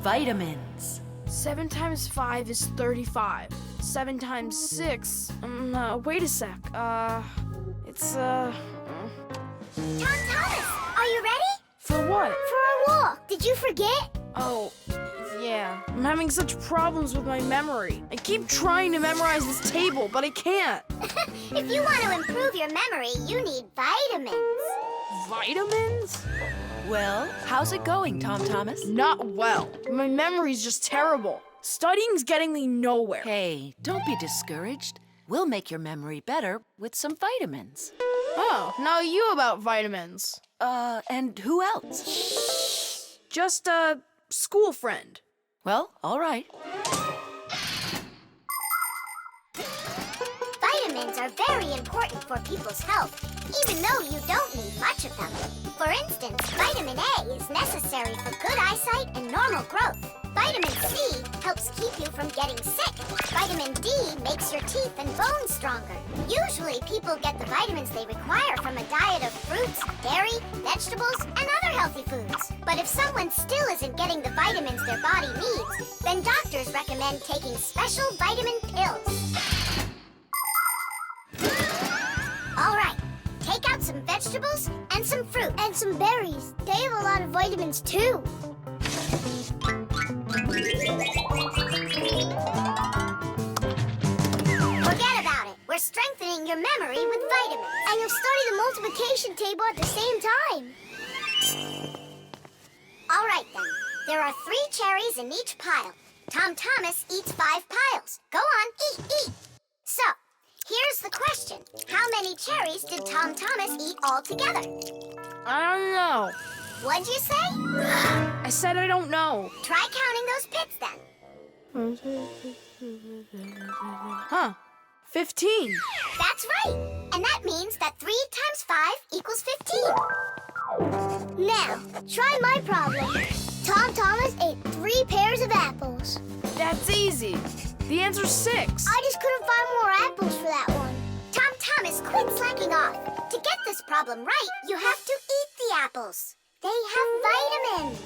vitamins. 7 times 5 is 35. 7 times 6, wait a sec. It's, Tom Thomas, are you ready? For what? For our walk. Did you forget? Oh, yeah. I'm having such problems with my memory. I keep trying to memorize this table, but I can't. If you want to improve your memory, you need vitamins. Vitamins? Well, how's it going, Tom Thomas? Not well. My memory's just terrible. Studying's getting me nowhere. Hey, don't be discouraged. We'll make your memory better with some vitamins. Oh, now you about vitamins. And who else? Just a school friend. Well, all right. Vitamins are very important for people's health, even though you don't need much of them. For instance, vitamin A is necessary for good eyesight and normal growth. Vitamin C helps keep you from getting sick. Vitamin D makes your teeth and bones stronger. Usually, people get the vitamins they require from a diet of fruits, dairy, vegetables, and other healthy foods. But if someone still isn't getting the vitamins their body needs, then doctors recommend taking special vitamin pills. All right, take out some vegetables and some fruit. And some berries. They have a lot of vitamins, too. Forget about it. We're strengthening your memory with vitamins. And you'll study the multiplication table at the same time. All right, then. There are 3 cherries in each pile. Tom Thomas eats 5 piles. Go on, eat. So, here's the question. How many cherries did Tom Thomas eat altogether? I don't know. What'd you say? I said I don't know. Try counting those pits, then. Huh. 15. That's right. And that means that 3 times 5 equals 15. Now, try my problem. Tom Thomas ate 3 pairs of apples. That's easy. The answer's 6. I just couldn't find more apples for that one. Tom Thomas, quit slacking off. To get this problem right, you have to eat the apples. They have vitamins.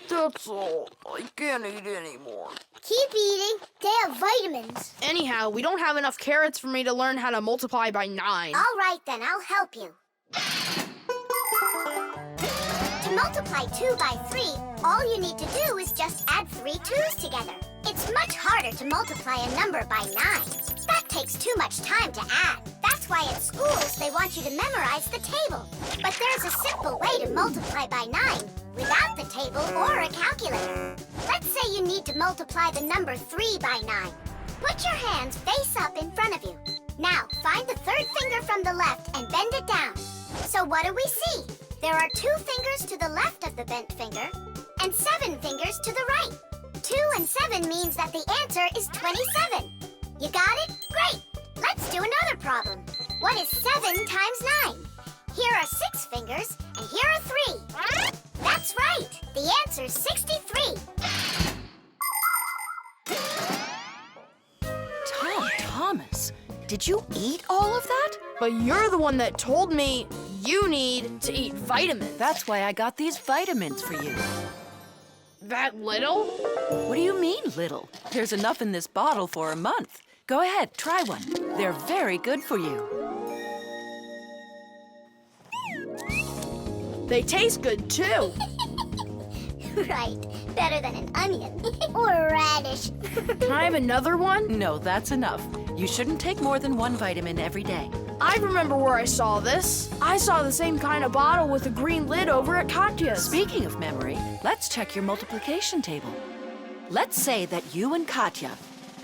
That's all. I can't eat anymore. Keep eating. They have vitamins. Anyhow, we don't have enough carrots for me to learn how to multiply by 9. All right, then. I'll help you. To multiply 2 by 3, all you need to do is just add 3 2's together. It's much harder to multiply a number by 9. That takes too much time to add. That's why at schools they want you to memorize the table. But there's a simple way to multiply by 9 without the table or a calculator. Let's say you need to multiply the number 3 by 9. Put your hands face up in front of you. Now, find the 3rd finger from the left and bend it down. So what do we see? There are 2 fingers to the left of the bent finger and 7 fingers to the right. 2 and 7 means that the answer is 27. You got it? Great! Let's do another problem. What is 7 times 9? Here are 6 fingers, and here are 3. That's right! The answer's 63. Tom Thomas, did you eat all of that? But you're the one that told me you need to eat vitamins. That's why I got these vitamins for you. That little? What do you mean, little? There's enough in this bottle for a month. Go ahead, try one. They're very good for you. They taste good, too. Right. Better than an onion. Or a radish. Can I have another one? No, that's enough. You shouldn't take more than 1 vitamin every day. I remember where I saw this. I saw the same kind of bottle with a green lid over at Katya's. Speaking of memory, let's check your multiplication table. Let's say that you and Katya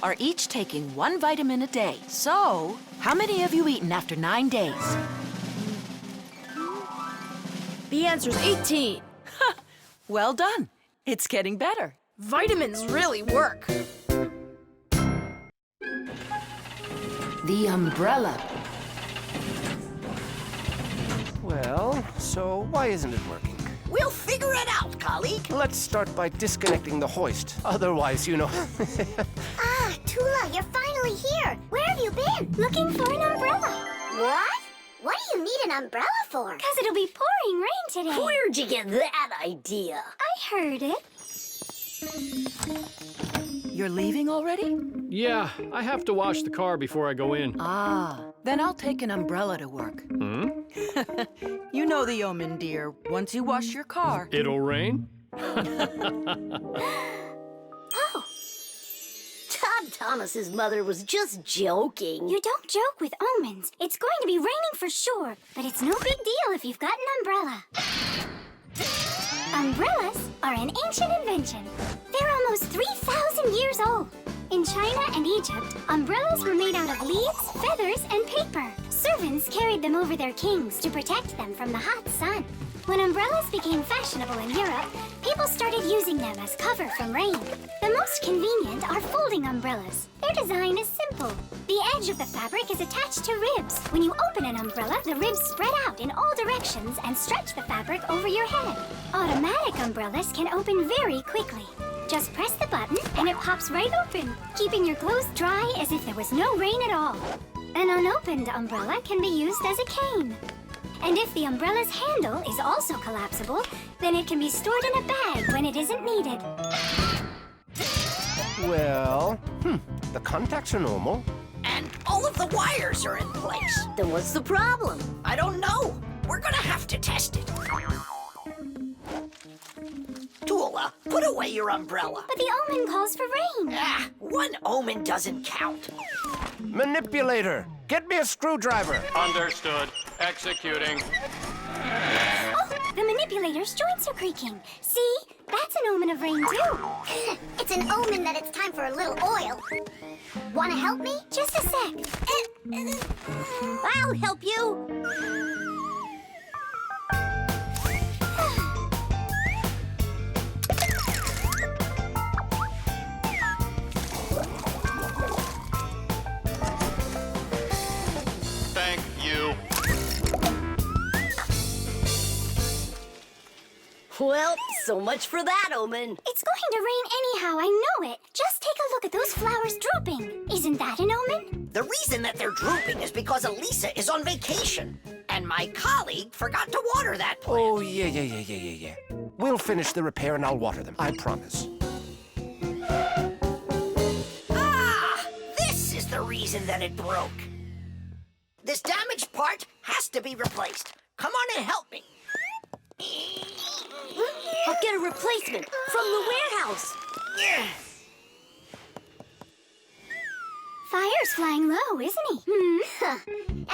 are each taking 1 vitamin a day. So, how many have you eaten after 9 days? The answer's 18. Well done. It's getting better. Vitamins really work. The umbrella. Well, so why isn't it working? We'll figure it out, colleague. Let's start by disconnecting the hoist. Otherwise, you know... Ah, Tula, you're finally here. Where have you been? Looking for an umbrella. What? What do you need an umbrella for? Because it'll be pouring rain today. Where'd you get that idea? I heard it. You're leaving already? Yeah, I have to wash the car before I go in. Ah, then I'll take an umbrella to work. You know the omen, dear. Once you wash your car... It'll rain? Oh, Todd Thomas's mother was just joking. you don't joke with omens. It's going to be raining for sure, but it's no big deal if you've got an umbrella. Umbrellas are an ancient invention. They're almost 3,000 years old. In China and Egypt, umbrellas were made out of leaves, feathers, and paper. Servants carried them over their kings to protect them from the hot sun. When umbrellas became fashionable in Europe, people started using them as cover from rain. The most convenient are folding umbrellas. Their design is simple. The edge of the fabric is attached to ribs. When you open an umbrella, the ribs spread out in all directions and stretch the fabric over your head. Automatic umbrellas can open very quickly. Just press the button and it pops right open, keeping your clothes dry as if there was no rain at all. An unopened umbrella can be used as a cane. And if the umbrella's handle is also collapsible, then it can be stored in a bag when it isn't needed. Well, the contacts are normal. And all of the wires are in place. Then what's the problem? I don't know. We're gonna have to test it. Tula, put away your umbrella. But the omen calls for rain. Ah, one omen doesn't count. Manipulator, get me a screwdriver. Understood. Executing. Oh, the manipulator's joints are creaking. See? That's an omen of rain, too. It's an omen that it's time for a little oil. Wanna help me? Just a sec. I'll help you. Thank you. Well, so much for that omen. It's going to rain anyhow, I know it. Just take a look at those flowers drooping. Isn't that an omen? The reason that they're drooping is because Elisa is on vacation. And my colleague forgot to water that plant. Oh, yeah. We'll finish the repair and I'll water them, I promise. Ah! This is the reason that it broke. This damaged part has to be replaced. Come on and help me. I'll get a replacement from the warehouse. Yeah. Fire's flying low, isn't he?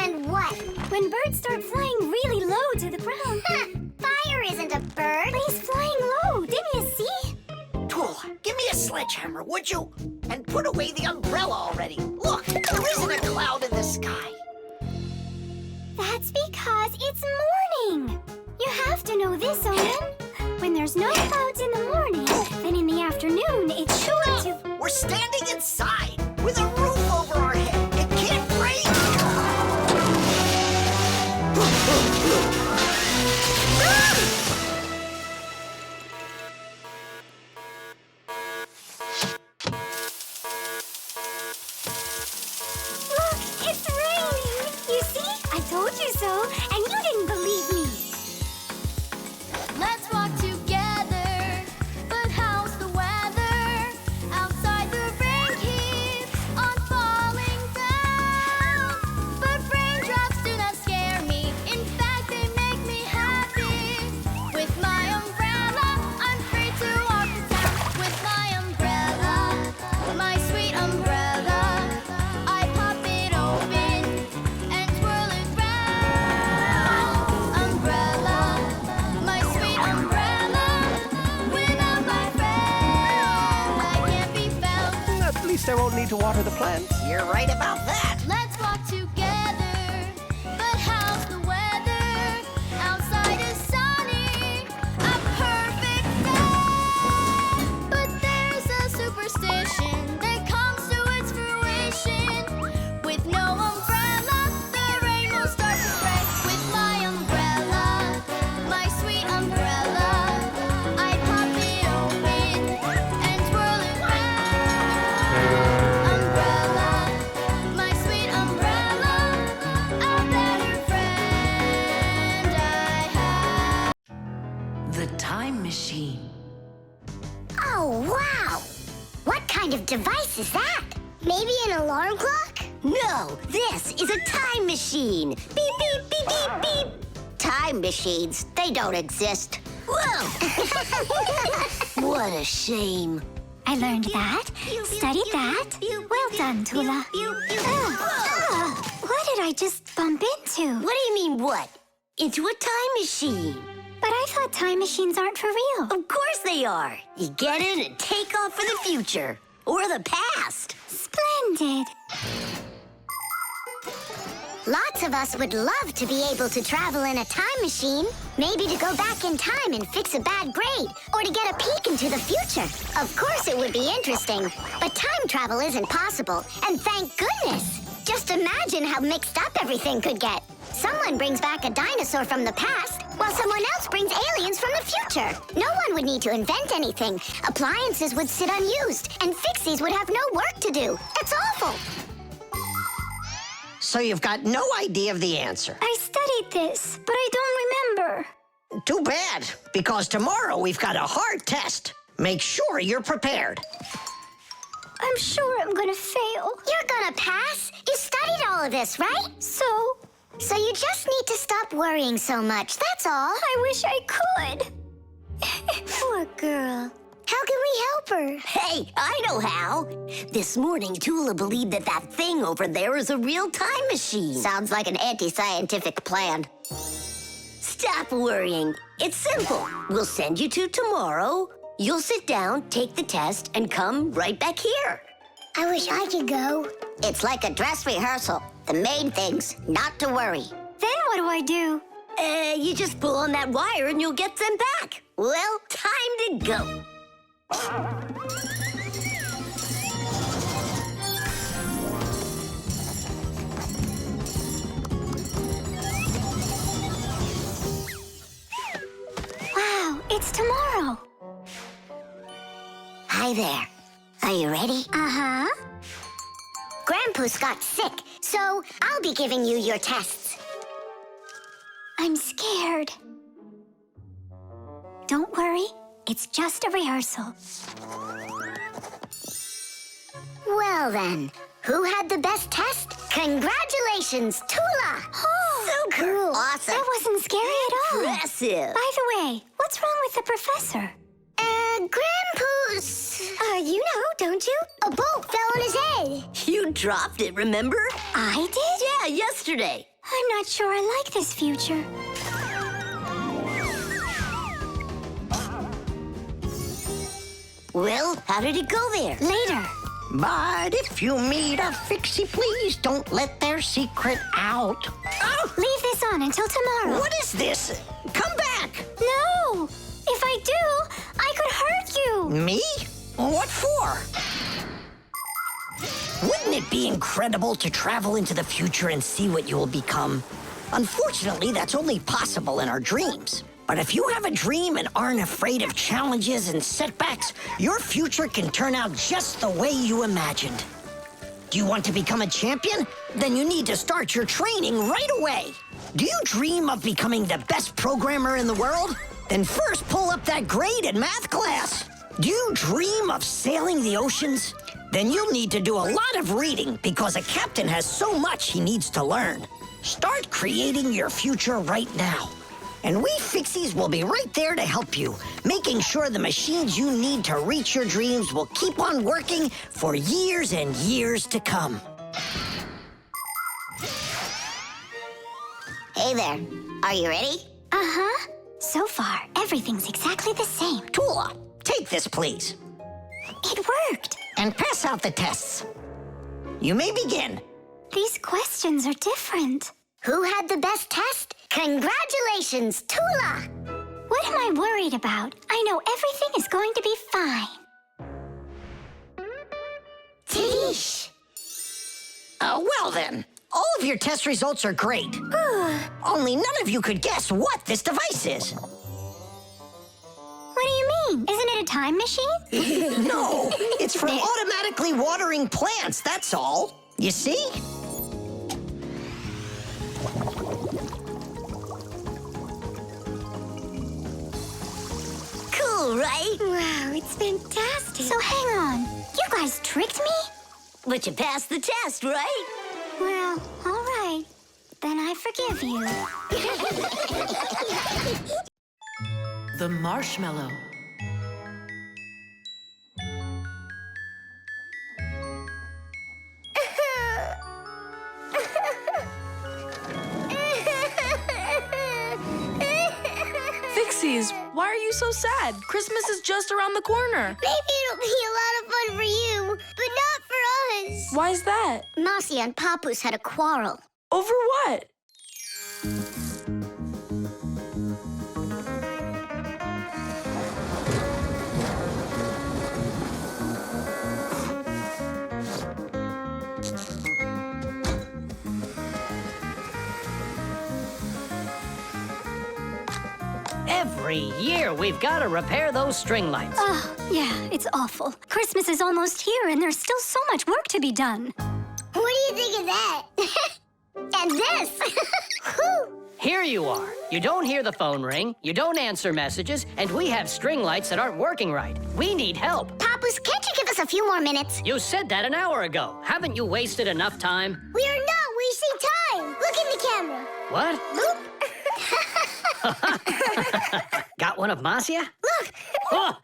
And what? When birds start flying really low to the ground. Fire isn't a bird. But he's flying low, didn't you see? Tula, give me a sledgehammer, would you? And put away the umbrella already. Look, there isn't a cloud in the sky. That's because it's morning. You have to know this, Owen. When there's no clouds in the morning, then in the afternoon, it's sure to... We're standing inside with a roof over our head. It can't rain. Look, it's raining. You see? I told you so, and you didn't believe me. Let's walk together, but how's the weather? Outside the rain keeps on falling down. But raindrops do not scare me, in fact they make me happy. With my umbrella, I'm free to walk the town. With my umbrella, my sweet umbrella, I pop it open and twirl it round. need to water the plants. You're right about that. Let's walk together. But how's the weather? Outside is sunny, a perfect day. But there's a superstition that comes to its fruition. With no umbrella, the rain will start to spread. With my umbrella, my sweet umbrella, I pop it open and twirl it round. Umbrella, my sweet umbrella, a better friend I have. The time machine. Oh, wow! What kind of device is that? Maybe an alarm clock? No, this is a time machine. Beep, beep, beep, beep, beep. Time machines, they don't exist. Whoa! What a shame. I learned that, studied that. Well done, Tula. What did I just bump into? What do you mean, what? Into a time machine. But I thought time machines aren't for real. Of course they are. You get in and take off for the future. Or the past. Splendid. Lots of us would love to be able to travel in a time machine. Maybe to go back in time and fix a bad grade, or to get a peek into the future. Of course it would be interesting, but time travel isn't possible, and thank goodness! Just imagine how mixed up everything could get. Someone brings back a dinosaur from the past, while someone else brings aliens from the future. No one would need to invent anything. Appliances would sit unused, and Fixies would have no work to do. It's awful! So you've got no idea of the answer. I studied this, but I don't remember. Too bad, because tomorrow we've got a hard test. Make sure you're prepared. I'm sure I'm gonna fail. You're gonna pass. You studied all of this, right? So you just need to stop worrying so much, that's all. I wish I could. Poor girl. How can we help her? Hey, I know how. This morning, Tula believed that thing over there is a real time machine. Sounds like an anti-scientific plan. Stop worrying. It's simple. We'll send you to tomorrow. You'll sit down, take the test, and come right back here. I wish I could go. It's like a dress rehearsal. The main thing's not to worry. Then what do I do? You just pull on that wire and you'll get them back. Well, time to go. Wow, it's tomorrow. Hi there. Are you ready? Uh-huh. Grandpa's got sick, so I'll be giving you your tests. I'm scared. Don't worry, it's just a rehearsal. Well then, who had the best test? Congratulations, Tula! Oh, So cool. Awesome. that wasn't scary at all. Impressive. By the way, what's wrong with the professor? Grandpa's... You know, don't you? A bolt fell on his head. You dropped it, remember? I did? Yeah, yesterday. I'm not sure I like this future. Well, how did it go there? Later. But if you meet a Fixie, please don't let their secret out. Oh, Leave this on until tomorrow. What is this? Come back! No! If I do, I could hurt you. Me? What for? Wouldn't it be incredible to travel into the future and see what you will become? Unfortunately, that's only possible in our dreams. But if you have a dream and aren't afraid of challenges and setbacks, your future can turn out just the way you imagined. Do you want to become a champion? Then you need to start your training right away. Do you dream of becoming the best programmer in the world? Then first pull up that grade in math class. Do you dream of sailing the oceans? Then you'll need to do a lot of reading because a captain has so much he needs to learn. Start creating your future right now. And we Fixies will be right there to help you, making sure the machines you need to reach your dreams will keep on working for years and years to come. Hey there. Are you ready? Uh-huh. So far, everything's exactly the same. Tula, take this, please. It worked. And pass out the tests. you may begin. These questions are different. Who had the best test? Congratulations, Tula! What am I worried about? I know everything is going to be fine. Tish! Well then, all of your test results are great. Only none of you could guess what this device is. What do you mean? Isn't it a time machine? No, it's for automatically watering plants, that's all. You see? Cool, right? Wow, it's fantastic. So hang on, you guys tricked me? But you passed the test, right? Well, all right. Then I forgive you. The marshmallow. Fixies, why are you so sad? Christmas is just around the corner. Maybe it'll be a lot of fun for you, but not for us. Why's that? Marcia and Papoose had a quarrel. Over what? Every year, we've got to repair those string lights. Oh, yeah, it's awful. Christmas is almost here, and there's still so much work to be done. What do you think of that? And this! Whew. Here you are. You don't hear the phone ring, you don't answer messages, and we have string lights that aren't working right. We need help. Papoose, can't you give us a few more minutes? You said that an hour ago. Haven't you wasted enough time? We are not wasting time. Look in the camera. What? Look. Got one of Marcia? Look. Oh!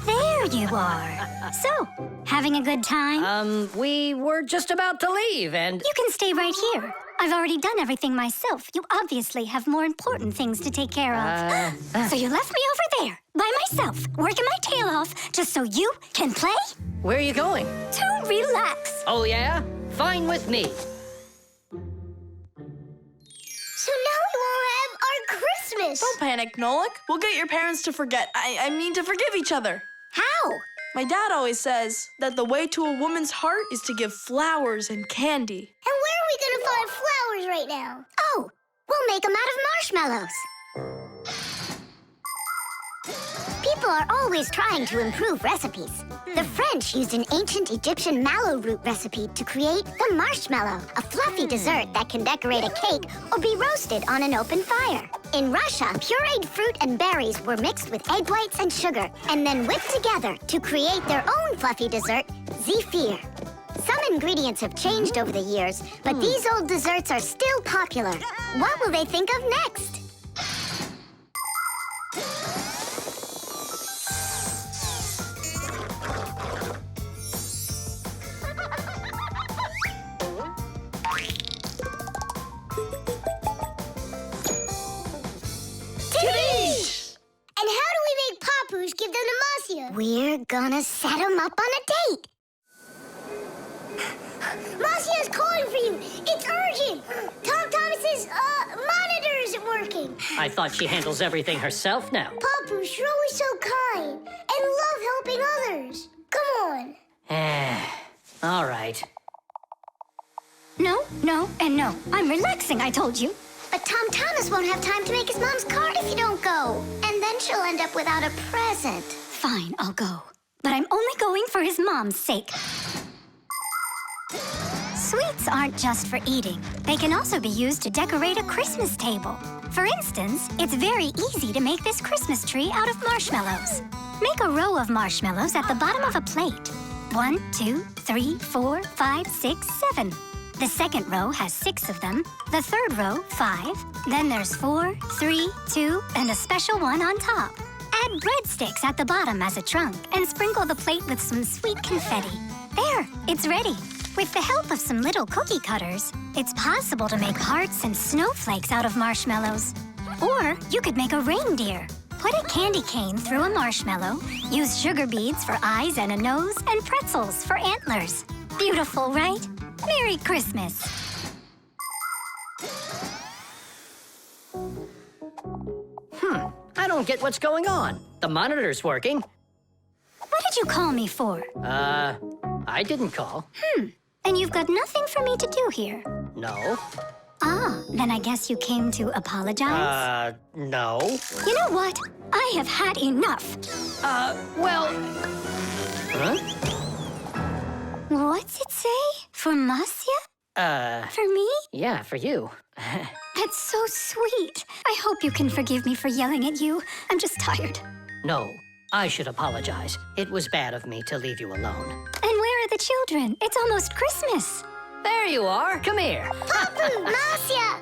There you are. So, having a good time? We were just about to leave, and... You can stay right here. I've already done everything myself. You obviously have more important things to take care of. So you left me over there, by myself, working my tail off, just so you can play? Where are you going? To relax. Oh, yeah? Fine with me. So now we won't have our Christmas. Don't panic, Nolik. We'll get your parents to forget. I mean to forgive each other. How? My dad always says that the way to a woman's heart is to give flowers and candy. And where are we gonna find flowers right now? Oh, we'll make them out of marshmallows. People are always trying to improve recipes. The French used an ancient Egyptian mallow root recipe to create the marshmallow, a fluffy dessert that can decorate a cake or be roasted on an open fire. In Russia, pureed fruit and berries were mixed with egg whites and sugar and then whipped together to create their own fluffy dessert, zefir. Some ingredients have changed over the years, but these old desserts are still popular. What will they think of next? And how do we make Papoose give them to Marcia? We're gonna set them up on a date. Marcia's calling for you. It's urgent. Tom Thomas's monitor isn't working. I thought she handles everything herself now. Papoose, you're always so kind and love helping others. Come on. All right. No, no, and no. I'm relaxing, I told you. But Tom Thomas won't have time to make his mom's card if you don't go. And then she'll end up without a present. Fine, I'll go. But I'm only going for his mom's sake. Sweets aren't just for eating. They can also be used to decorate a Christmas table. For instance, it's very easy to make this Christmas tree out of marshmallows. Make a row of marshmallows at the bottom of a plate. 1, 2, 3, 4, 5, 6, 7. The second row has 6 of them. The third row, 5. Then there's 4, 3, 2, and a special one on top. Add breadsticks at the bottom as a trunk and sprinkle the plate with some sweet confetti. There, it's ready. With the help of some little cookie cutters, it's possible to make hearts and snowflakes out of marshmallows. Or you could make a reindeer. Put a candy cane through a marshmallow, use sugar beads for eyes and a nose, and pretzels for antlers. Beautiful, right? Merry Christmas. I don't get what's going on. The monitor's working. What did you call me for? I didn't call. And you've got nothing for me to do here. No. Ah, then I guess you came to apologize? No. You know what? I have had enough. Well... Huh? What's it say? For Marcia? For me? Yeah, for you. That's so sweet. I hope you can forgive me for yelling at you. I'm just tired. No, I should apologize. It was bad of me to leave you alone. And where are the children? It's almost Christmas. There you are. Come here. Papu, Marcia!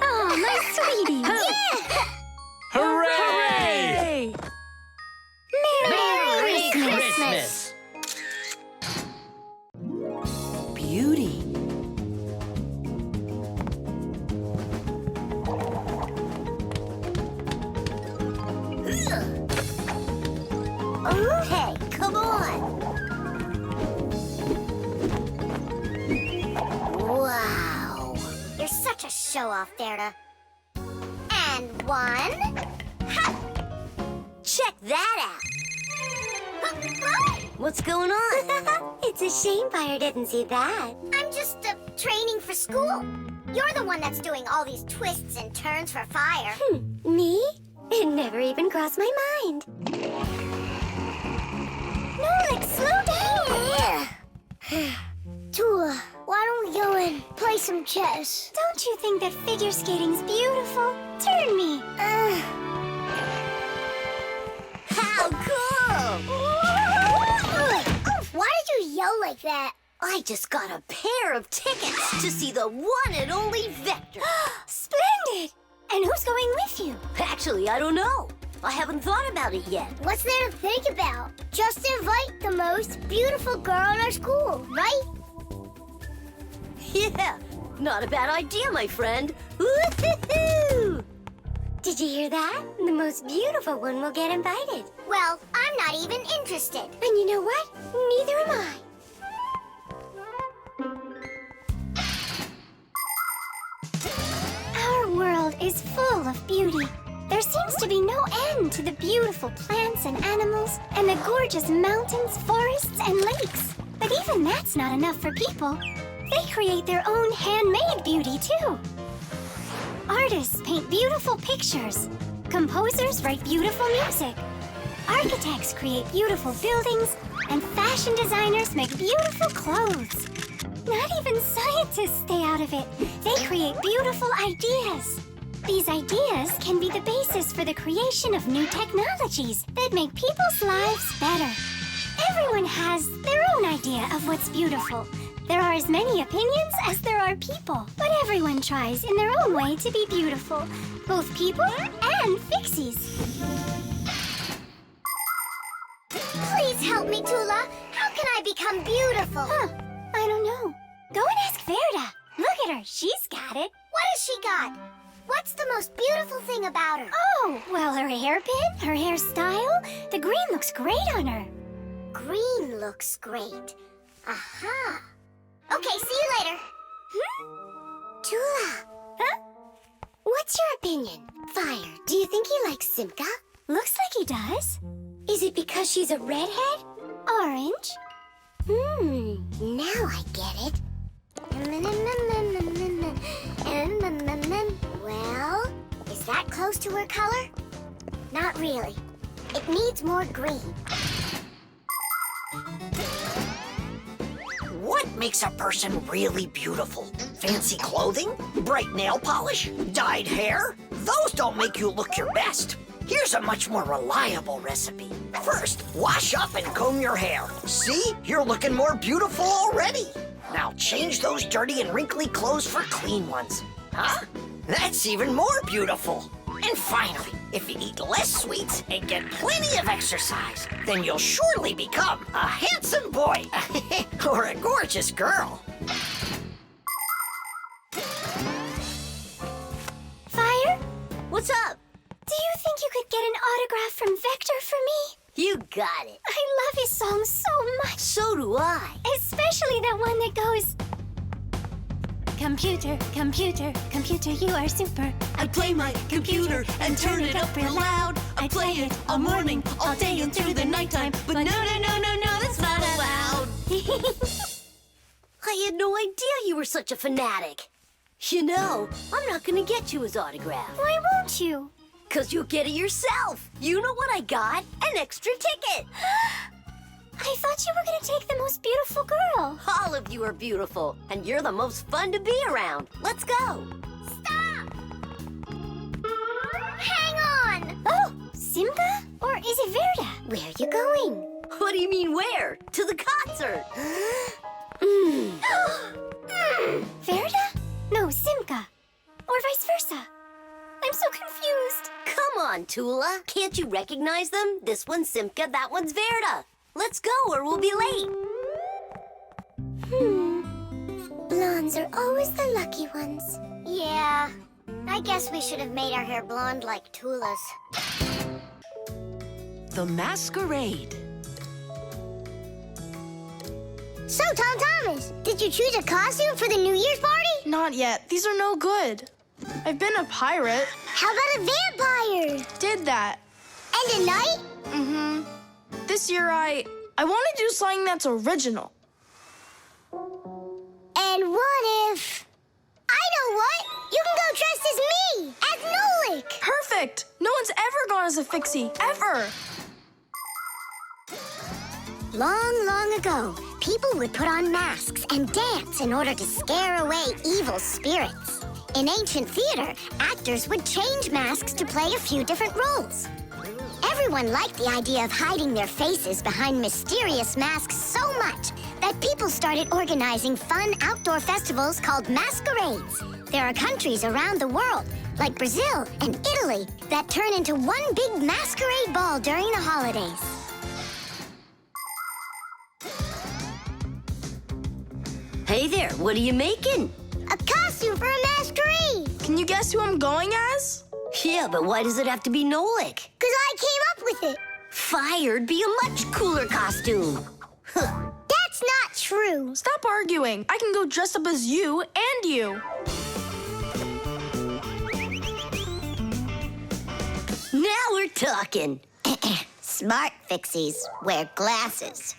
Oh, my sweetie. Hooray! Merry Christmas! Beauty. Okay, come on. Wow. You're such a show-off, Berta. And one. Ha! Check that out. What's going on? It's a shame Fire didn't see that. I'm just training for school. You're the one that's doing all these twists and turns for Fire. Me? It never even crossed my mind. Nolik, slow down! Tula, why don't we go and play some chess? Don't you think that figure skating's beautiful? Turn me. How cool! Why did you yell like that? I just got a pair of tickets to see the one and only Vector. Splendid! And who's going with you? Actually, I don't know. I haven't thought about it yet. What's there to think about? Just invite the most beautiful girl in our school, right? Yeah, not a bad idea, my friend. Woo-hoo-hoo! Did you hear that? The most beautiful one will get invited. Well, I'm not even interested. And you know what? Neither am I. Our world is full of beauty. There seems to be no end to the beautiful plants and animals, and the gorgeous mountains, forests, and lakes. But even that's not enough for people. They create their own handmade beauty, too. Artists paint beautiful pictures. Composers write beautiful music. Architects create beautiful buildings, and fashion designers make beautiful clothes. Not even scientists stay out of it. They create beautiful ideas. These ideas can be the basis for the creation of new technologies that make people's lives better. Everyone has their own idea of what's beautiful. There are as many opinions as there are people, but everyone tries in their own way to be beautiful, both people and Fixies. Please help me, Tula. How can I become beautiful? I don't know. Go and ask Verda. Look at her. She's got it. What has she got? What's the most beautiful thing about her? Oh, well, her hairpin, her hairstyle. The green looks great on her. Green looks great. Aha. Okay, see you later. Tula. Huh? What's your opinion? Fire, do you think he likes Simka? Looks like he does. Is it because she's a redhead? Orange. Now I get it. Well, is that close to her color? Not really. It needs more green. What makes a person really beautiful? Fancy clothing? Bright nail polish? Dyed hair? Those don't make you look your best. Here's a much more reliable recipe. First, wash up and comb your hair. See? You're looking more beautiful already. Now change those dirty and wrinkly clothes for clean ones. Huh? That's even more beautiful. And finally, if you eat less sweets and get plenty of exercise, then you'll surely become a handsome boy or a gorgeous girl. Fire? What's up? Do you think you could get an autograph from Vector for me? You got it. I love his songs so much. So do I. Especially computer, computer, computer, you are super. I play my computer and turn it up real loud. I play it all morning, all day, and through the nighttime. But no, that's not allowed. I had no idea you were such a fanatic. You know, I'm not gonna get you his autograph. Why won't you? 'Cause you'll get it yourself. You know what I got? An extra ticket. I thought you were gonna take the most beautiful girl. All of you are beautiful, and you're the most fun to be around. Let's go. Stop! Hang on! Oh, Simka? Or is it Verda? Where are you going? What do you mean where? To the concert. Verda? No, Simka. Or vice versa. I'm so confused. Come on, Tula. Can't you recognize them? This one's Simka, that one's Verda. Let's go or we'll be late. Blondes are always the lucky ones. Yeah, I guess we should have made our hair blonde like Tula's. The Masquerade. So, Tom Thomas, did you choose a costume for the New Year's party? Not yet. These are no good. I've been a pirate. How about a vampire? Did that. And a knight? Mm-hmm. This year I want to do something that's original. And what if... I know what! You can go dressed as me! As Nolik! Perfect! No one's ever gone as a Fixie, ever! Long, long ago, people would put on masks and dance in order to scare away evil spirits. In ancient theater, actors would change masks to play a few different roles. Everyone liked the idea of hiding their faces behind mysterious masks so much that people started organizing fun outdoor festivals called masquerades. There are countries around the world, like Brazil and Italy, that turn into one big masquerade ball during the holidays. Hey there, what are you making? A costume for a masquerade! Can you guess who I'm going as? Yeah, but why does it have to be Nolik? 'Cause I came up with it. Fired be a much cooler costume. That's not true. Stop arguing. I can go dress up as you and you. Now we're talking. Smart Fixies wear glasses.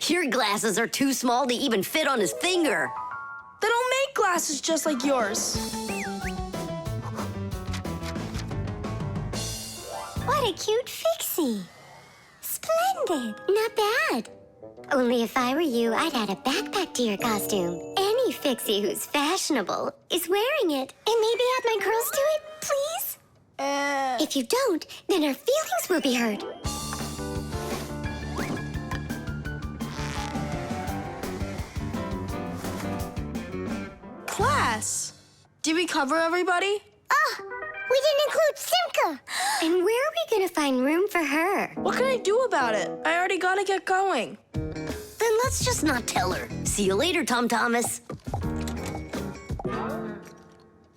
Your glasses are too small to even fit on his finger. They don't make glasses just like yours. What a cute Fixie. Splendid. Not bad. Only if I were you, I'd add a backpack to your costume. Any Fixie who's fashionable is wearing it. And maybe add my curls to it, please? If you don't, then our feelings will be hurt. Class. Did we cover everybody? Oh, we didn't include Simka. And where are we gonna find room for her? What can I do about it? I already gotta get going. Then let's just not tell her. See you later, Tom Thomas.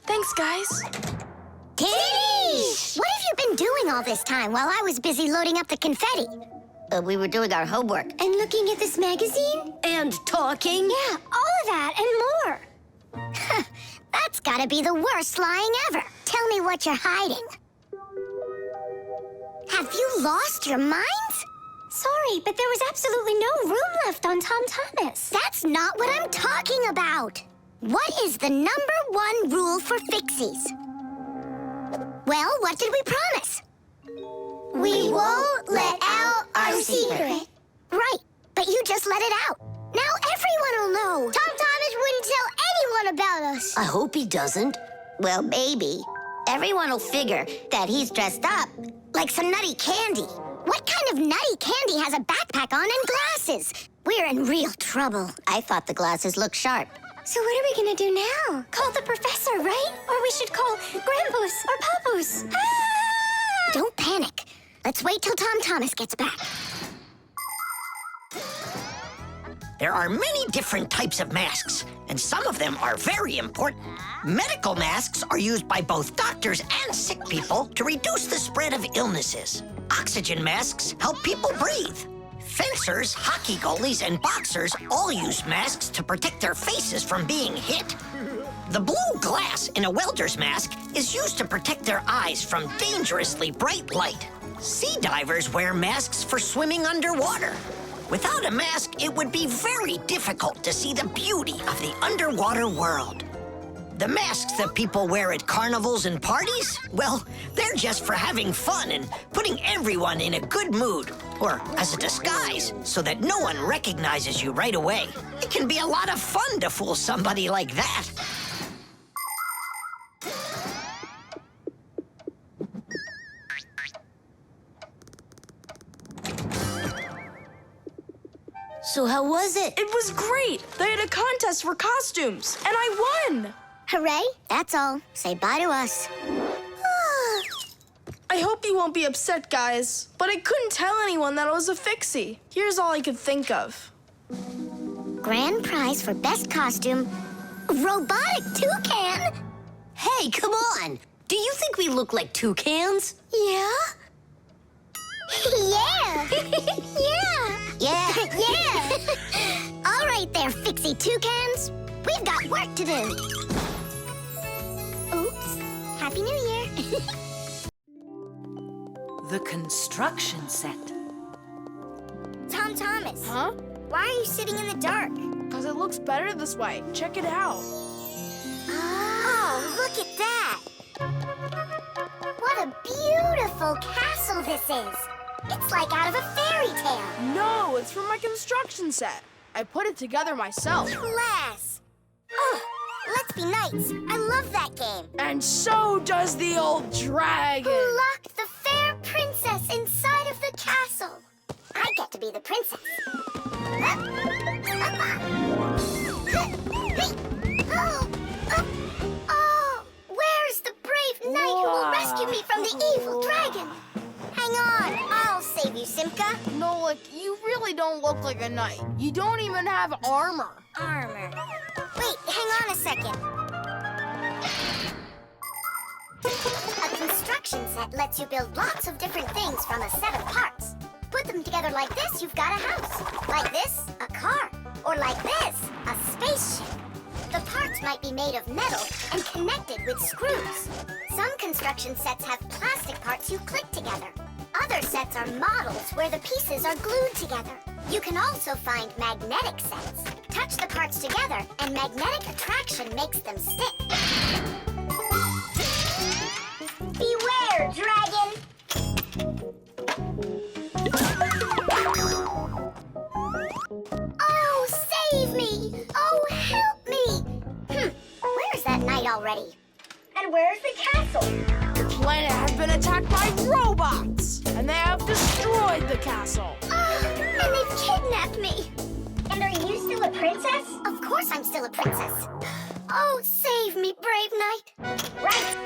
Thanks, guys. Kitty! What have you been doing all this time while I was busy loading up the confetti? We were doing our homework. And looking at this magazine? And talking. Yeah, all of that and more. That's gotta be the worst lying ever. Tell me what you're hiding. Have you lost your minds? Sorry, but there was absolutely no room left on Tom Thomas. That's not what I'm talking about. What is the #1 rule for Fixies? Well, what did we promise? We won't let out our secret. Right, but you just let it out. Now everyone will know. Tom Thomas wouldn't tell anyone about us. I hope he doesn't. Well, maybe. Everyone will figure that he's dressed up like some nutty candy. What kind of nutty candy has a backpack on and glasses? We're in real trouble. I thought the glasses looked sharp. So what are we gonna do now? Call the professor, right? Or we should call Grandpus or Papus. Ah! Don't panic. Let's wait till Tom Thomas gets back. There are many different types of masks, and some of them are very important. Medical masks are used by both doctors and sick people to reduce the spread of illnesses. Oxygen masks help people breathe. Fencers, hockey goalies, and boxers all use masks to protect their faces from being hit. The blue glass in a welder's mask is used to protect their eyes from dangerously bright light. Sea divers wear masks for swimming underwater. Without a mask, it would be very difficult to see the beauty of the underwater world. The masks that people wear at carnivals and parties, well, they're just for having fun and putting everyone in a good mood, or as a disguise, so that no one recognizes you right away. It can be a lot of fun to fool somebody like that. So how was it? It was great. They had a contest for costumes, and I won. Hooray, that's all. Say bye to us. I hope you won't be upset, guys, but I couldn't tell anyone that I was a Fixie. Here's all I could think of. Grand prize for best costume, robotic toucan. Hey, come on. Do you think we look like toucans? Yeah? Yeah. Yeah. Yeah. All right there, Fixie toucans. We've got work to do. Oops. Happy New Year. The construction set. Tom Thomas. Huh? Why are you sitting in the dark? Because it looks better this way. Check it out. Oh, look at that. What a beautiful castle this is. It's like out of a fairy tale. No, it's from my construction set. I put it together myself. Class. Oh, let's be knights. I love that game. And so does the old dragon. Who locked the fair princess inside of the castle? I get to be the princess. Oh, where's the brave knight who will rescue me from the evil dragon? Hang on, I'll save you, Simka. No, you really don't look like a knight. You don't even have armor. Armor. Wait, hang on a second. A construction set lets you build lots of different things from a set of parts. Put them together like this, you've got a house. Like this, a car. Or like this, a spaceship. The parts might be made of metal and connected with screws. Some construction sets have plastic parts you click together. Other sets are models where the pieces are glued together. You can also find magnetic sets. Touch the parts together and magnetic attraction makes them stick. Beware, dragon! Oh, save me! Oh, help me! Where's that knight already? And where's the castle? The planet has been attacked by robots, and they have destroyed the castle. And they've kidnapped me. And are you still a princess? Of course I'm still a princess. Oh, save me, brave knight. Right.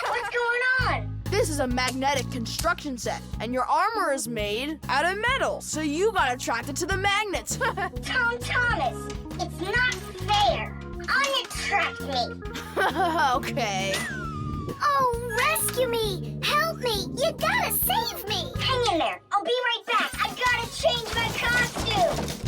What's going on? This is a magnetic construction set, and your armor is made out of metal, so you got attracted to the magnets. Tom Thomas, it's not fair. Unattract me. Okay. Oh, rescue me! Help me! You gotta save me! Hang in there. I'll be right back. I gotta change my costume.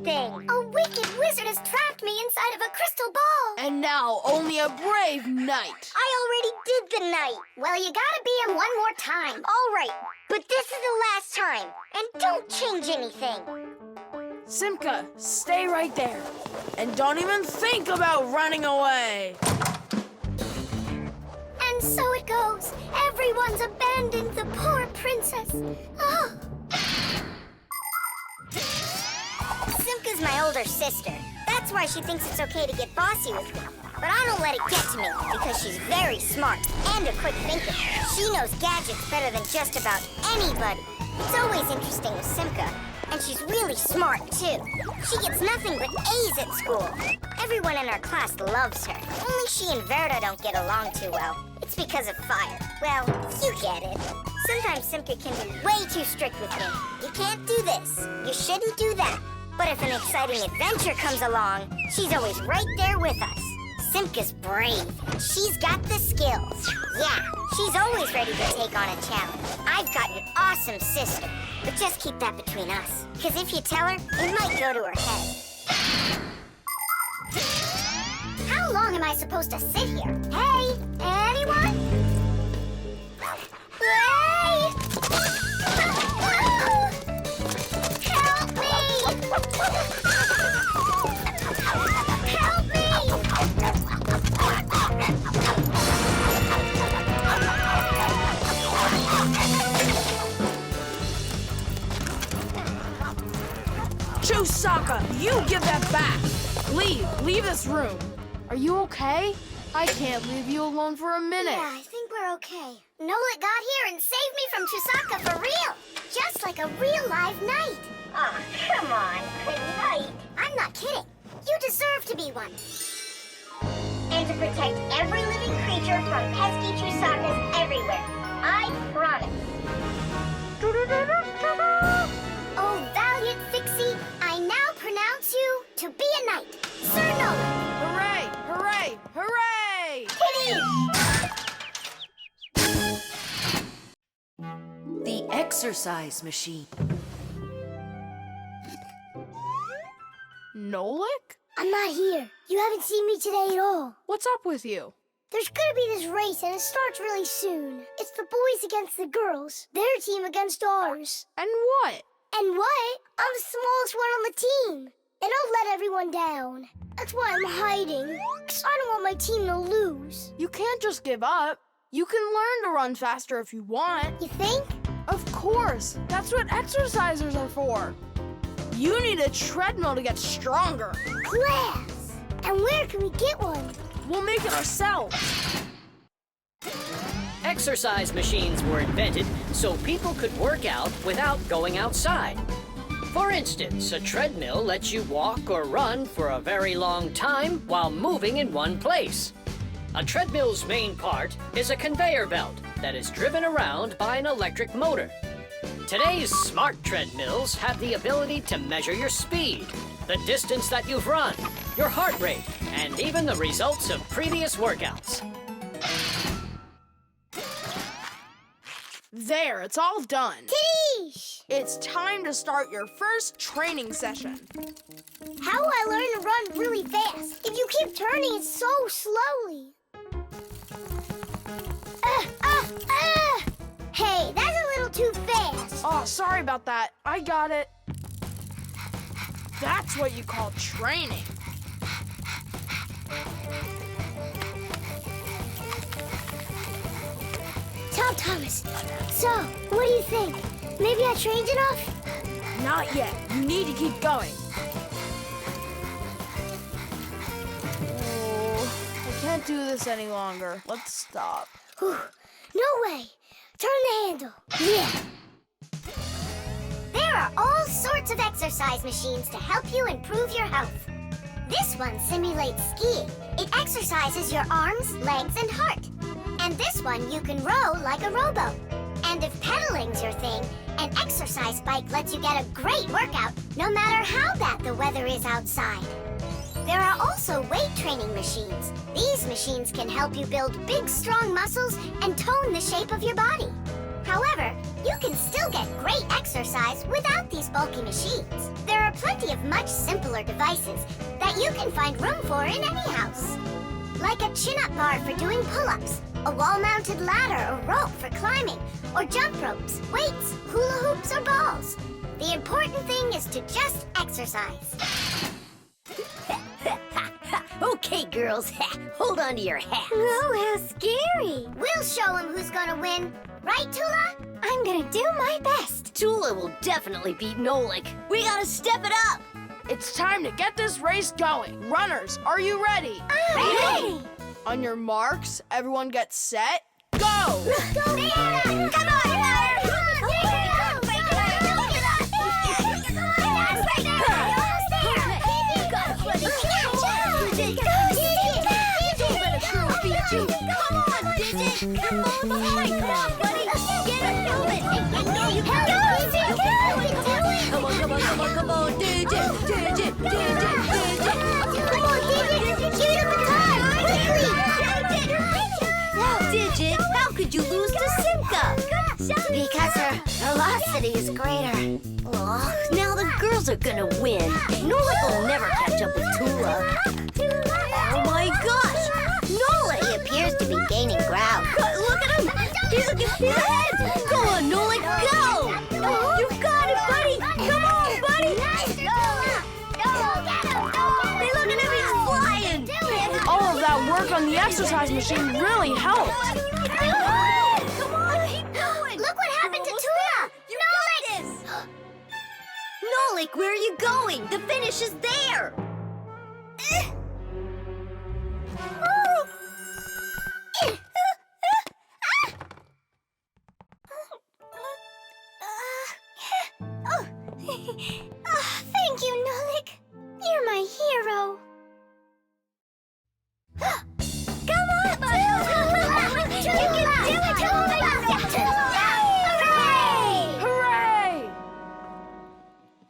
Thing. A wicked wizard has trapped me inside of a crystal ball. And now only a brave knight. I already did the knight. Well, you gotta be him one more time. All right, but this is the last time. And don't change anything. Simka, stay right there. And don't even think about running away. And so it goes. Everyone's abandoned the poor princess. Oh. Simka's my older sister. That's why she thinks it's okay to get bossy with me. but I don't let it get to me because she's very smart and a quick thinker. She knows gadgets better than just about anybody. It's always interesting with Simka, and she's really smart too. She gets nothing but A's at school. Everyone in our class loves her. Only she and Verda don't get along too well. It's because of fire. Well, you get it. Sometimes Simka can be way too strict with me. You can't do this. You shouldn't do that. But if an exciting adventure comes along, she's always right there with us. Simka's brave. She's got the skills. Yeah, she's always ready to take on a challenge. I've got an awesome sister. But just keep that between us. Because if you tell her, it might go to her head. How long am I supposed to sit here? Hey, anyone? Hey! Help me! Help me! Chusaka, you give that back. Leave this room. Are you okay? I can't leave you alone for a minute. Yeah, I think we're okay. Nolik got here and saved me from Chusaka for real. Just like a real live knight. Oh, come on, a knight. I'm not kidding. You deserve to be one. And to protect every living creature from pesky Chusakas everywhere. I promise. Oh, valiant Fixie, I now pronounce you to be a knight. Sir Nolik. Hooray! Hooray! Hooray! The exercise machine. Nolik? I'm not here. You haven't seen me today at all. What's up with you? There's gonna be this race and it starts really soon. It's the boys against the girls. Their team against ours. And what? And what? I'm the smallest one on the team. And I'll let everyone down. That's why I'm hiding. 'Cause I don't want my team to lose. You can't just give up. You can learn to run faster if you want. You think? Of course. That's what exercisers are for. You need a treadmill to get stronger. Class! And where can we get one? We'll make it ourselves. Exercise machines were invented so people could work out without going outside. For instance, a treadmill lets you walk or run for a very long time while moving in one place. A treadmill's main part is a conveyor belt that is driven around by an electric motor. Today's smart treadmills have the ability to measure your speed, the distance that you've run, your heart rate, and even the results of previous workouts. There, it's all done. Tish! It's time to start your first training session. How will I learn to run really fast if you keep turning it so slowly? Hey, that's a little too fast. Oh, sorry about that. I got it. That's what you call training. Tell Thomas. So, what do you think? Maybe I trained enough? Not yet. You need to keep going. Oh, I can't do this any longer. Let's stop. Whew. No way. Turn the handle. Yeah. There are all sorts of exercise machines to help you improve your health. This one simulates skiing. It exercises your arms, legs, and heart. And this one you can row like a rowboat. And if pedaling's your thing, an exercise bike lets you get a great workout no matter how bad the weather is outside. There are also weight training machines. These machines can help you build big, strong muscles and tone the shape of your body. However, you can still get great exercise without these bulky machines. There are plenty of much simpler devices that you can find room for in any house. Like a chin-up bar for doing pull-ups, a wall-mounted ladder or rope for climbing, or jump ropes, weights, hula hoops, or balls. The important thing is to just exercise. Okay, girls, hold on to your hats. Oh, how scary. We'll show him who's gonna win. Right, Tula? I'm gonna do my best. Tula will definitely beat Nolik. We gotta step it up. It's time to get this race going. Runners, are you ready? Ready! On your marks, everyone get set, go! Go, Fiona! Come on, Come on, Digit! Digit, how could you lose to Simca? Because her velocity is greater. Oh, now the girls are gonna win. Nolik will never catch up with Tula. Oh my gosh! Nolik! He appears to be gaining ground. Look at him! He's ahead! Go on, Nolik, go! You got it, buddy! Come on, buddy! Hey, look at him, he's flying! All of that work on the exercise machine really helped. Come on, keep going! Look what happened to Tula! You got this! Nolik, where are you going? The finish is there! Thank you, Nolik. You're my hero. Come on, You can do it, Hooray!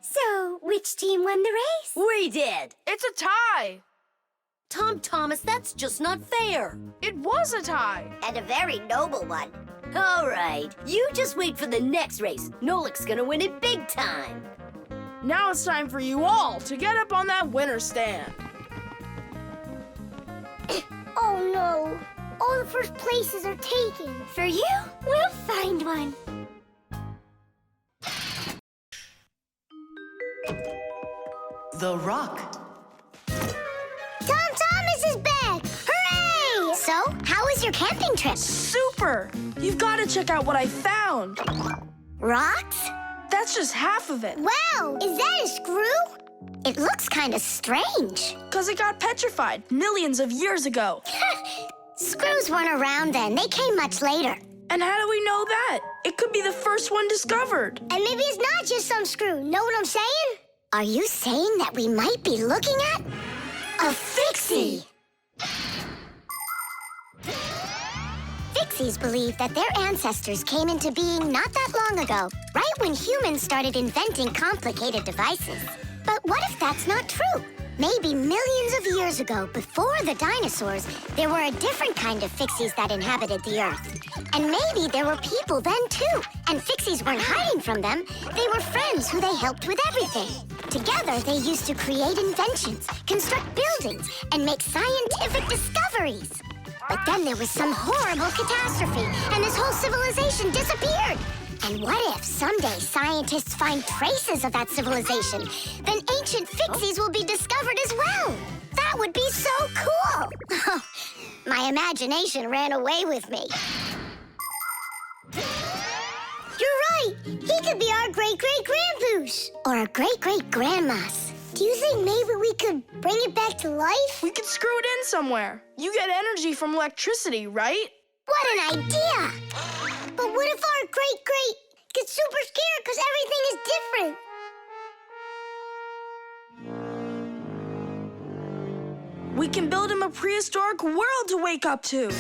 So, which team won the race? We did! It's a tie. Tom Thomas, that's just not fair. It was a tie. And a very noble one. All right, you just wait for the next race. Nolik's gonna win it big time. Now it's time for you all to get up on that winner stand. Oh no, all the first places are taken. For you, we'll find one. The Rock. Tom Thomas is back! Hooray! So, how was your camping trip? Super! You've got to check out what I found. Rocks? That's just half of it. Wow! Is that a screw? It looks kind of strange. Because it got petrified millions of years ago. Screws weren't around then. They came much later. And how do we know that? It could be the first one discovered. And maybe it's not just some screw. Know what I'm saying? Are you saying that we might be looking at a Fixie? Fixies believe that their ancestors came into being not that long ago, right when humans started inventing complicated devices. But what if that's not true? Maybe millions of years ago, before the dinosaurs, there were a different kind of Fixies that inhabited the Earth. And maybe there were people then, too. And Fixies weren't hiding from them. They were friends who they helped with everything. Together, they used to create inventions, construct buildings, and make scientific discoveries. But then there was some horrible catastrophe, and this whole civilization disappeared. And what if someday scientists find traces of that civilization? Then ancient Fixies will be discovered as well. That would be so cool. My imagination ran away with me. You're right. He could be our great-great-grandpoos. Or our great-great-grandmas. Do you think maybe we could bring it back to life? We could screw it in somewhere. You get energy from electricity, right? What an idea! But what if our great-great gets super scared because everything is different? We can build him a prehistoric world to wake up to.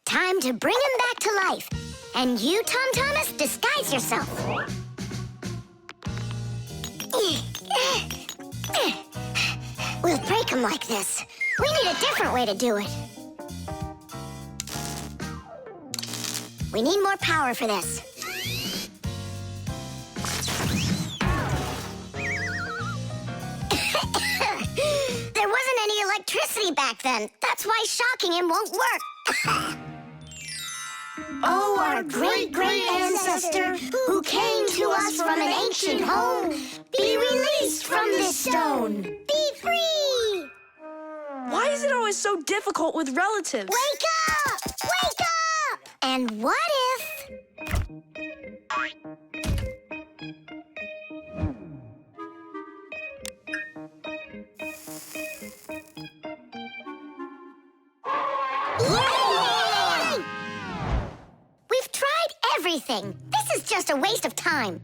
Time to bring him back to life. And you, Tom Thomas, disguise yourself. We'll break him like this. We need a different way to do it. We need more power for this. There wasn't any electricity back then. That's why shocking him won't work. Oh, our great-great ancestor who came to us from an ancient home. Be released from this stone. Be free. Why is it always so difficult with relatives? Wake up! Wake up! And what if... Yay! We've tried everything. This is just a waste of time.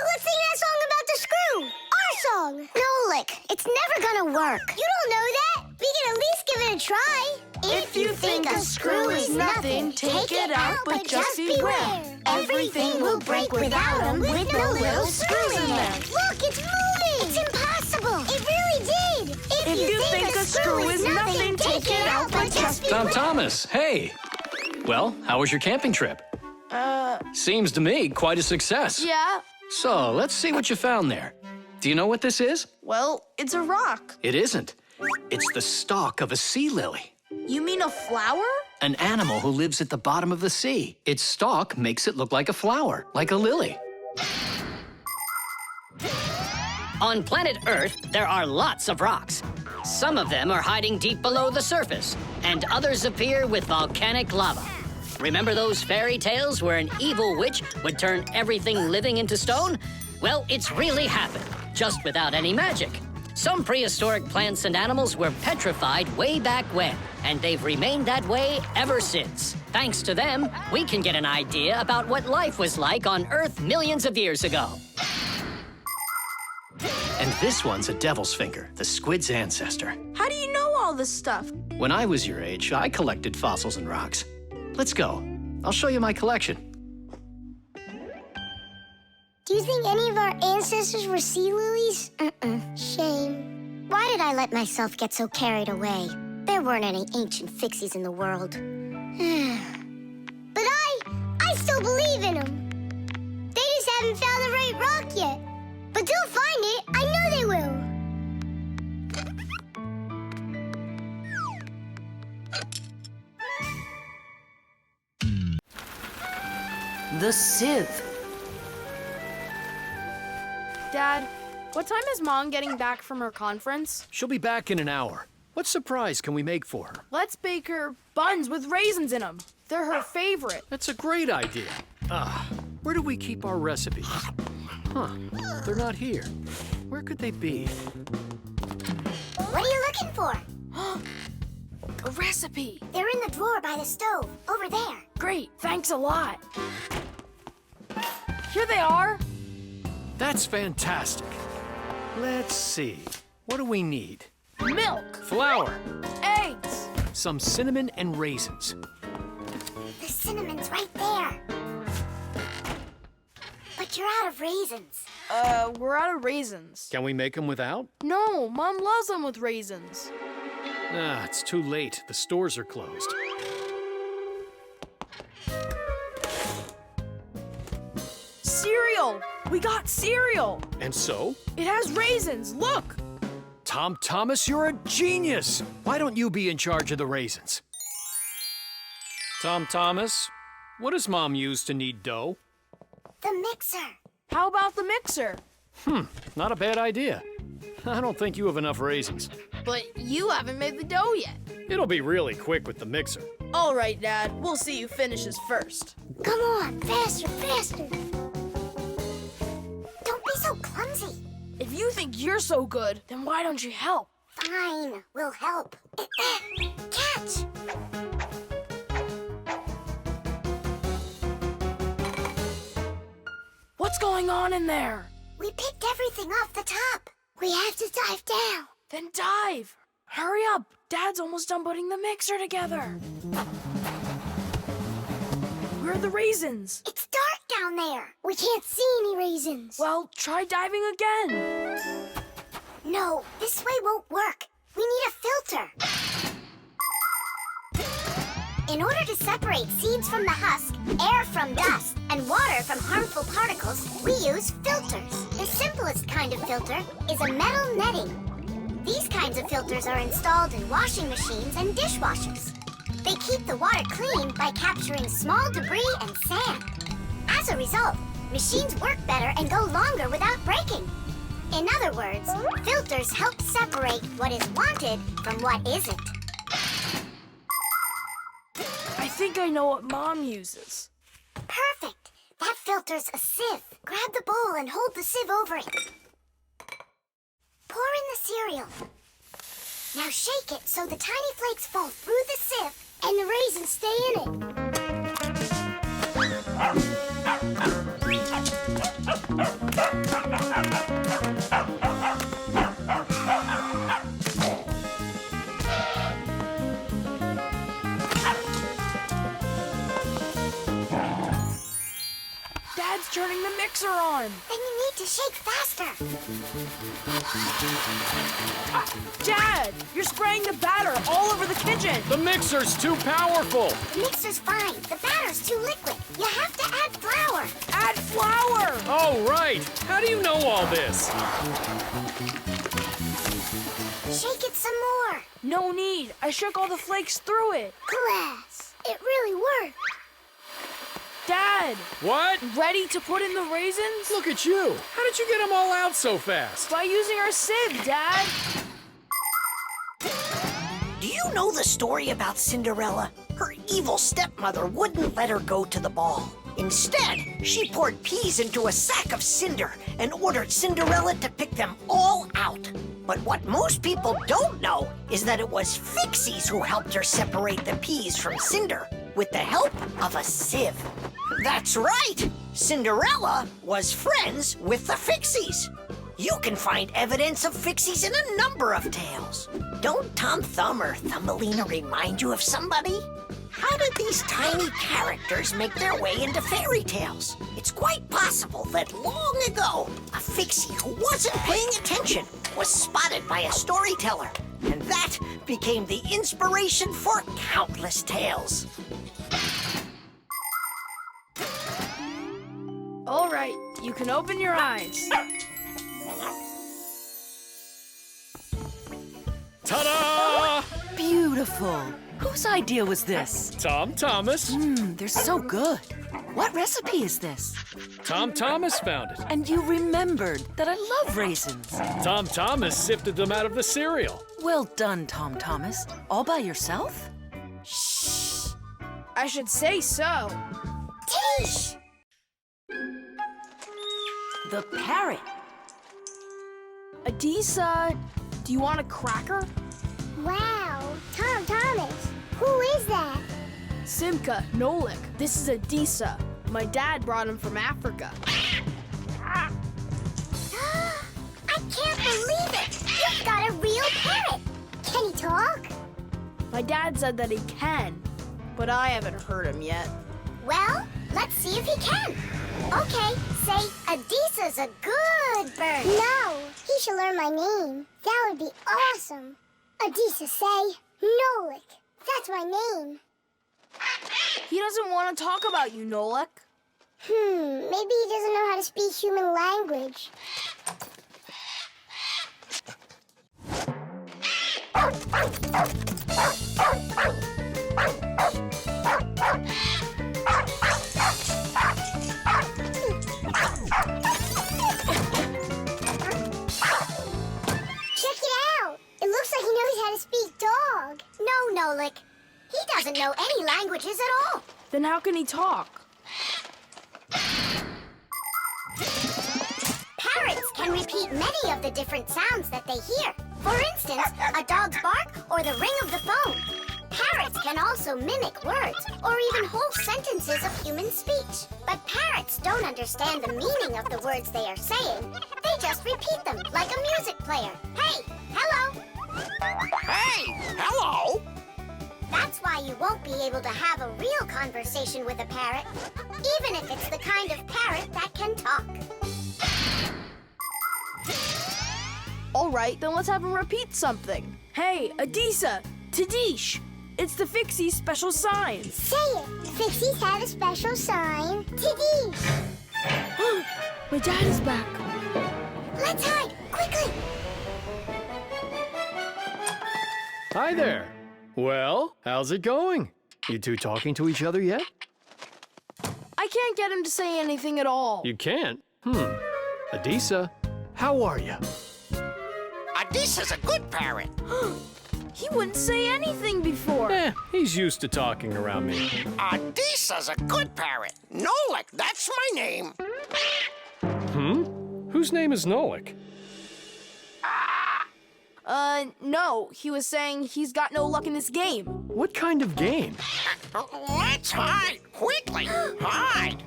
Let's sing that song about the screw. Our song. No, Lick. It's never gonna work. You don't know that. We can at least give it a try. If you think a screw is nothing, take it out, but just beware. Everything will break without them, with no little screws in them. Look, it's moving. It's impossible. It really did. If you think a screw is nothing, take it out, but just beware. Tom Thomas, hey. Well, how was your camping trip? Seems to me quite a success. Yeah. So, let's see what you found there. Do you know what this is? Well, it's a rock. It isn't. It's the stalk of a sea lily. You mean a flower? An animal who lives at the bottom of the sea. Its stalk makes it look like a flower, like a lily. On planet Earth, there are lots of rocks. Some of them are hiding deep below the surface, and others appear with volcanic lava. Remember those fairy tales where an evil witch would turn everything living into stone? Well, it's really happened, just without any magic. Some prehistoric plants and animals were petrified way back when, and they've remained that way ever since. Thanks to them, we can get an idea about what life was like on Earth millions of years ago. And this one's a devil's finger, the squid's ancestor. How do you know all this stuff? When I was your age, I collected fossils and rocks. Let's go. I'll show you my collection. Do you think any of our ancestors were sea lilies? Shame. Why did I let myself get so carried away? There weren't any ancient Fixies in the world. But I still believe in them. They just haven't found the right rock yet. But they'll find it. I know they will. The sieve. Dad, what time is Mom getting back from her conference? She'll be back in an hour. What surprise can we make for her? Let's bake her buns with raisins in them. They're her favorite. That's a great idea. Where do we keep our recipes? Huh, they're not here. Where could they be? What are you looking for? A recipe. They're in the drawer by the stove, over there. Great, thanks a lot. Here they are. That's fantastic. Let's see. What do we need? Milk, Flour, eggs. some cinnamon and raisins. The cinnamon's right there. But you're out of raisins. We're out of raisins. Can we make them without? No, Mom loves them with raisins. It's too late. The stores are closed. Cereal! We got cereal! And so? It has raisins, look! Tom Thomas, you're a genius! Why don't you be in charge of the raisins? Tom Thomas, what does Mom use to knead dough? The mixer. How about the mixer? Not a bad idea. I don't think you have enough raisins. But you haven't made the dough yet. It'll be really quick with the mixer. All right, Dad. We'll see who finishes first. Come on, faster, faster. Don't be so clumsy. If you think you're so good, then why don't you help? Fine, we'll help. Catch! What's going on in there? We picked everything off the top. We have to dive down. Then dive. Hurry up. Dad's almost done putting the mixer together. Where are the raisins? It's dark down there. We can't see any raisins. Well, try diving again. No, this way won't work. We need a filter. In order to separate seeds from the husk, air from dust, and water from harmful particles, we use filters. The simplest kind of filter is a metal netting. These kinds of filters are installed in washing machines and dishwashers. They keep the water clean by capturing small debris and sand. As a result, Machines work better and go longer without breaking. In other words, filters help separate what is wanted from what isn't. I think I know what Mom uses. Perfect. That filter's a sieve. Grab the bowl and hold the sieve over it. Pour in the cereal. Now shake it so the tiny flakes fall through the sieve and the raisins stay in it. Dad's turning the mixer on. Then you need to shake faster. Dad, you're spraying the batter all over the kitchen. The mixer's too powerful. The mixer's fine. The batter's too liquid. You have to add flour. Add flour. Oh, right. How do you know all this? Shake it some more. No need. I shook all the flakes through it. Class. It really worked. Dad, What? ready to put in the raisins? Look at you. How did you get them all out so fast? By using our sieve, Dad. Do you know the story about Cinderella? Her evil stepmother wouldn't let her go to the ball. Instead, she poured peas into a sack of cinder and ordered Cinderella to pick them all out. But what most people don't know is that it was Fixies who helped her separate the peas from cinder with the help of a sieve. That's right! Cinderella was friends with the Fixies. You can find evidence of Fixies in a number of tales. Don't Tom Thumb or Thumbelina remind you of somebody? How did these tiny characters make their way into fairy tales? It's quite possible that long ago, a Fixie who wasn't paying attention was spotted by a storyteller, and that became the inspiration for countless tales. All right, you can open your eyes. Ta-da! Beautiful. Whose idea was this? Tom Thomas. They're so good. What recipe is this? Tom Thomas found it. And you remembered that I love raisins. Tom Thomas sifted them out of the cereal. Well done, Tom Thomas. All by yourself? I should say so. Tish! The parrot. Adisa, do you want a cracker? Wow, Tom Thomas. Who is that? Simka, Nolik, this is Adisa. My dad brought him from Africa. I can't believe it! You've got a real parrot! Can he talk? My dad said that he can, but I haven't heard him yet. Well, let's see if he can. Okay, say, Adisa's a good bird. No, he should learn my name. That would be awesome. Adisa, say, Nolik. That's my name. He doesn't want to talk about you, Nolik. Maybe he doesn't know how to speak human language. Check it out. It looks like he knows how to speak dog. No, Nolik. He doesn't know any languages at all. Then how can he talk? Parrots can repeat many of the different sounds that they hear. For instance, a dog's bark or the ring of the phone. Parrots can also mimic words or even whole sentences of human speech. But parrots don't understand the meaning of the words they are saying. They just repeat them like a music player. Hey, hello. Hey, hello! That's why you won't be able to have a real conversation with a parrot, even if it's the kind of parrot that can talk. All right, then let's have him repeat something. Hey, Adisa, Tadish, it's the Fixies special sign. Say it. Fixies have a special sign. Tidish. My dad is back. Let's hide, quickly. Hi there. Well, how's it going? You two talking to each other yet? I can't get him to say anything at all. You can't? Adisa, how are you? Adisa's a good parrot. He wouldn't say anything before. He's used to talking around me. Adisa's a good parrot. Nolik, that's my name. Whose name is Nolik? No. He was saying he's got no luck in this game. What kind of game? Let's hide, quickly, hide.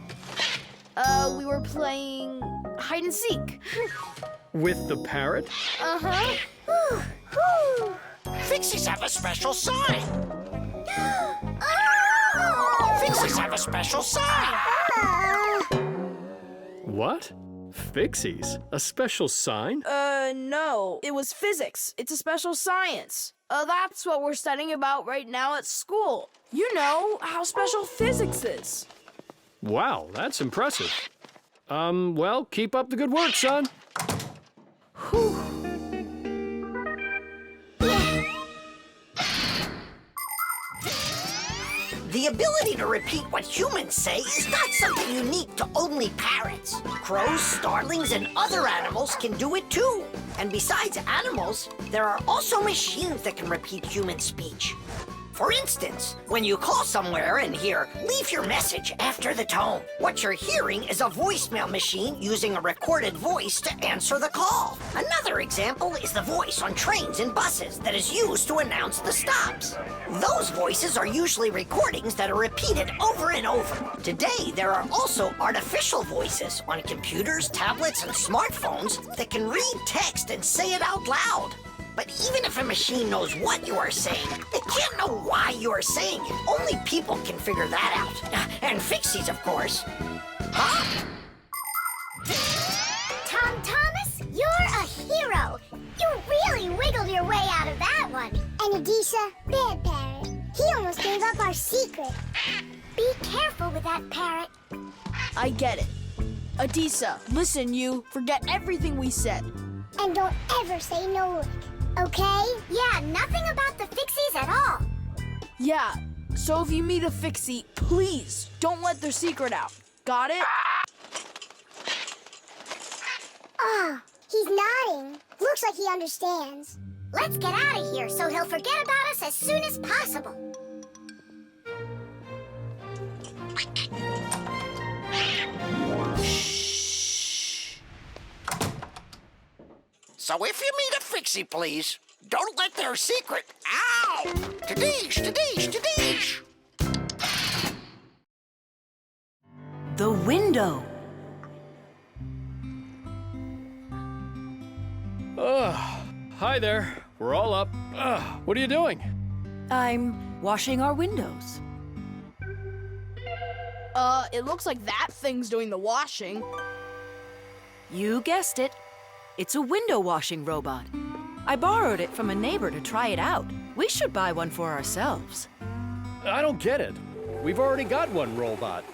We were playing hide and seek. With the parrot? Uh-huh. Fixies have a special sign. Fixies have a special sign. What? Fixies? A special sign? No. It was physics. It's a special science. That's what we're studying about right now at school. You know how special physics is. Wow, that's impressive. Well, keep up the good work, son. Whew. The ability to repeat what humans say is not something unique to only parrots. Crows, starlings, and other animals can do it too. And besides animals, there are also machines that can repeat human speech. For instance, when you call somewhere and hear, "Leave your message after the tone," what you're hearing is a voicemail machine using a recorded voice to answer the call. Another example is the voice on trains and buses that is used to announce the stops. Those voices are usually recordings that are repeated over and over. Today, there are also artificial voices on computers, tablets, and smartphones that can read text and say it out loud. But even if a machine knows what you are saying, it can't know why you are saying it. Only people can figure that out. And Fixies, of course. Huh? Tom Thomas, you're a hero. You really wiggled your way out of that one. And Adisa, bad parrot. He almost gave up our secret. Be careful with that parrot. I get it. Adisa, listen, you. Forget everything we said. And don't ever say no lick. Okay? Yeah, nothing about the Fixies at all. Yeah, so if you meet a Fixie, please don't let their secret out. Got it? Oh, he's nodding. Looks like he understands. Let's get out of here so he'll forget about us as soon as possible. So if you meet a Fixie, please, don't let their secret. Ow! Tadish, tadish, tadish! The window. Hi there. We're all up. What are you doing? I'm washing our windows. It looks like that thing's doing the washing. You guessed it. It's a window washing robot. I borrowed it from a neighbor to try it out. We should buy one for ourselves. I don't get it. We've already got one robot.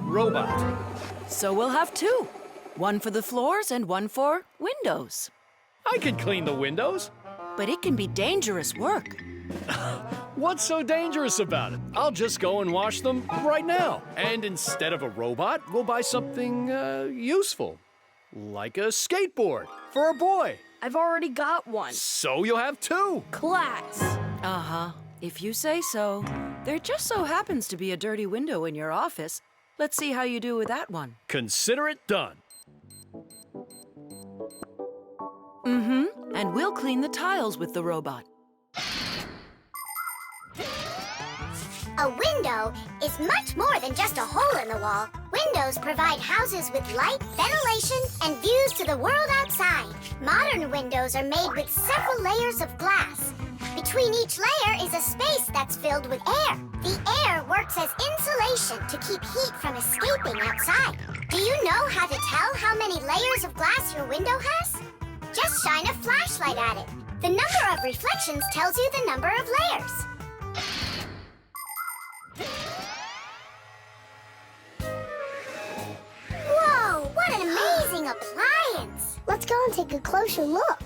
Robot. So we'll have two. One for the floors and one for windows. I can clean the windows. But it can be dangerous work. What's so dangerous about it? I'll just go and wash them right now. And instead of a robot, we'll buy something useful. Like a skateboard for a boy. I've already got one. So you'll have two. Class. Uh-huh. If you say so. There just so happens to be a dirty window in your office. Let's see how you do with that one. Consider it done. And we'll clean the tiles with the robot. A window is much more than just a hole in the wall. Windows provide houses with light, ventilation, and views to the world outside. Modern windows are made with several layers of glass. Between each layer is a space that's filled with air. The air works as insulation to keep heat from escaping outside. Do you know how to tell how many layers of glass your window has? Just shine a flashlight at it. The number of reflections tells you the number of layers. Whoa, what an amazing appliance! Let's go and take a closer look.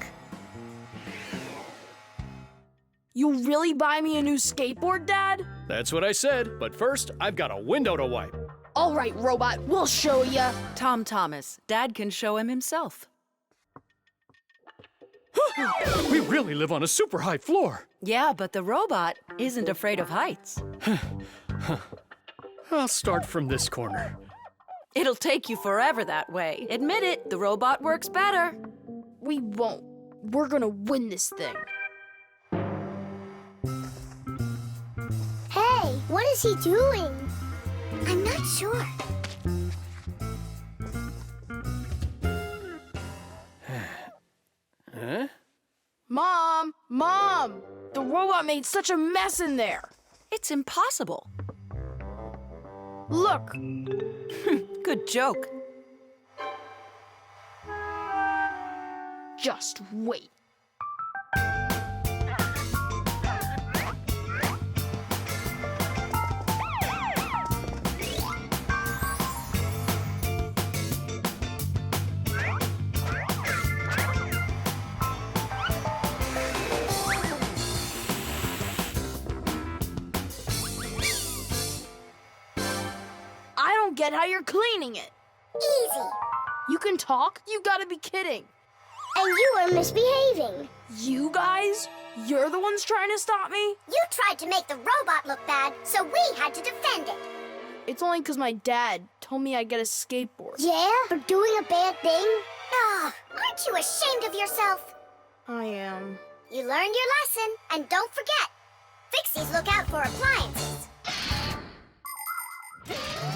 You really buy me a new skateboard, Dad? That's what I said. But first, I've got a window to wipe. All right, robot, we'll show ya. Tom Thomas, Dad can show him himself. We really live on a super high floor. Yeah, but the robot isn't afraid of heights. I'll start from this corner. It'll take you forever that way. Admit it, the robot works better. We won't. We're gonna win this thing. Hey, what is he doing? I'm not sure. Huh? Mom! The robot made such a mess in there. It's impossible. Look. Good joke. Just wait. I don't get how you're cleaning it. Easy. You can talk? You gotta be kidding. And you are misbehaving. You guys? You're the ones trying to stop me? You tried to make the robot look bad, so we had to defend it. It's only because my dad told me I'd get a skateboard. Yeah? For doing a bad thing? Ah, aren't you ashamed of yourself? I am. You learned your lesson, and don't forget, Fixies look out for appliances.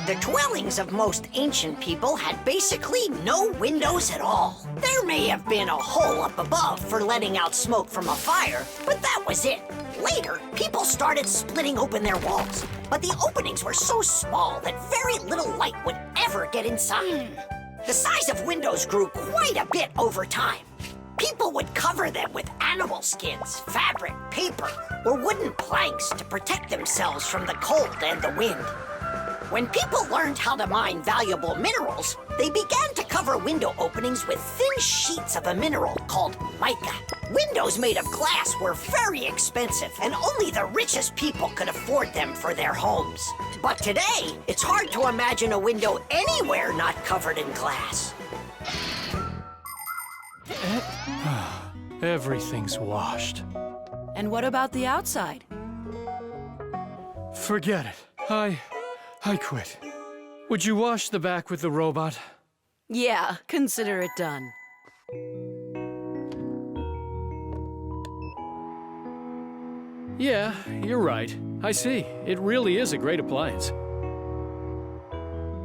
The dwellings of most ancient people had basically no windows at all. There may have been a hole up above for letting out smoke from a fire, but that was it. Later, people started splitting open their walls, but the openings were so small that very little light would ever get inside. The size of windows grew quite a bit over time. People would cover them with animal skins, fabric, paper, or wooden planks to protect themselves from the cold and the wind. When people learned how to mine valuable minerals, they began to cover window openings with thin sheets of a mineral called mica. Windows made of glass were very expensive, and only the richest people could afford them for their homes. But today, it's hard to imagine a window anywhere not covered in glass. Everything's washed. And what about the outside? Forget it. I quit. Would you wash the back with the robot? Yeah, consider it done. Yeah, you're right. I see. It really is a great appliance.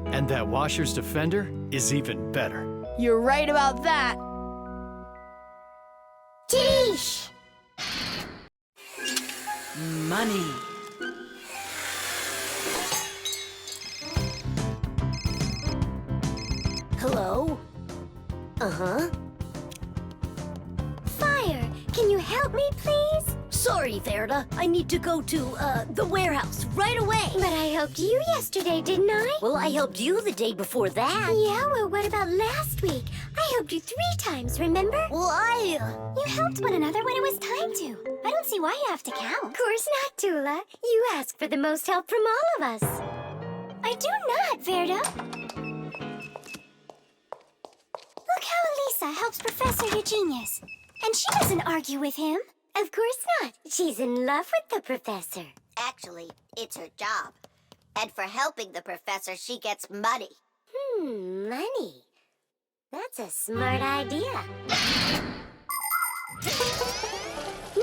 And that washer's defender is even better. You're right about that. Jeesh! Money. Hello? Uh-huh. Fire, can you help me, please? Sorry, Verda. I need to go to, the warehouse right away. But I helped you yesterday, didn't I? Well, I helped you the day before that. Yeah, well, what about last week? I helped you 3 times, remember? Well, You helped one another when it was time to. I don't see why you have to count. Of course not, Tula. You asked for the most help from all of us. I do not, Verda. Look how Elisa helps Professor Eugenius. And she doesn't argue with him. Of course not. She's in love with the professor. actually, it's her job. And for helping the professor, she gets money. Money. That's a smart idea.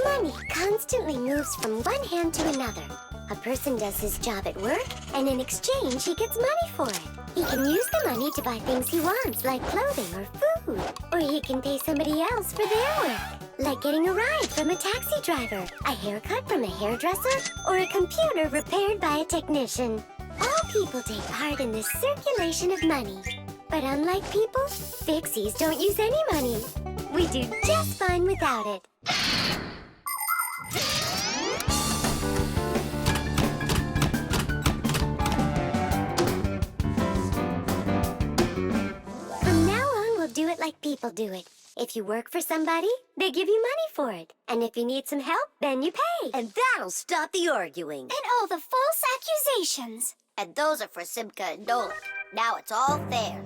Money constantly moves from one hand to another. A person does his job at work, and in exchange, he gets money for it. He can use the money to buy things he wants, like clothing or food. Or he can pay somebody else for their work, like getting a ride from a taxi driver, a haircut from a hairdresser, or a computer repaired by a technician. All people take part in this circulation of money. But unlike people, Fixies don't use any money. We do just fine without it. From now on, we'll do it like people do it. If you work for somebody, they give you money for it. And if you need some help, then you pay. And that'll stop the arguing. And all the false accusations. And those are for Simka and Nolik. Now it's all fair.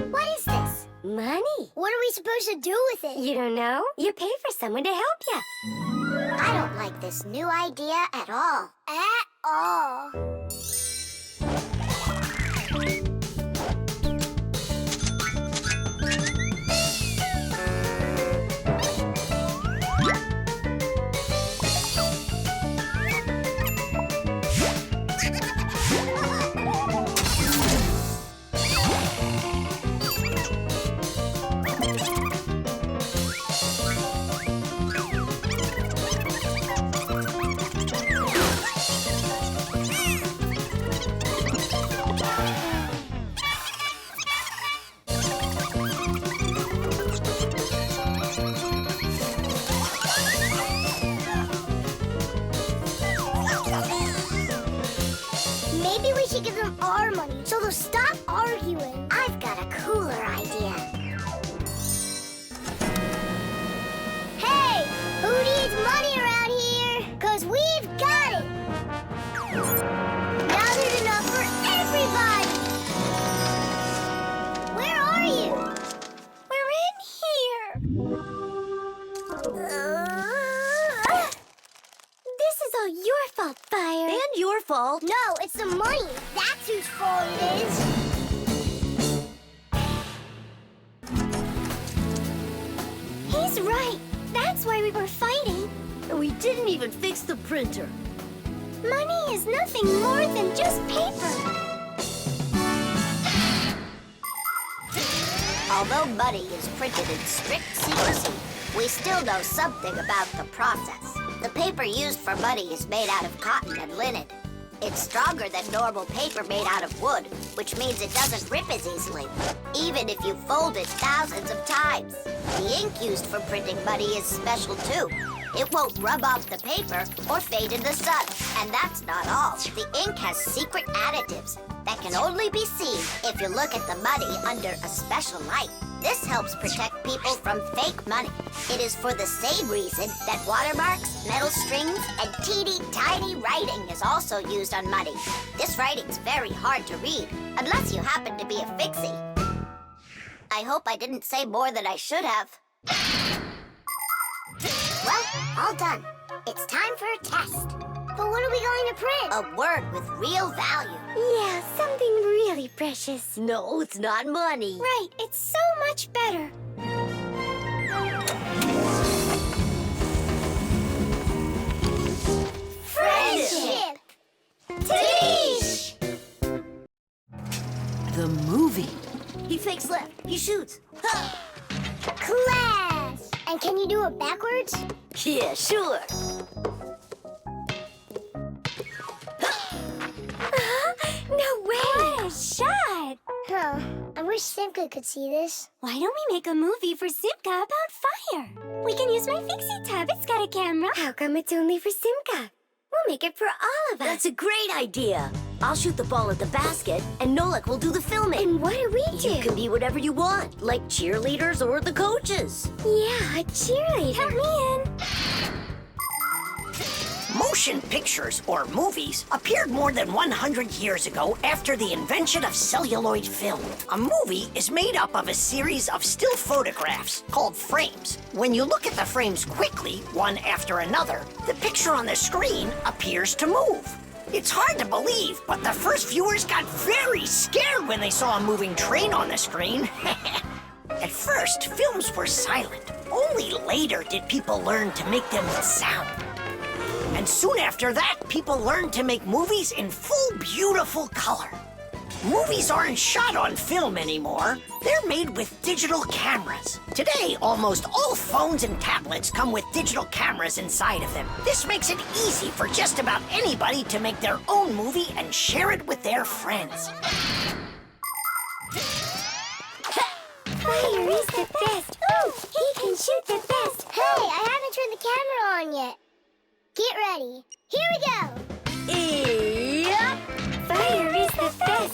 What is this? Money. What are we supposed to do with it? You don't know? You pay for someone to help you. I don't like this new idea at all. At all. Maybe we should give them our money so they'll stop arguing. I've got a cooler idea. Hey, who needs money around here? 'Cause we've got it. Now there's enough for everybody. Where are you? We're in here. This is all your fault, Fire. And your fault. No, it's the money. That's whose fault it is. He's right. That's why we were fighting. And we didn't even fix the printer. Money is nothing more than just paper. Although money is printed in strict secrecy, we still know something about the process. The paper used for money is made out of cotton and linen. It's stronger than normal paper made out of wood, which means it doesn't rip as easily, even if you fold it thousands of times. The ink used for printing money is special too. It won't rub off the paper or fade in the sun. And that's not all. The ink has secret additives that can only be seen if you look at the money under a special light. This helps protect people from fake money. It is for the same reason that watermarks, metal strings, and teeny tiny writing is also used on money. This writing's very hard to read, unless you happen to be a Fixie. I hope I didn't say more than I should have. Well, all done. It's time for a test. But what are we going to print? A word with real value. Yeah, something really precious. No, it's not money. Right, it's so much better. Friendship! Tish! The movie. He fakes left. He shoots. Ha! Class! And can you do it backwards? Yeah, sure. No way! What a shot! Huh. I wish Simka could see this. Why don't we make a movie for Simka about fire? We can use my Fixie tub. It's got a camera. How come it's only for Simka? We'll make it for all of us. That's a great idea. I'll shoot the ball at the basket, and Nolik will do the filming. And what do we do? You can be whatever you want, like cheerleaders or the coaches. Yeah, a cheerleader. Help me in. Motion pictures, or movies, appeared more than 100 years ago after the invention of celluloid film. A movie is made up of a series of still photographs called frames. When you look at the frames quickly, one after another, the picture on the screen appears to move. It's hard to believe, but the first viewers got very scared when they saw a moving train on the screen. At first, films were silent. Only later did people learn to make them with sound. And soon after that, people learned to make movies in full, beautiful color. Movies aren't shot on film anymore. They're made with digital cameras. Today, almost all phones and tablets come with digital cameras inside of them. This makes it easy for just about anybody to make their own movie and share it with their friends. Fire is the best. Ooh, he can shoot the best. Hey, I haven't turned the camera on yet. Get ready. Here we go. Yep. Fire is the best.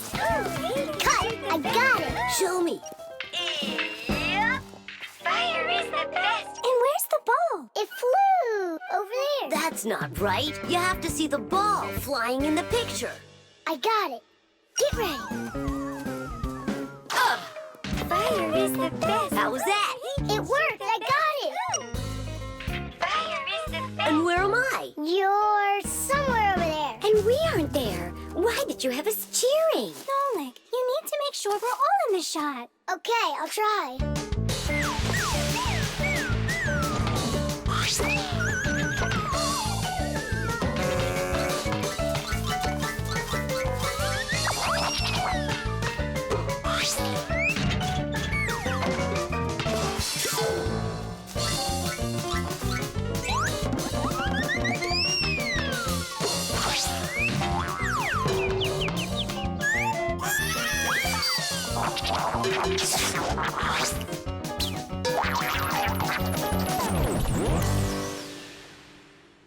Cut. I got it. Show me. Yep. Fire is the best. And where's the ball? It flew over there. That's not right. You have to see the ball flying in the picture. I got it. Get ready. Fire is the best. How was that? It worked. I got it. Fire is the best. And where am I? You're somewhere over there. And we aren't there. Why did you have us cheering? Nolik, you need to make sure we're all in the shot. Okay, I'll try.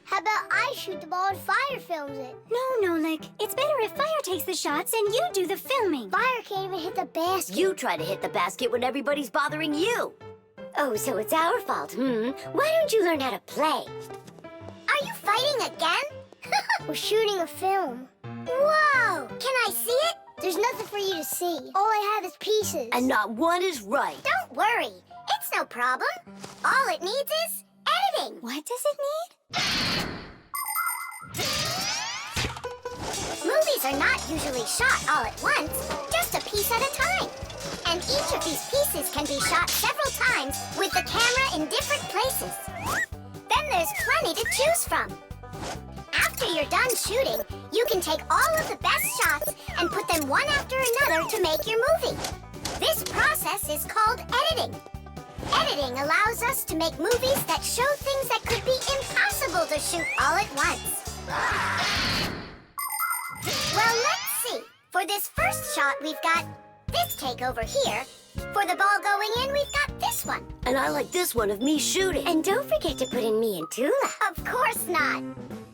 How about I shoot the ball and Fire films it? No, Nolik. It's better if Fire takes the shots and you do the filming. Fire can't even hit the basket. You try to hit the basket when everybody's bothering you. Oh, so it's our fault, Why don't you learn how to play? Are you fighting again? We're shooting a film. Whoa! Can I see it? There's nothing for you to see. All I have is pieces. And not one is right. Don't worry. It's no problem. All it needs is editing. What does it need? Movies are not usually shot all at once, just a piece at a time. And each of these pieces can be shot several times with the camera in different places. Then there's plenty to choose from. After you're done shooting, you can take all of the best shots and put them one after another to make your movie. This process is called editing. Editing allows us to make movies that show things that could be impossible to shoot all at once. Well, let's see. For this first shot, we've got this take over here. For the ball going in, we've got this one. And I like this one of me shooting. And don't forget to put in me and Tula. Of course not.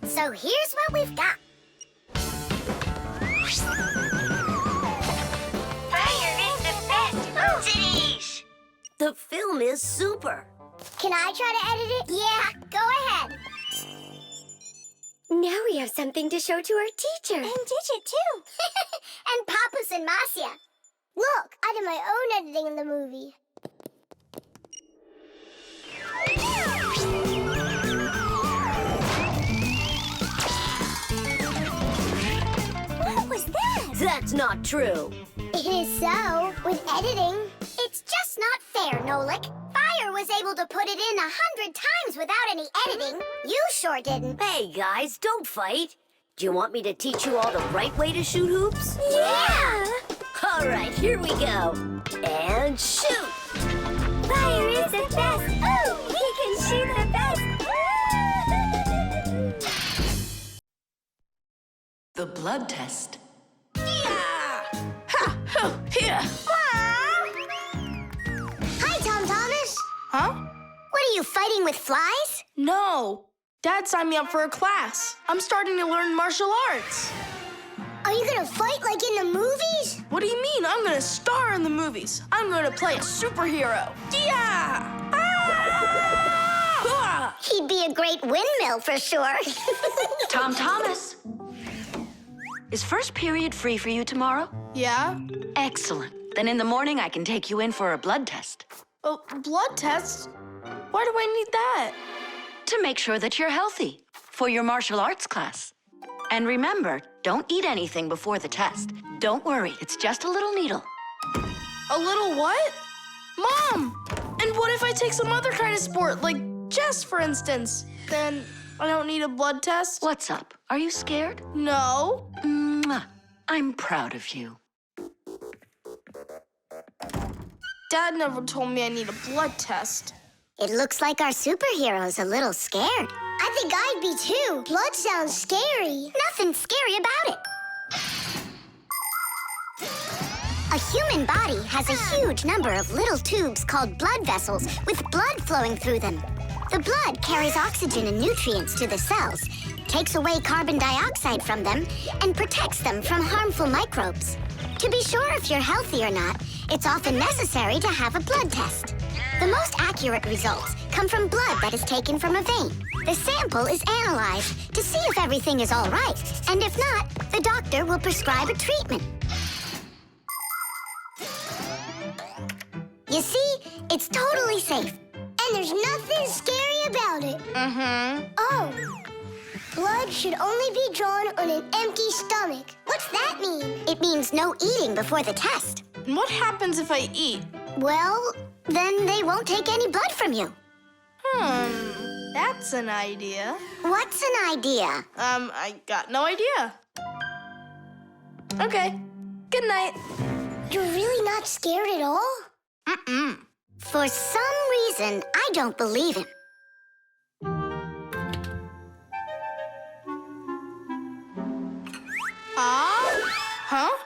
So here's what we've got. Fire is the best. Oh. Titties! The film is super. Can I try to edit it? Yeah, go ahead. Now we have something to show to our teacher. And Digit, too. And Papus and Marcia. Look, I did my own editing in the movie. What was that? That's not true. It is so. With editing, it's just not fair, Nolik. Fire was able to put it in 100 times without any editing. You sure didn't. Hey, guys, don't fight. Do you want me to teach you all the right way to shoot hoops? Yeah! All right, here we go. And shoot! Fire is the best. Oh, he can shoot the best. The blood test. Hi, Tom Thomas. Huh? What are you, fighting with flies? No. Dad signed me up for a class. I'm starting to learn martial arts. Are you gonna fight like in the movies? What do you mean? I'm gonna star in the movies. I'm gonna play a superhero. Yeah! He'd be a great windmill for sure. Tom Thomas. Is first period free for you tomorrow? Yeah? Excellent. Then in the morning I can take you in for a blood test. Oh, blood test? Why do I need that? To make sure that you're healthy for your martial arts class. And remember, don't eat anything before the test. Don't worry, it's just a little needle. A little what? Mom! And what if I take some other kind of sport, like chess, for instance? Then I don't need a blood test? What's up? Are you scared? No. Mwah. I'm proud of you. Dad never told me I need a blood test. It looks like our superhero's a little scared. I think I'd be too. Blood sounds scary. Nothing scary about it. A human body has a huge number of little tubes called blood vessels with blood flowing through them. The blood carries oxygen and nutrients to the cells, takes away carbon dioxide from them, and protects them from harmful microbes. To be sure if you're healthy or not, it's often necessary to have a blood test. The most accurate results come from blood that is taken from a vein. The sample is analyzed to see if everything is all right, and if not, the doctor will prescribe a treatment. You see, it's totally safe. And there's nothing scary about it. Oh, blood should only be drawn on an empty stomach. What's that mean? It means no eating before the test. And what happens if I eat? Well, then they won't take any blood from you. That's an idea. What's an idea? I got no idea. Okay, good night. You're really not scared at all? For some reason, I don't believe him. Huh?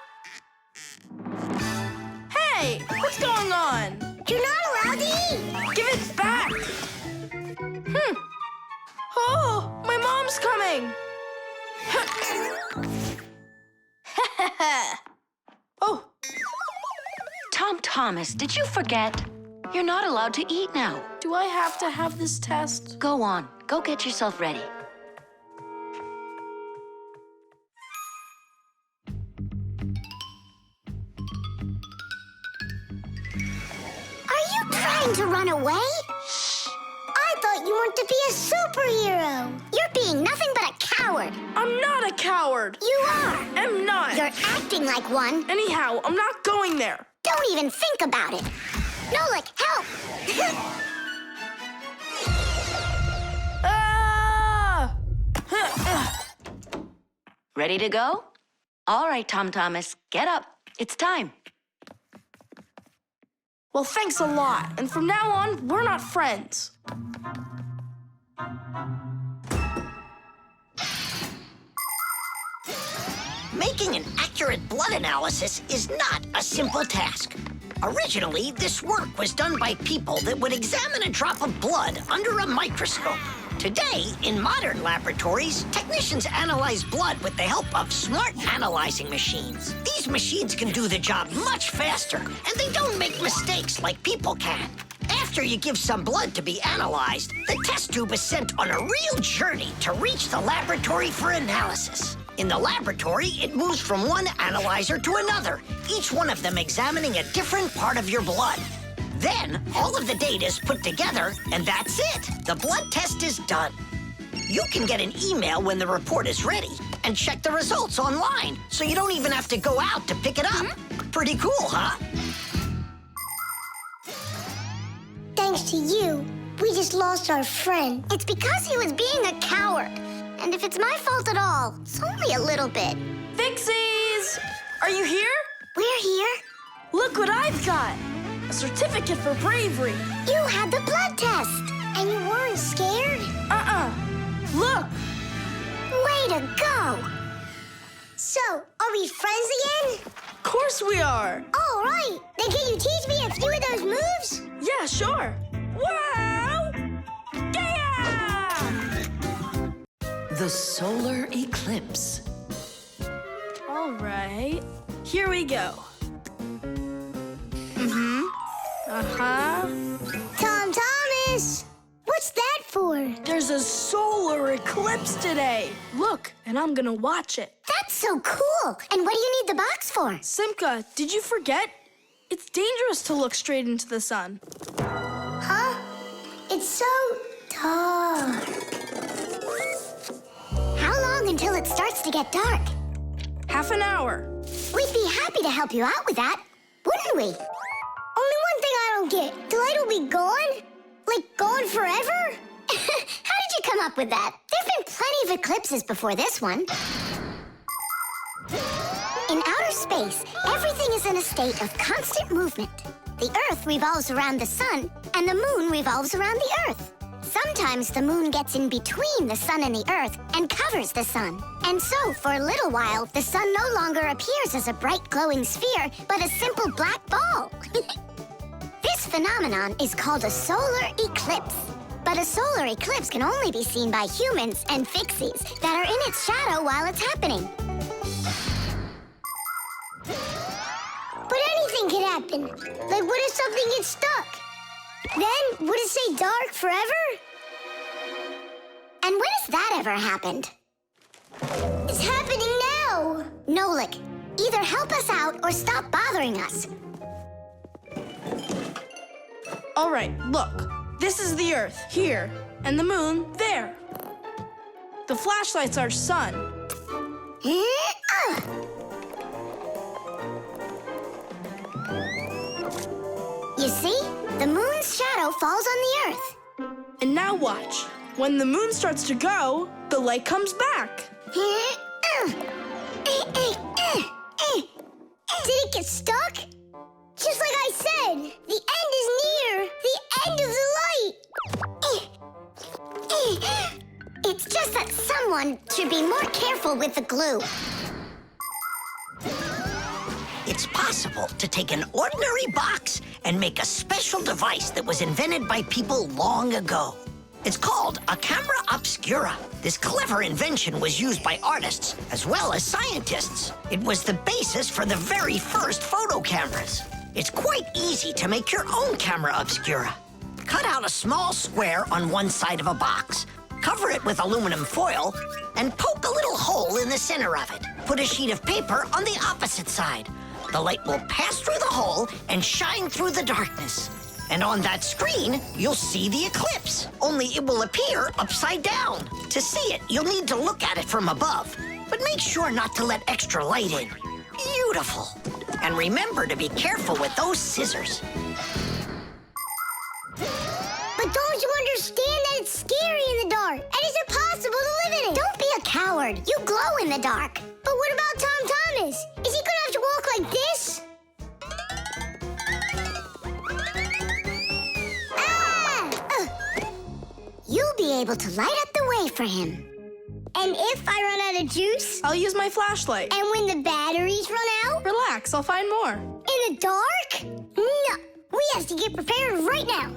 Hey, what's going on? You're not allowed to eat. Give it back. Oh, my mom's coming. Oh. Tom Thomas, did you forget? You're not allowed to eat now. Do I have to have this test? Go on. Go get yourself ready. Are you trying to run away? I thought you wanted to be a superhero. You're being nothing but a coward. I'm not a coward. You are. I'm not. You're acting like one. Anyhow, I'm not going there. Don't even think about it. Nolik, help! Ready to go? All right, Tom Thomas, get up. It's time. Well, thanks a lot. And from now on, we're not friends. Making an accurate blood analysis is not a simple task. Originally, this work was done by people that would examine a drop of blood under a microscope. Today, in modern laboratories, technicians analyze blood with the help of smart analyzing machines. These machines can do the job much faster, and they don't make mistakes like people can. After you give some blood to be analyzed, the test tube is sent on a real journey to reach the laboratory for analysis. In the laboratory, it moves from one analyzer to another, each one of them examining a different part of your blood. Then, all of the data is put together, and that's it. The blood test is done. You can get an email when the report is ready and check the results online, so you don't even have to go out to pick it up. Pretty cool, huh? Thanks to you, we just lost our friend. It's because he was being a coward. And if it's my fault at all, it's only a little bit. Fixies! Are you here? We're here. Look what I've got! A certificate for bravery. You had the blood test. And you weren't scared? Look! Way to go! So, are we friends again? Of course we are. All right. Then can you teach me a few of those moves? Yeah, sure. Wow! Yeah! The solar eclipse. All right. Here we go. Tom Thomas! What's that for? There's a solar eclipse today. Look, and I'm gonna watch it. That's so cool. And what do you need the box for? Simka, did you forget? It's dangerous to look straight into the sun. Huh? It's so dark. How long until it starts to get dark? Half an hour. We'd be happy to help you out with that, wouldn't we? Only one thing I don't get. The light will be gone? Like gone forever? How did you come up with that? There've been plenty of eclipses before this one. In outer space, everything is in a state of constant movement. The Earth revolves around the sun, and the moon revolves around the Earth. Sometimes the moon gets in between the sun and the Earth and covers the sun. And so, for a little while, the sun no longer appears as a bright glowing sphere, but a simple black ball. This phenomenon is called a solar eclipse. But a solar eclipse can only be seen by humans and Fixies that are in its shadow while it's happening. But anything could happen. Like, what if something gets stuck? Then, would it stay dark forever? And when has that ever happened? It's happening now! Nolik, either help us out or stop bothering us. All right, look. This is the Earth, here, and the moon, there. The flashlight's our sun. You see? The moon's shadow falls on the Earth. And now watch. When the moon starts to go, the light comes back. Did it get stuck? Just like I said, the end is near. The end of the light. It's just that someone should be more careful with the glue. It's possible to take an ordinary box and make a special device that was invented by people long ago. It's called a camera obscura. This clever invention was used by artists as well as scientists. It was the basis for the very first photo cameras. It's quite easy to make your own camera obscura. Cut out a small square on one side of a box, cover it with aluminum foil, and poke a little hole in the center of it. Put a sheet of paper on the opposite side. The light will pass through the hole and shine through the darkness. And on that screen, you'll see the eclipse, only it will appear upside down. To see it, you'll need to look at it from above, but make sure not to let extra light in. Beautiful. And remember to be careful with those scissors. But don't you understand that it's scary in the dark? And it's impossible to live in it. Don't be a coward. You glow in the dark. But what about Tom Thomas? Is he gonna have to walk like this? You'll be able to light up the way for him. And if I run out of juice? I'll use my flashlight. And when the batteries run out? Relax, I'll find more. In the dark? No, we have to get prepared right now.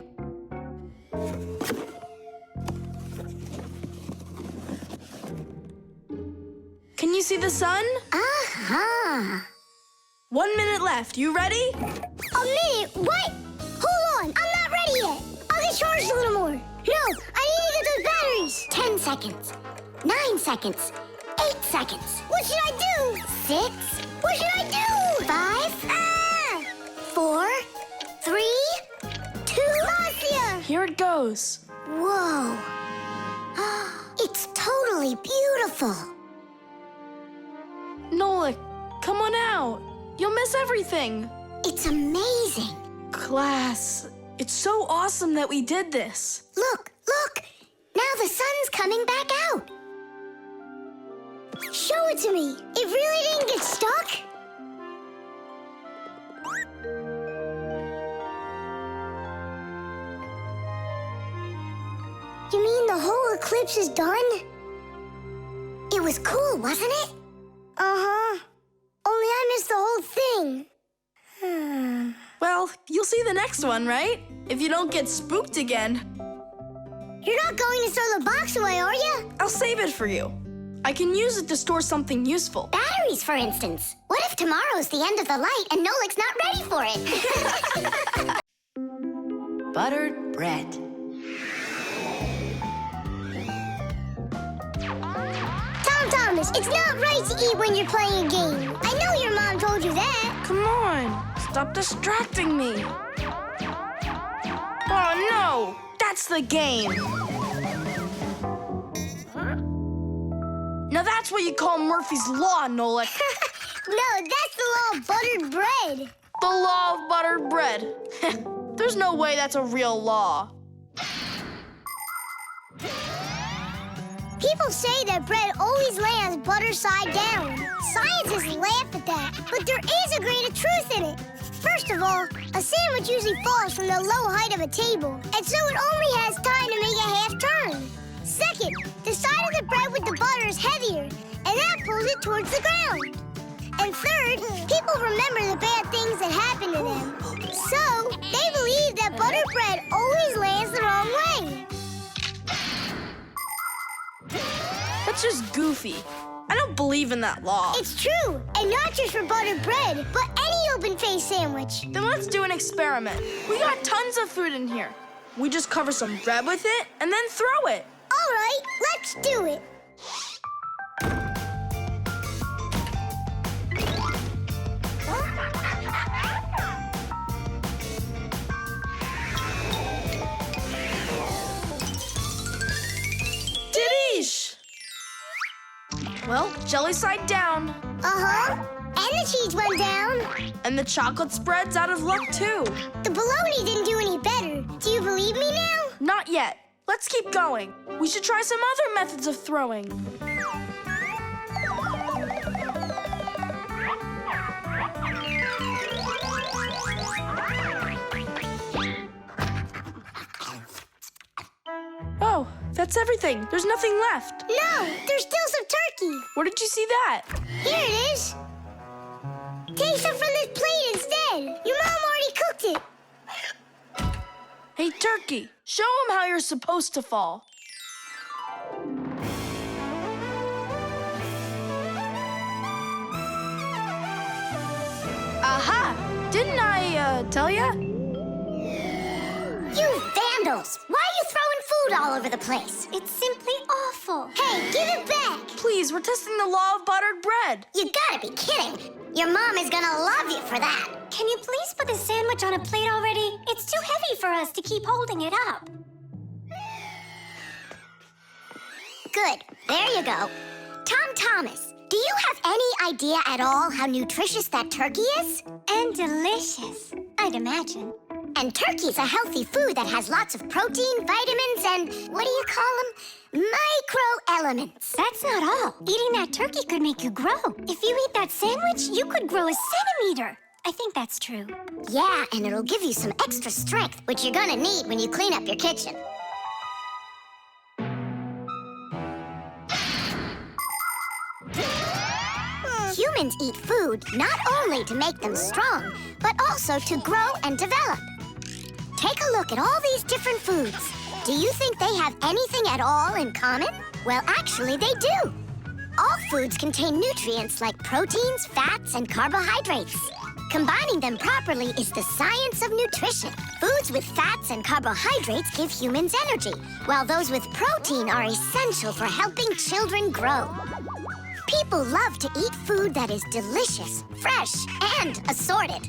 Can you see the sun? Uh-huh. 1 minute left. You ready? A minute? What? Hold on, I'm not ready yet. I'll get charged a little more. No, I need to get those batteries. 10 seconds. 9 seconds. 8 seconds. What should I do? 6. What should I do? 5. 4. 3. 2. Marcia! Here it goes. Whoa. It's totally beautiful. Nolik, come on out. You'll miss everything. It's amazing. Class, it's so awesome that we did this. Look, look. Now the sun's coming back out. Show it to me. It really didn't get stuck? You mean the whole eclipse is done? It was cool, wasn't it? Uh-huh. Only I missed the whole thing. Well, you'll see the next one, right? If you don't get spooked again. You're not going to throw the box away, are you? I'll save it for you. I can use it to store something useful. Batteries, for instance. What if tomorrow's the end of the light and Nolik's not ready for it? Buttered bread. Tom Thomas, it's not right to eat when you're playing a game. I know your mom told you that. Come on, stop distracting me. Oh no, that's the game. Now that's what you call Murphy's Law, Nolik. No, that's the law of buttered bread. The law of buttered bread. There's no way that's a real law. People say that bread always lands butter side down. Scientists laugh at that, but there is a grain of truth in it. First of all, a sandwich usually falls from the low height of a table, and so it only has time to make a half turn. Second, the side of the bread with the butter is heavier, and that pulls it towards the ground. And third, people remember the bad things that happen to them. So, they believe that buttered bread always lands the wrong way. That's just goofy. I don't believe in that law. It's true, and not just for buttered bread, but any open-faced sandwich. Then let's do an experiment. We got tons of food in here. We just cover some bread with it and then throw it. All right, let's do it. Didish! Well, jelly side down. Uh-huh. And the cheese went down. And the chocolate spread's out of luck, too. The bologna didn't do any better. Do you believe me now? Not yet. Let's keep going. We should try some other methods of throwing. Oh, that's everything. There's nothing left. No, there's still some turkey. Where did you see that? Here it is. Take some from this plate instead. Your mom already cooked it. Hey, turkey, show him how you're supposed to fall. Aha! Didn't I, tell ya? You vandals! Why are you throwing food all over the place? It's simply awful. Hey, give it back. Please, we're testing the law of buttered bread. You gotta be kidding. Your mom is gonna love you for that. Can you please put the sandwich on a plate already? It's too heavy for us to keep holding it up. Good. There you go. Tom Thomas, do you have any idea at all how nutritious that turkey is? And delicious, I'd imagine. And turkey's a healthy food that has lots of protein, vitamins, and what do you call them? Microelements. That's not all. Eating that turkey could make you grow. If you eat that sandwich, you could grow a centimeter. I think that's true. Yeah, and it'll give you some extra strength, which you're gonna need when you clean up your kitchen. Humans eat food not only to make them strong, but also to grow and develop. Take a look at all these different foods. Do you think they have anything at all in common? Well, actually, they do. All foods contain nutrients like proteins, fats, and carbohydrates. Combining them properly is the science of nutrition. Foods with fats and carbohydrates give humans energy, while those with protein are essential for helping children grow. People love to eat food that is delicious, fresh, and assorted.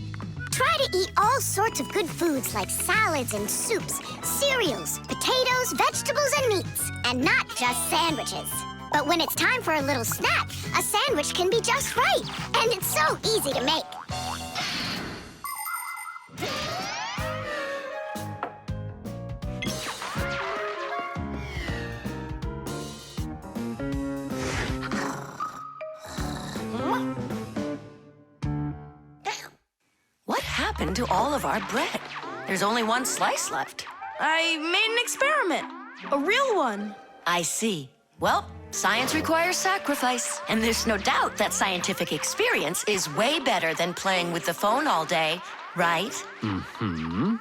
Try to eat all sorts of good foods like salads and soups, cereals, potatoes, vegetables, and meats, and not just sandwiches. But when it's time for a little snack, a sandwich can be just right, and it's so easy to make. What happened to all of our bread? There's only one slice left. I made an experiment. A real one. I see. Well, science requires sacrifice. And there's no doubt that scientific experience is way better than playing with the phone all day, right? Mm-hmm.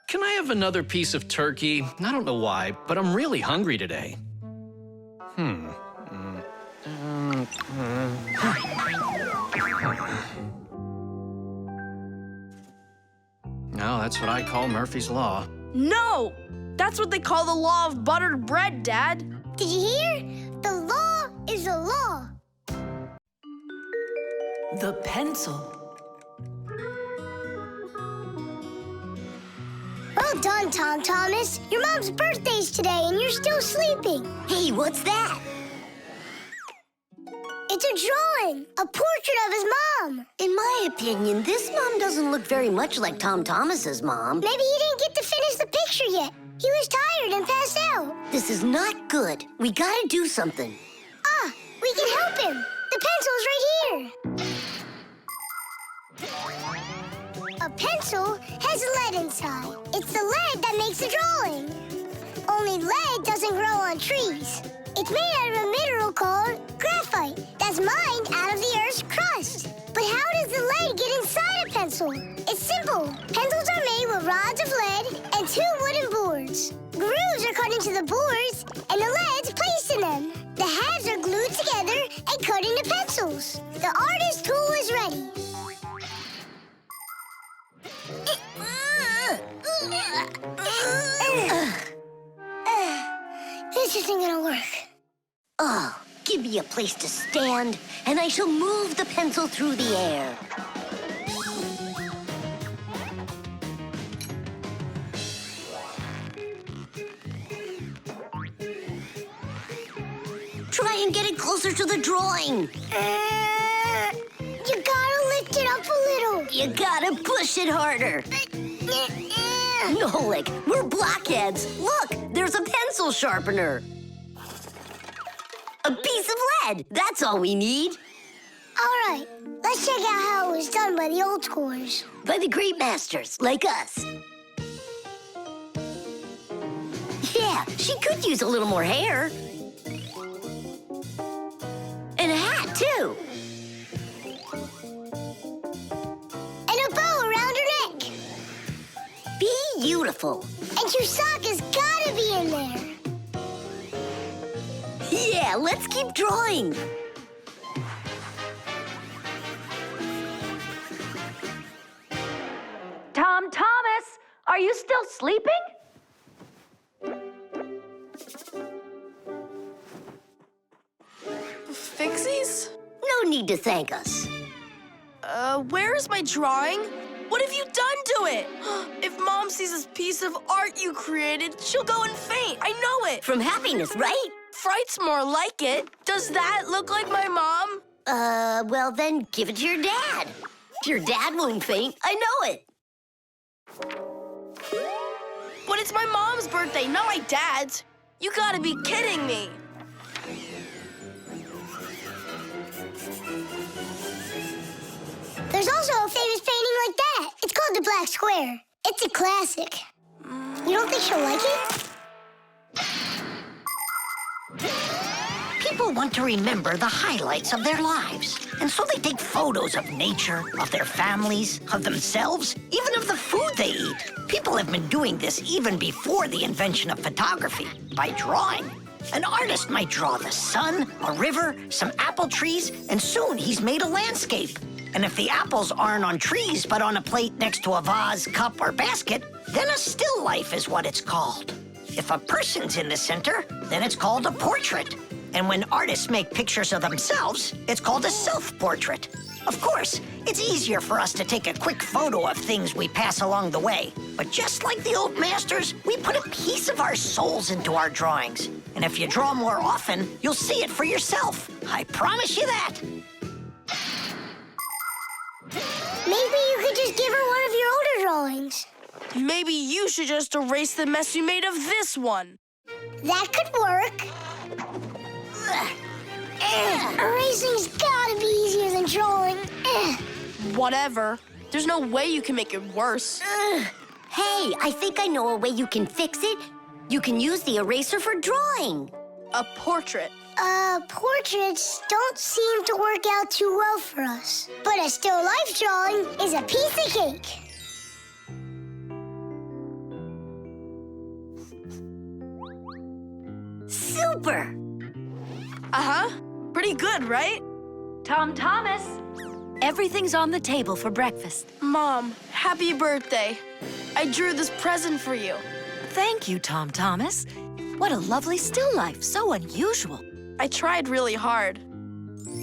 Can I have another piece of turkey? I don't know why, but I'm really hungry today. Now that's what I call Murphy's Law. No! That's what they call the law of buttered bread, Dad. Did you hear? The law is a law. The pencil. Well done, Tom Thomas. Your mom's birthday's today and you're still sleeping. Hey, what's that? It's a drawing, a portrait of his mom. In my opinion, this mom doesn't look very much like Tom Thomas's mom. Maybe he didn't get to finish the picture yet. He was tired and passed out. This is not good. We gotta do something. Ah, we can help him. The pencil's right here. A pencil has lead inside. It's the lead that makes the drawing. Only lead doesn't grow on trees. It's made out of a mineral called graphite that's mined out of the Earth's crust. But how does the lead get inside a pencil? It's simple. Pencils are made with rods of lead and 2 wooden boards. Grooves are cut into the boards, and the lead's placed in them. The artist tool is ready. This isn't gonna work. Oh, give me a place to stand, and I shall move the pencil through the air. Try and get it closer to the drawing. You gotta lift it up a little. You gotta push it harder. Nolik, we're blockheads. Look, there's a pencil sharpener. A piece of lead. That's all we need. All right, let's check out how it was done by the old schoolers. By the great masters, like us. Yeah, she could use a little more hair. And a hat, too. And a bow around her neck. Beautiful. And your sock has gotta be in there. Yeah, let's keep drawing. Tom Thomas, are you still sleeping? Fixies? No need to thank us. Where's my drawing? What have you done to it? If Mom sees this piece of art you created, she'll go and faint. I know it. From happiness, right? Fright's more like it. Does that look like my mom? Well then give it to your dad. Your dad won't faint, I know it. But it's my mom's birthday, not my dad's. You gotta be kidding me. There's also a famous painting like that. It's called the Black Square. It's a classic. You don't think she'll like it? People want to remember the highlights of their lives. And so they take photos of nature, of their families, of themselves, even of the food they eat. People have been doing this even before the invention of photography, by drawing. An artist might draw the sun, a river, some apple trees, and soon he's made a landscape. And if the apples aren't on trees, but on a plate next to a vase, cup, or basket, then a still life is what it's called. If a person's in the center, then it's called a portrait. And when artists make pictures of themselves, it's called a self-portrait. Of course, it's easier for us to take a quick photo of things we pass along the way. But just like the old masters, we put a piece of our souls into our drawings. And if you draw more often, you'll see it for yourself. I promise you that. Maybe you could just give her one of your older drawings. Maybe you should just erase the mess you made of this one. That could work. Erasing's gotta be easier than drawing. Whatever. There's no way you can make it worse. Hey, I think I know a way you can fix it. You can use the eraser for drawing. A portrait. Portraits don't seem to work out too well for us. But a still life drawing is a piece of cake. Super! Uh-huh. Pretty good, right? Tom Thomas, everything's on the table for breakfast. Mom, happy birthday. I drew this present for you. Thank you, Tom Thomas. What a lovely still life, so unusual. I tried really hard.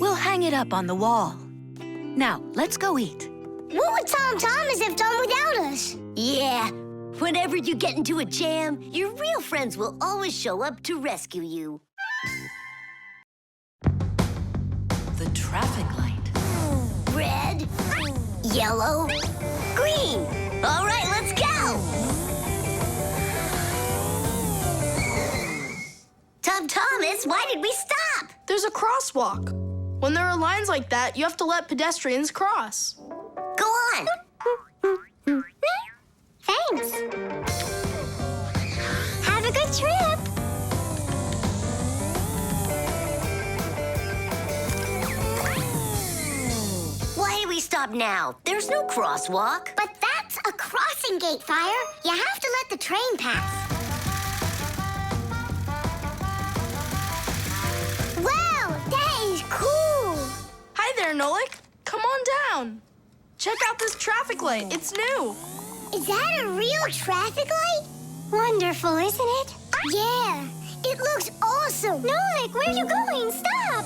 We'll hang it up on the wall. Now, let's go eat. What would Tom Thomas have done without us? Yeah, whenever you get into a jam, your real friends will always show up to rescue you. The traffic light. Red, yellow, green. All right, let's go! Tom Thomas, why did we stop? There's a crosswalk. When there are lines like that, you have to let pedestrians cross. Go on. Thanks. Have a good trip. Why do we stop now? There's no crosswalk. But that's a crossing gate, Fire. You have to let the train pass. Wow, that is cool. Hi there, Nolik. Come on down. Check out this traffic light. It's new. Is that a real traffic light? Wonderful, isn't it? Yeah, it looks awesome. Nolik, where are you going? Stop!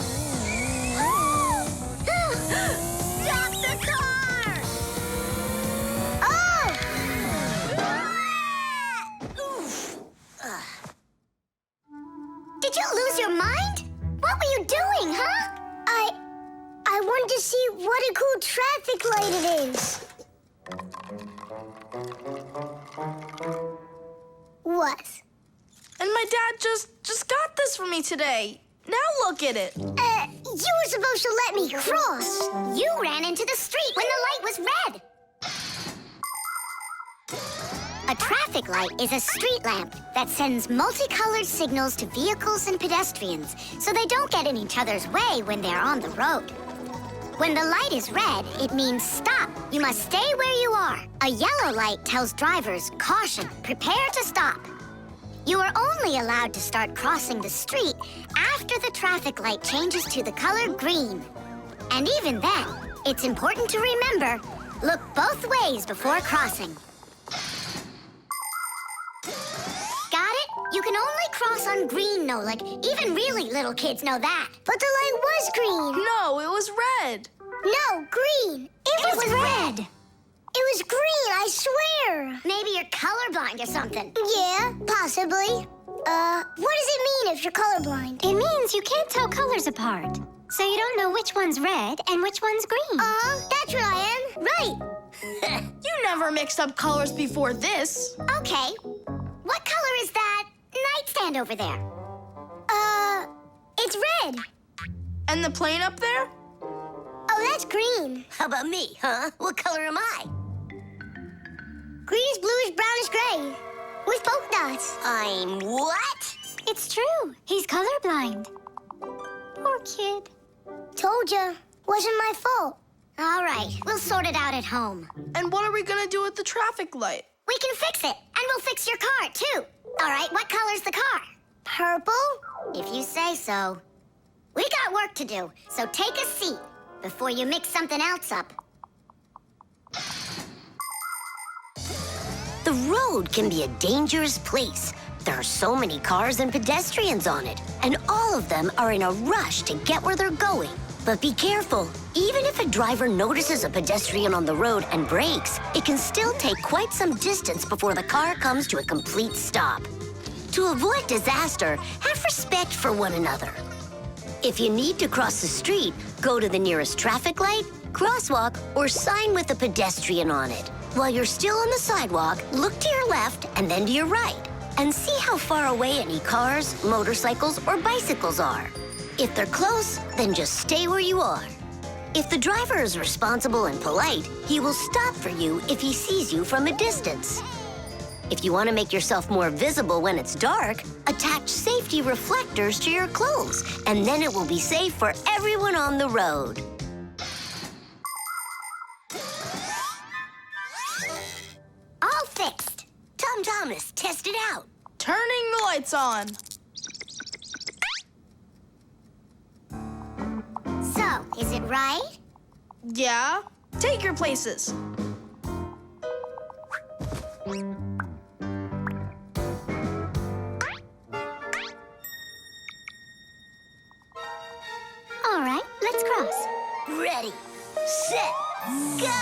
Stop the car! Oh! Did you lose your mind? What were you doing, huh? I wanted to see what a cool traffic light it is. What? And my dad just got this for me today. Now look at it. You were supposed to let me cross. You ran into the street when the light was red. A traffic light is a street lamp that sends multicolored signals to vehicles and pedestrians so they don't get in each other's way when they're on the road. When the light is red, it means stop. You must stay where you are. A yellow light tells drivers, caution, prepare to stop. You are only allowed to start crossing the street after the traffic light changes to the color green. And even then, it's important to remember, look both ways before crossing. Got it? You can only cross on green, Nolik. Even really little kids know that. But the light was green. No, it was red. No, green. It was red. It was green, I swear. Maybe you're colorblind or something. Yeah, possibly. What does it mean if you're colorblind? It means you can't tell colors apart. So you don't know which one's red and which one's green. That's what I am. Right. You never mixed up colors before this. Okay. What color is that nightstand over there? It's red. And the plane up there? Oh, that's green. How about me, huh? What color am I? Greenish, bluish, brownish, gray. With polka dots. I'm what? It's true. He's colorblind. Poor kid. Told ya. Wasn't my fault. All right, we'll sort it out at home. And what are we gonna do with the traffic light? We can fix it, and we'll fix your car, too. All right, what color's the car? Purple? If you say so. We got work to do, so take a seat before you mix something else up. The road can be a dangerous place. There are so many cars and pedestrians on it, and all of them are in a rush to get where they're going. But be careful. Even if a driver notices a pedestrian on the road and brakes, it can still take quite some distance before the car comes to a complete stop. To avoid disaster, have respect for one another. If you need to cross the street, go to the nearest traffic light, crosswalk, or sign with a pedestrian on it. While you're still on the sidewalk, look to your left and then to your right, and see how far away any cars, motorcycles, or bicycles are. If they're close, then just stay where you are. If the driver is responsible and polite, he will stop for you if he sees you from a distance. If you want to make yourself more visible when it's dark, attach safety reflectors to your clothes, and then it will be safe for everyone on the road. All fixed. Tom Thomas, test it out. Turning the lights on. So, is it right? Yeah. Take your places. All right, let's cross. Ready, set, go!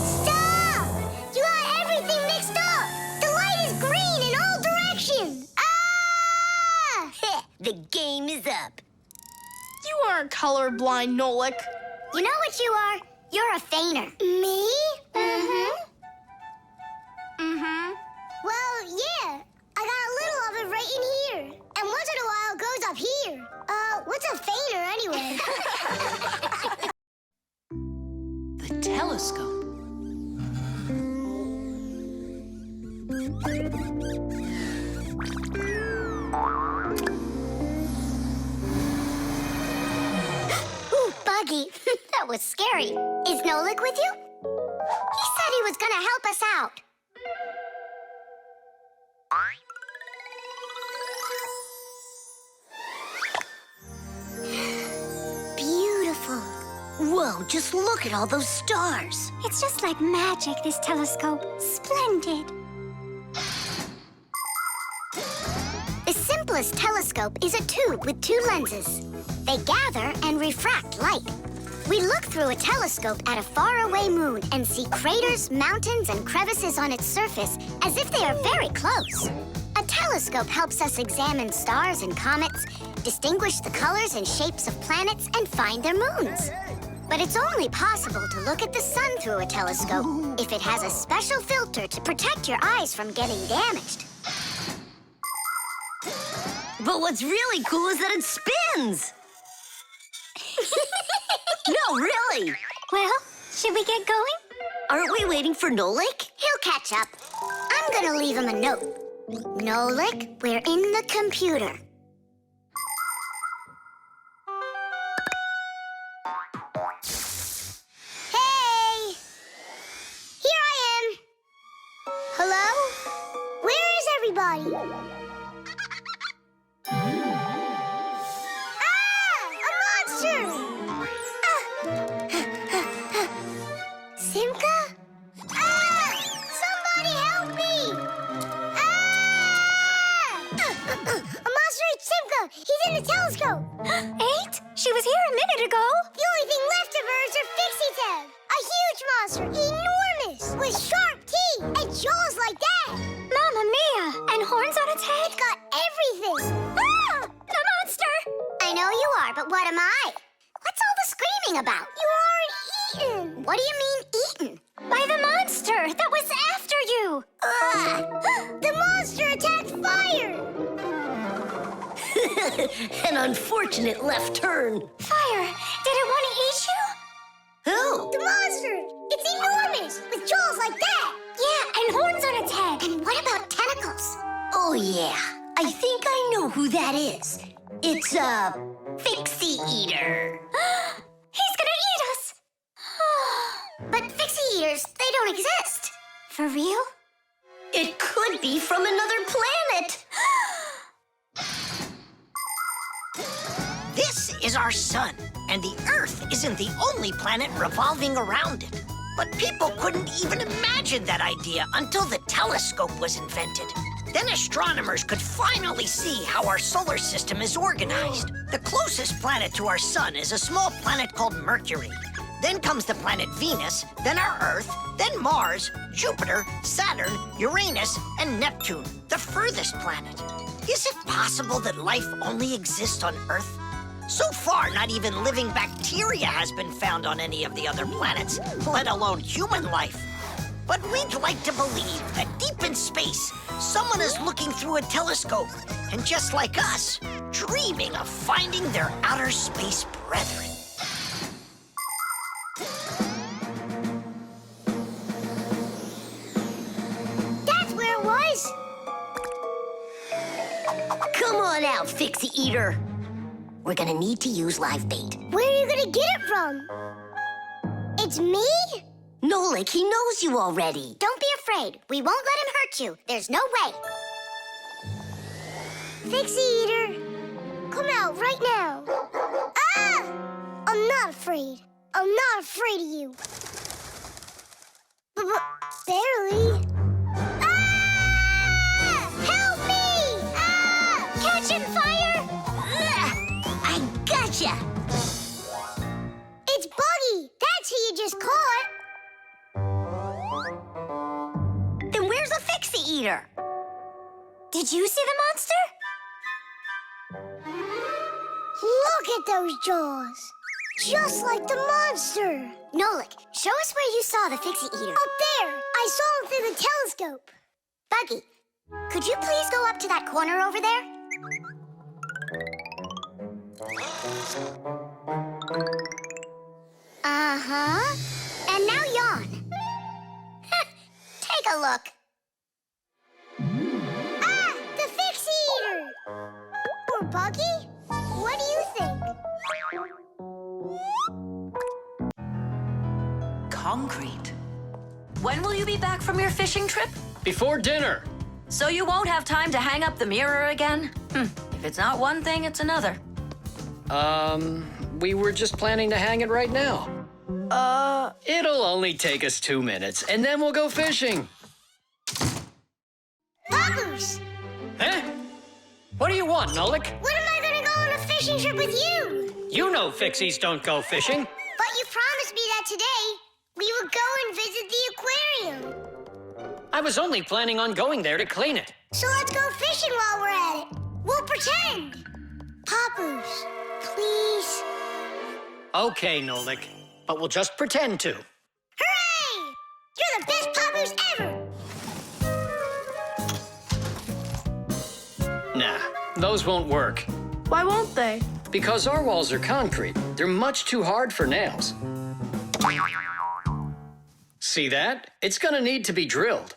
Stop! You got everything mixed up. The light is green in all directions. Ah! The game is up. You aren't colorblind, Nolik. You know what you are? You're a feigner. Me? Mm-hmm. Well, yeah. I got a little of it right in here. And once in a while, it goes up here. What's a feigner anyway? The telescope. Ooh, Buggy. That was scary. Is Nolik with you? He said he was gonna help us out. Whoa, just look at all those stars. It's just like magic, this telescope. Splendid. The simplest telescope is a tube with 2 lenses. They gather and refract light. We look through a telescope at a faraway moon and see craters, mountains, and crevices on its surface as if they are very close. A telescope helps us examine stars and comets, distinguish the colors and shapes of planets, and find their moons. But it's only possible to look at the sun through a telescope if it has a special filter to protect your eyes from getting damaged. But what's really cool is that it spins. No, really. Well, should we get going? Aren't we waiting for Nolik? He'll catch up. I'm gonna leave him a note. Nolik, we're in the computer. Hey! Here I am. Hello? Where is everybody? Simka? Ah! Somebody help me! Ah! A monster ate Simka! He's in the telescope! Ate? She was here a minute ago. The only thing left of her is her Fixie tail! A huge monster, enormous, with sharp teeth and jaws like that! Mamma mia! And horns on its head? It's got everything! Ah! The monster! I know you are, but what am I? What's all the screaming about? You aren't eaten! What do you mean, eaten? By the monster that was after you! The monster attacked fire! An unfortunate left turn. Fire! Did it want to eat you? Who? The monster! It's enormous, with jaws like that! Yeah, and horns on its head. And what about tentacles? Oh, yeah. I think I know who that is. It's a Fixie Eater. He's gonna eat us! But Fixie eaters, they don't exist. For real? It could be from another planet. This is our sun, and the Earth isn't the only planet revolving around it. But people couldn't even imagine that idea until the telescope was invented. Then astronomers could finally see how our solar system is organized. The closest planet to our sun is a small planet called Mercury. Then comes the planet Venus, then our Earth, then Mars, Jupiter, Saturn, Uranus, and Neptune, the furthest planet. Is it possible that life only exists on Earth? So far, not even living bacteria has been found on any of the other planets, let alone human life. But we'd like to believe that deep in space, someone is looking through a telescope, and just like us, dreaming of finding their outer space brethren. That's where it was! Come on out, Fixie Eater. We're gonna need to use live bait. Where are you gonna get it from? It's me? Nolik, he knows you already. Don't be afraid. We won't let him hurt you. There's no way. Fixie Eater, come out right now. Ah! I'm not afraid. I'm not afraid of you. Barely. Ah! Help me! Ah! Catching fire! I gotcha! It's Buggy. That's who you just caught. Then where's the Fixie Eater? Did you see the monster? Look at those jaws. Just like the monster. Nolik, show us where you saw the Fixie eater. Up there. I saw him through the telescope. Buggy, could you please go up to that corner over there? Uh-huh. And now yawn. Take a look. Ah! The Fixie Eater! Or Buggy? What do you think? Concrete. When will you be back from your fishing trip? Before dinner. So you won't have time to hang up the mirror again? If it's not one thing, it's another. We were just planning to hang it right now. It'll only take us 2 minutes, and then we'll go fishing. Papoose! Huh? What do you want, Nolik? When am I gonna go on a fishing trip with you? You know Fixies don't go fishing. But you promised me that today we would go and visit the aquarium. I was only planning on going there to clean it. So let's go fishing while we're at it. We'll pretend. Papoose, please. Okay, Nolik, but we'll just pretend to. Hooray! You're the best Papoose ever! Nah, those won't work. Why won't they? Because our walls are concrete. They're much too hard for nails. See that? It's gonna need to be drilled.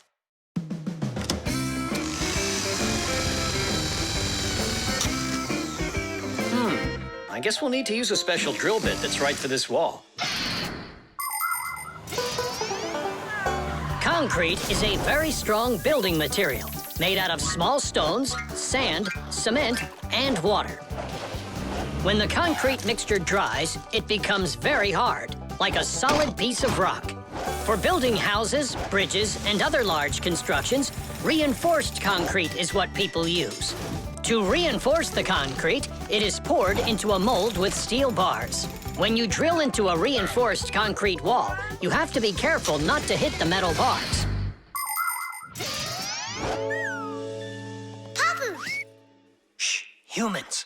I guess we'll need to use a special drill bit that's right for this wall. Concrete is a very strong building material, made out of small stones, sand, cement, and water. When the concrete mixture dries, it becomes very hard, like a solid piece of rock. For building houses, bridges, and other large constructions, reinforced concrete is what people use. To reinforce the concrete, it is poured into a mold with steel bars. When you drill into a reinforced concrete wall, you have to be careful not to hit the metal bars. Papoose! Shh, humans.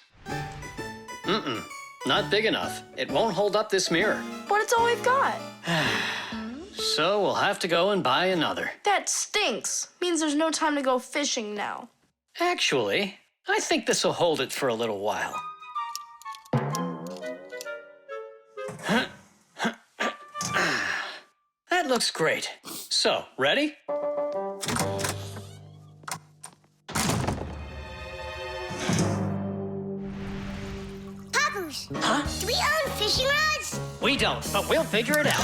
Not big enough. It won't hold up this mirror. But it's all we've got. So we'll have to go and buy another. That stinks. Means there's no time to go fishing now. Actually, I think this will hold it for a little while. That looks great. So, ready? Papoose! Huh? Do we own fishing rods? We don't, but we'll figure it out.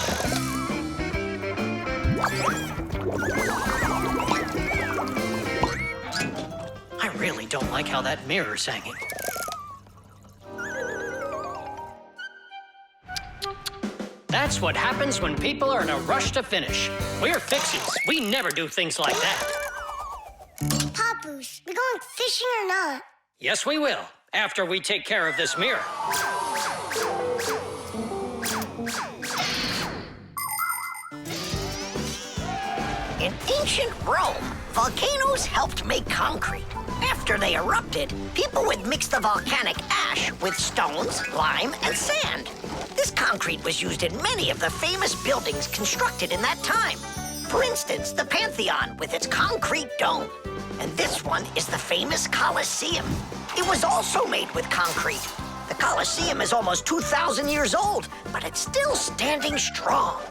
I really don't like how that mirror's hanging. That's what happens when people are in a rush to finish. We're Fixies. We never do things like that. Papoose, we going fishing or not? Yes, we will, after we take care of this mirror. In ancient Rome, volcanoes helped make concrete. After they erupted, people would mix the volcanic ash with stones, lime, and sand. This concrete was used in many of the famous buildings constructed in that time. For instance, the Pantheon with its concrete dome. And this one is the famous Colosseum. It was also made with concrete. The Colosseum is almost 2,000 years old, but it's still standing strong.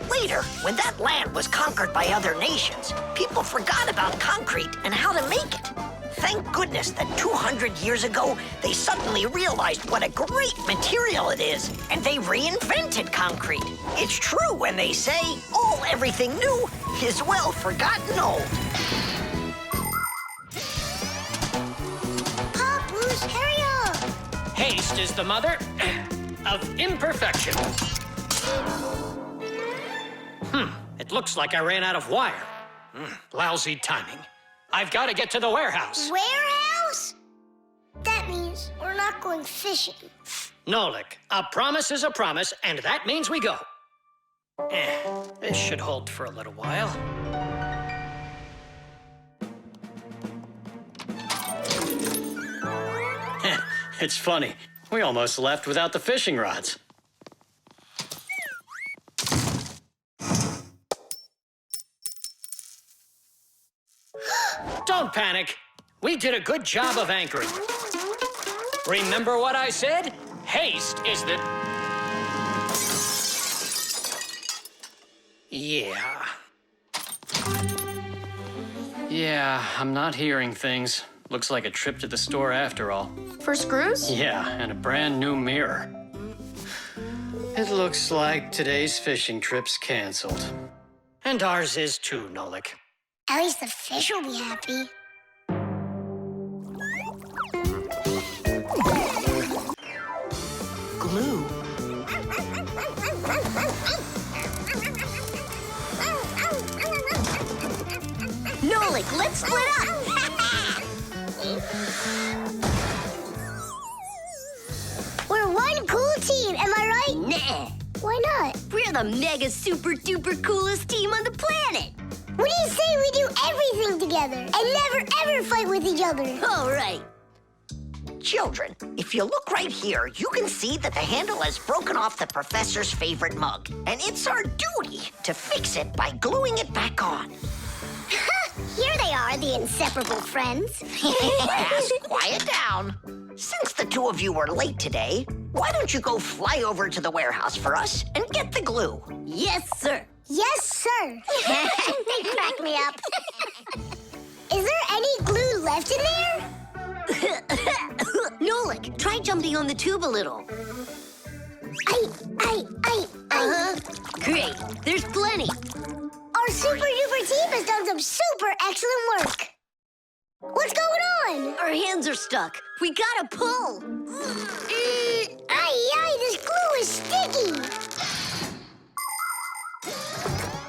Later, when that land was conquered by other nations, people forgot about concrete and how to make it. Thank goodness that 200 years ago, they suddenly realized what a great material it is, and they reinvented concrete. It's true when they say, everything new is well forgotten old. Papoose, hurry up! Haste is the mother of imperfection. It looks like I ran out of wire. Lousy timing. I've got to get to the warehouse. Warehouse? That means we're not going fishing. Nolik, a promise is a promise, and that means we go. This should hold for a little while. It's funny. We almost left without the fishing rods. Don't panic. We did a good job of anchoring. Remember what I said? Haste is the... Yeah, I'm not hearing things. Looks like a trip to the store after all. For screws? Yeah, and a brand new mirror. It looks like today's fishing trip's canceled. And ours is too, Nolik. At least the fish will be happy. glue. Nolik, let's split up! We're one cool team, am I right? Nah, Why not? we're the mega super duper coolest team on the planet! What do you say we do everything together and never ever fight with each other? All right. Children, if you look right here, you can see that the handle has broken off the professor's favorite mug. And it's our duty to fix it by gluing it back on. Here they are, the inseparable friends. Class, quiet down. Since the two of you were late today, why don't you go fly over to the warehouse for us and get the glue? Yes, sir. Yes, sir. They crack me up. Is there any glue left in there? Nolik, try jumping on the tube a little. I. Great, there's plenty. Our super duper team has done some super excellent work. What's going on? Our hands are stuck. We gotta pull. This glue is sticky.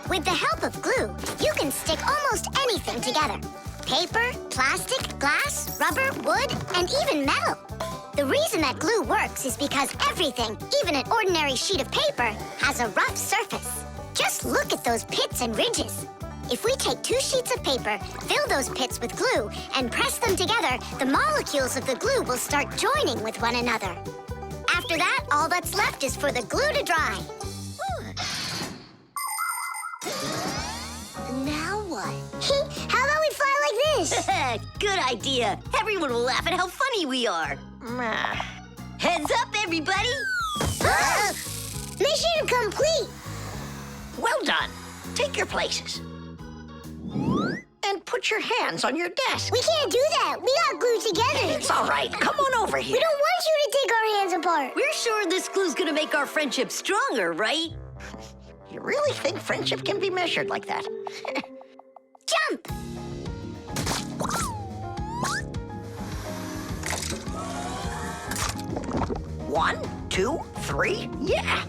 With the help of glue, you can stick almost anything together. Paper, plastic, glass, rubber, wood, and even metal. The reason that glue works is because everything, even an ordinary sheet of paper, has a rough surface. Just look at those pits and ridges. If we take 2 sheets of paper, fill those pits with glue, and press them together, the molecules of the glue will start joining with one another. After that, all that's left is for the glue to dry. Now what? How about we fly like this? Good idea. Everyone will laugh at how funny we are. Heads up, everybody. Mission complete. Well done. Take your places. And put your hands on your desk. We can't do that. We got glued together. It's all right. Come on over here. We don't want you to take our hands apart. We're sure this glue's gonna make our friendship stronger, right? You really think friendship can be measured like that? Jump! One, 2, 3, yeah!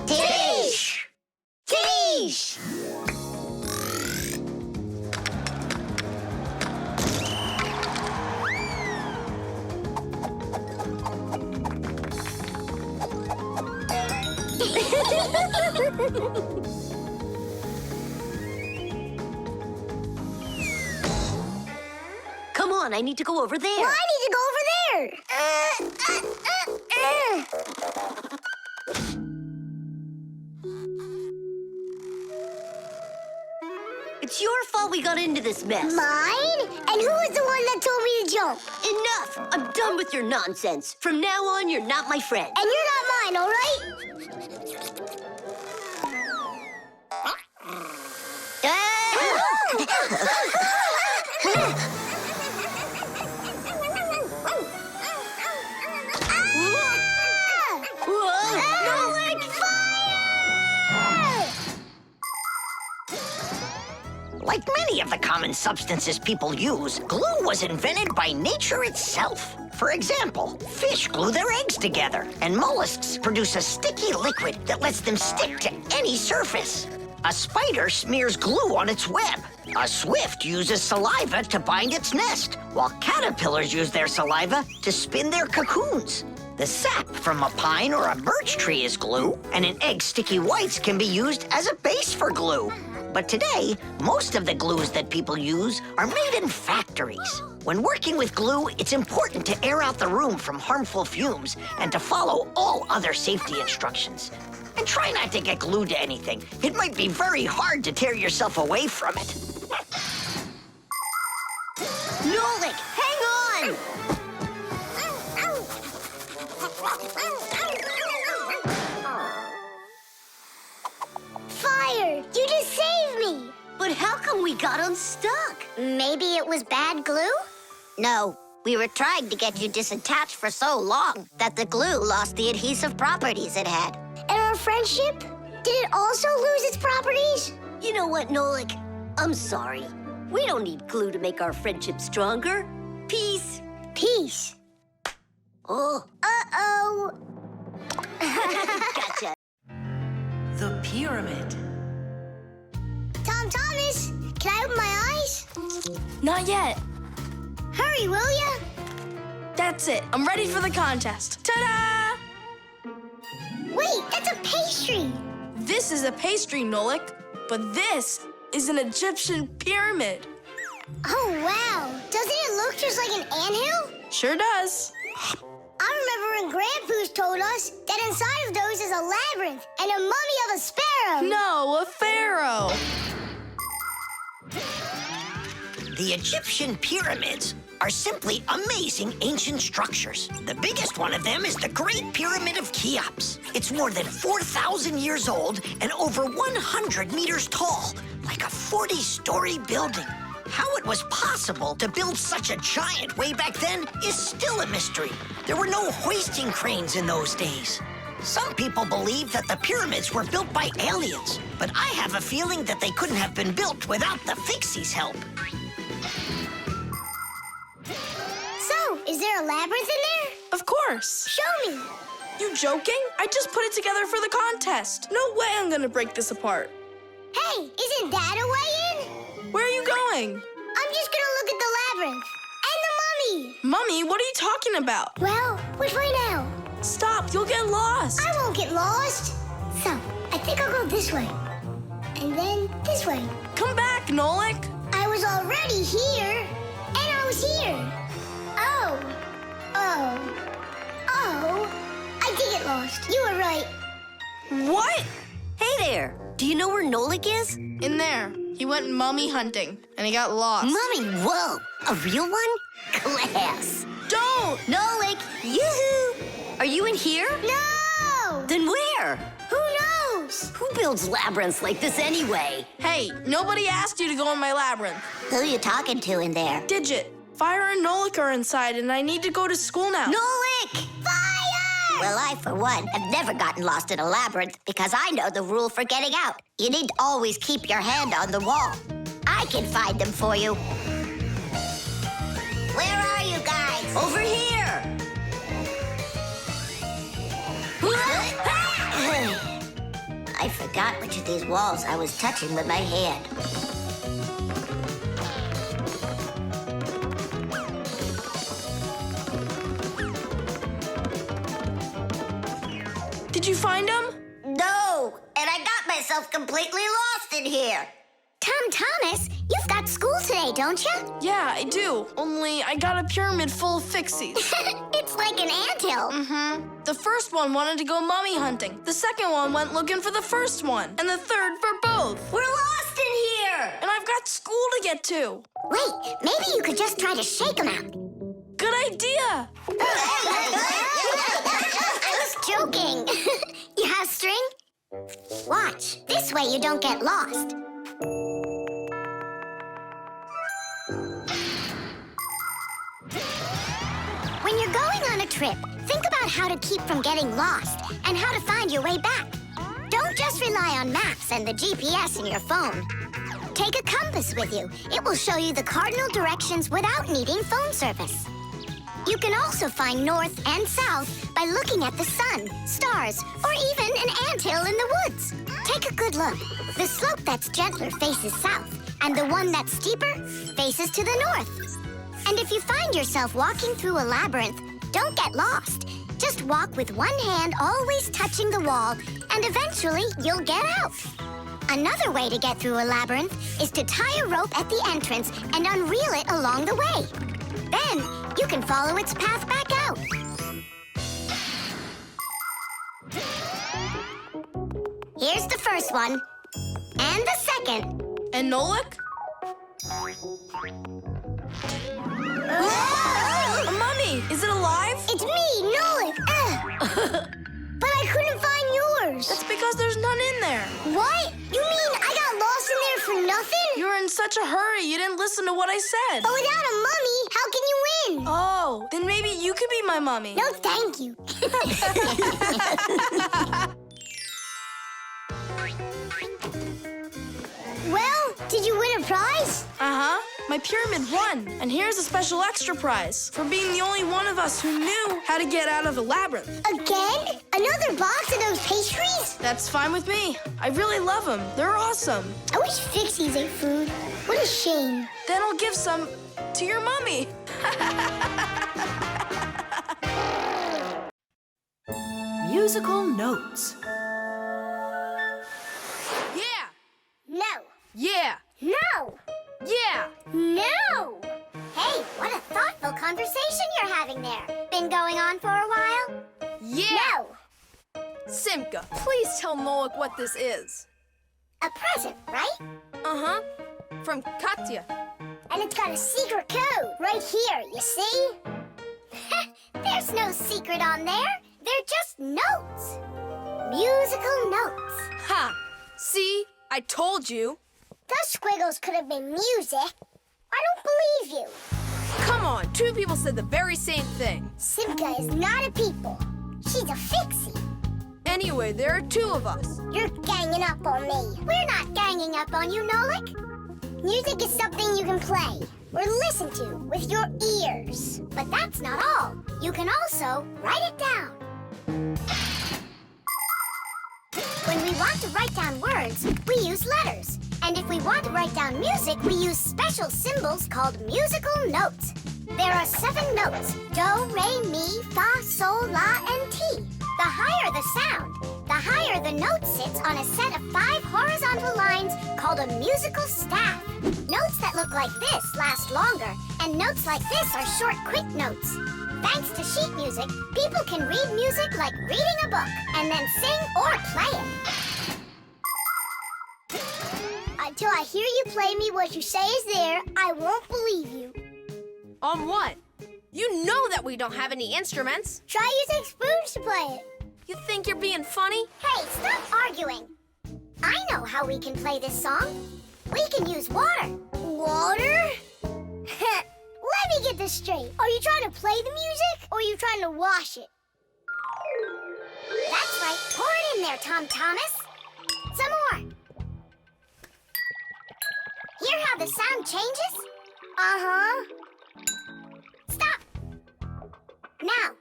Tish! Tish! Come on, I need to go over there. Well, I need to go over there. It's your fault we got into this mess. Mine? And who was the one that told me to jump? Enough! I'm done with your nonsense. From now on, you're not my friend. And you're not mine, all right? Like many of the common substances people use, glue was invented by nature itself. For example, fish glue their eggs together, and mollusks produce a sticky liquid that lets them stick to any surface. A spider smears glue on its web. A swift uses saliva to bind its nest, while caterpillars use their saliva to spin their cocoons. The sap from a pine or a birch tree is glue, and an egg's sticky whites can be used as a base for glue. But today, most of the glues that people use are made in factories. When working with glue, it's important to air out the room from harmful fumes and to follow all other safety instructions. And try not to get glued to anything. It might be very hard to tear yourself away from it. Nolik, hang on! Fire! You just saved me! But how come we got unstuck? Maybe it was bad glue? No, we were trying to get you disattached for so long that the glue lost the adhesive properties it had. And our friendship? Did it also lose its properties? You know what, Nolik? I'm sorry. We don't need glue to make our friendship stronger. Peace. Peace. Oh. Uh-oh. Gotcha. The pyramid. Tom Thomas, can I open my eyes? Not yet. Hurry, will ya? That's it. I'm ready for the contest. Ta-da! Wait, that's a pastry. This is a pastry, Nolik, but this is an Egyptian pyramid. Oh, wow. Doesn't it look just like an anthill? Sure does. I remember when Grandpoo's told us that inside of those is a labyrinth and a mummy of a sparrow. No, a pharaoh. The Egyptian pyramids are simply amazing ancient structures. The biggest one of them is the Great Pyramid of Cheops. It's more than 4,000 years old and over 100 meters tall, like a 40-story building. How it was possible to build such a giant way back then is still a mystery. There were no hoisting cranes in those days. Some people believe that the pyramids were built by aliens, but I have a feeling that they couldn't have been built without the Fixies' help. So, is there a labyrinth in there? Of course. Show me. You joking? I just put it together for the contest. No way I'm gonna break this apart. Hey, isn't that a way in? Where are you going? I'm just gonna look at the labyrinth. And the mummy. Mummy, what are you talking about? Well, which way now? Stop, you'll get lost. I won't get lost. So, I think I'll go this way. And then this way. Come back, Nolik. I was already here. And I was here. Oh. I did get lost. You were right. What? Hey there. Do you know where Nolik is? In there. He went mummy hunting, and he got lost. Mummy, whoa. A real one? Class. Don't! Nolik, yoo-hoo. Are you in here? No! Then where? Who knows? Who builds labyrinths like this anyway? Hey, nobody asked you to go in my labyrinth. Who you talking to in there? Digit, Fire and Nolik are inside, and I need to go to school now. Nolik! Fire! Well, I, for one, have never gotten lost in a labyrinth because I know the rule for getting out. You need to always keep your hand on the wall. I can find them for you. Where are you guys? Over here. I forgot which of these walls I was touching with my hand. Did you find him? No, and I got myself completely lost in here. Tom Thomas, you've got school today, don't you? Yeah, I do. Only I got a pyramid full of Fixies. It's like an anthill. Mm-hmm. The first one wanted to go mummy hunting. The second one went looking for the first one. And the third for both. We're lost in here. And I've got school to get to. Wait, maybe you could just try to shake them out. Good idea. I was joking. You have string? Watch. This way you don't get lost. When you're going on a trip, think about how to keep from getting lost and how to find your way back. Don't just rely on maps and the GPS in your phone. Take a compass with you. It will show you the cardinal directions without needing phone service. You can also find north and south by looking at the sun, stars, or even an anthill in the woods. Take a good look. The slope that's gentler faces south, and the one that's steeper faces to the north. And if you find yourself walking through a labyrinth, don't get lost. Just walk with one hand always touching the wall, and eventually you'll get out. Another way to get through a labyrinth is to tie a rope at the entrance and unreel it along the way. Then you can follow its path back out. Here's the first one. And the second. And Nolik? A mummy! Is it alive? It's me, Nolik. But I couldn't find yours. That's because there's none in there. What? You mean I got lost in there for nothing? You were in such a hurry, you didn't listen to what I said. But without a mummy, how can you win? Oh, then maybe you could be my mummy. No, thank you. Well, did you win a prize? Uh-huh. My pyramid won, and here's a special extra prize for being the only one of us who knew how to get out of the labyrinth. Again? Another box of those pastries? That's fine with me. I really love them. They're awesome. I wish Fixies ate food. What a shame. Then I'll give some to your mommy. Musical notes. Yeah! No. Yeah! No. Yeah! No. Hey, what a thoughtful conversation you're having there. Been going on for a while? Yeah! No. Simka, please tell Nolik what this is. A present, right? Uh-huh. From Katya. And it's got a secret code right here, you see? There's no secret on there. They're just notes. Musical notes. Ha! See? I told you. Those squiggles could have been music. I don't believe you. Come on, two people said the very same thing. Simka is not a people. She's a Fixie. Anyway, there are two of us. You're ganging up on me. We're not ganging up on you, Nolik. Music is something you can play or listen to with your ears. But that's not all. You can also write it down. When we want to write down words, we use letters. And if we want to write down music, we use special symbols called musical notes. There are 7 notes: do, re, mi, fa, sol, la, and ti. The higher the sound, the higher the note sits on a set of 5 horizontal lines called a musical staff. Notes that look like this last longer, and notes like this are short, quick notes. Thanks to sheet music, people can read music like reading a book, and then sing or play it. Until I hear you play me what you say is there, I won't believe you. On what? You know that we don't have any instruments. Try using spoons to play it. You think you're being funny? Hey, stop arguing. I know how we can play this song. We can use water. Water? Let me get this straight. Are you trying to play the music, or are you trying to wash it? That's right. Pour it in there, Tom Thomas. Some more. Hear how the sound changes? Uh-huh. Stop. Now,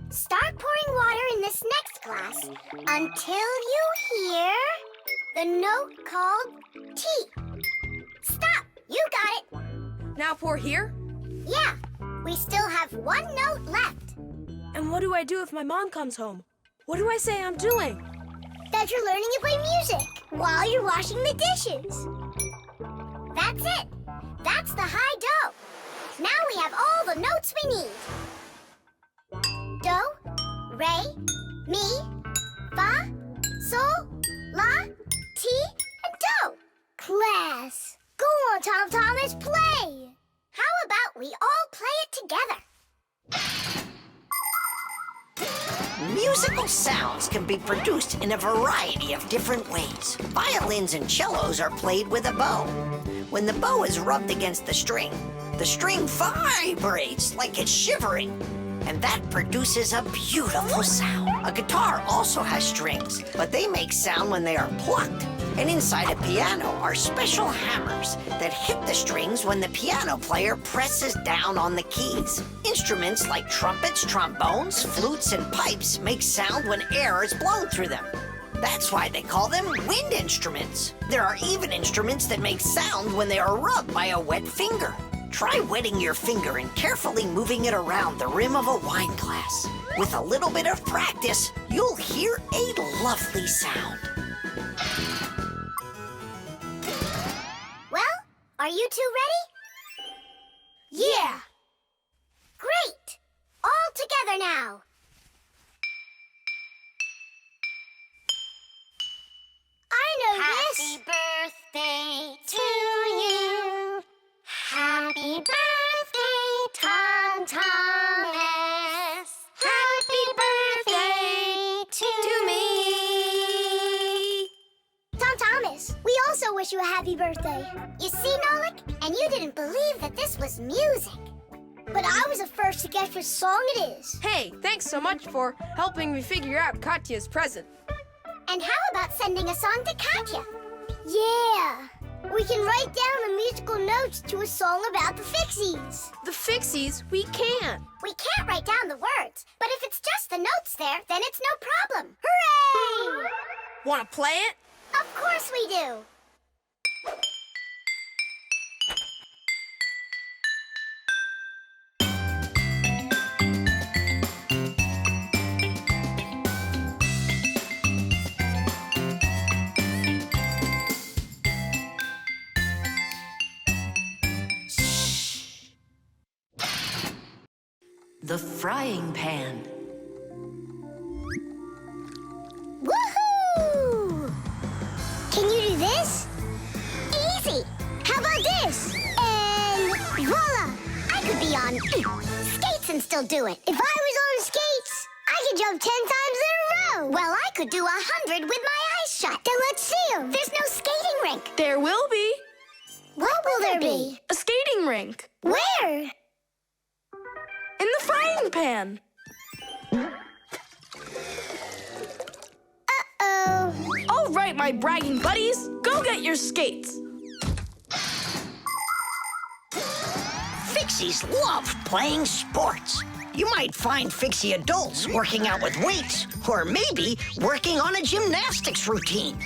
start pouring water in this next glass until you hear the note called T. Stop. You got it. Now pour here? Yeah. We still have 1 note left. And what do I do if my mom comes home? What do I say I'm doing? That you're learning to play music while you're washing the dishes. That's it. That's the high do. Now we have all the notes we need. Do, re, mi, fa, sol, la, ti, and do. Class. Go on, Tom Thomas, play. How about we all play it together? Musical sounds can be produced in a variety of different ways. Violins and cellos are played with a bow. When the bow is rubbed against the string vibrates like it's shivering, and that produces a beautiful sound. A guitar also has strings, but they make sound when they are plucked. And inside a piano are special hammers that hit the strings when the piano player presses down on the keys. Instruments like trumpets, trombones, flutes, and pipes make sound when air is blown through them. That's why they call them wind instruments. There are even instruments that make sound when they are rubbed by a wet finger. Try wetting your finger and carefully moving it around the rim of a wine glass. With a little bit of practice, you'll hear a lovely sound. Well, are you two ready? Yeah. Great. All together now. I know this. Happy birthday to you. Happy birthday, Tom Thomas. Happy birthday to me. Tom Thomas, we also wish you a happy birthday. You see, Nolik? And you didn't believe that this was music. But I was the first to guess which song it is. Hey, thanks so much for helping me figure out Katya's present. And how about sending a song to Katya? Yeah. We can write down the musical notes to a song about the Fixies. The Fixies? We can't. We can't write down the words, but if it's just the notes there, then it's no problem. Hooray! Want to play it? Of course we do. The frying pan. Woohoo! Can you do this? Easy! How about this? And voila! I could be on skates and still do it. If I was on skates, I could jump 10 times in a row. Well, I could do 100 with my eyes shut. Then let's see 'em. There's no skating rink. There will be. What will there be? A skating rink. Where? In the frying pan. Uh-oh. All right, my bragging buddies, go get your skates. Fixies love playing sports. You might find Fixie adults working out with weights, or maybe working on a gymnastics routine.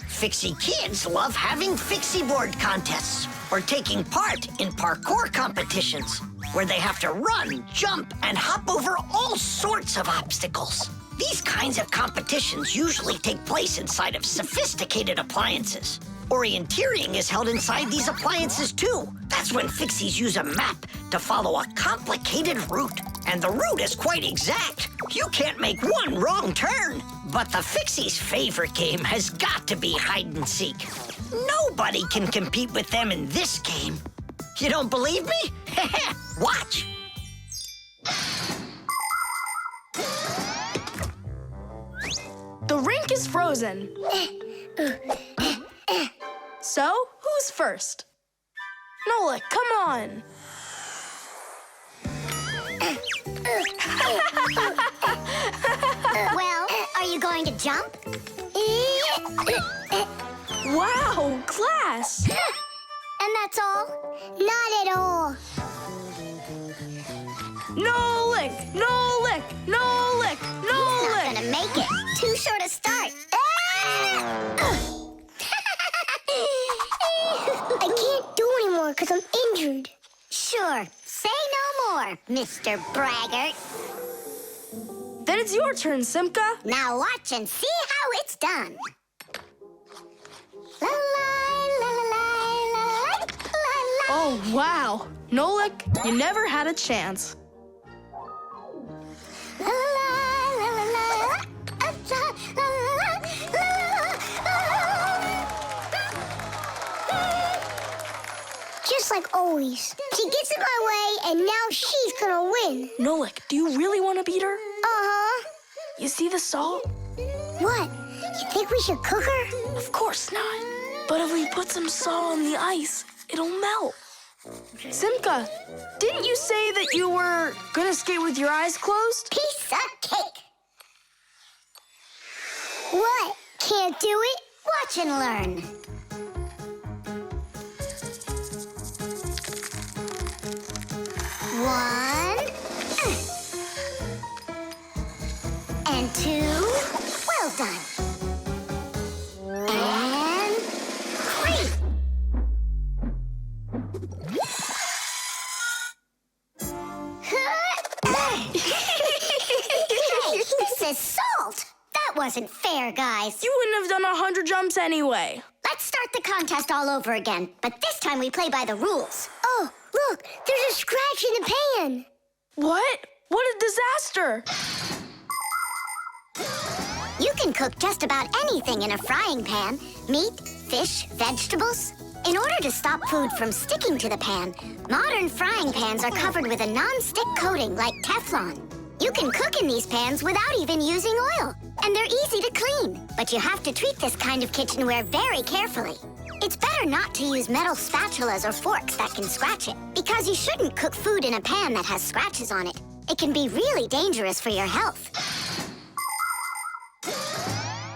Fixie kids love having Fixie board contests, or taking part in parkour competitions, where they have to run, jump, and hop over all sorts of obstacles. These kinds of competitions usually take place inside of sophisticated appliances. Orienteering is held inside these appliances too. That's when Fixies use a map to follow a complicated route. And the route is quite exact. You can't make one wrong turn. But the Fixies' favorite game has got to be hide and seek. Nobody can compete with them in this game. You don't believe me? Watch. The rink is frozen. So, who's first? Nola, come on. Well, are you going to jump? Wow, class. And that's all? Not at all. No lick, no lick, no lick, no He's lick. not gonna make it. Too short a start. I can't do anymore because I'm injured. Sure. Say no more, Mr. Braggart. Then it's your turn, Simka. Now watch and see how it's done. La la la la la la la. Oh, wow. Nolik, you never had a chance. La la la la la. Just like always. She gets in my way, and now she's gonna win. Nolik, do you really want to beat her? Uh-huh. You see the salt? What? You think we should cook her? Of course not. But if we put some salt on the ice, it'll melt. Simka, didn't you say that you were gonna skate with your eyes closed? Piece of cake. What? Can't do it? Watch and learn. One. And two. Well done. And three. Hey, this is salt. That wasn't fair, guys. You wouldn't have done 100 jumps anyway. Let's start the contest all over again, but this time we play by the rules. Oh, look, there's a scratch in the pan. What? What a disaster! You can cook just about anything in a frying pan. Meat, fish, vegetables. In order to stop food from sticking to the pan, modern frying pans are covered with a non-stick coating like Teflon. You can cook in these pans without even using oil, and they're easy to clean. But you have to treat this kind of kitchenware very carefully. It's better not to use metal spatulas or forks that can scratch it, because you shouldn't cook food in a pan that has scratches on it. It can be really dangerous for your health.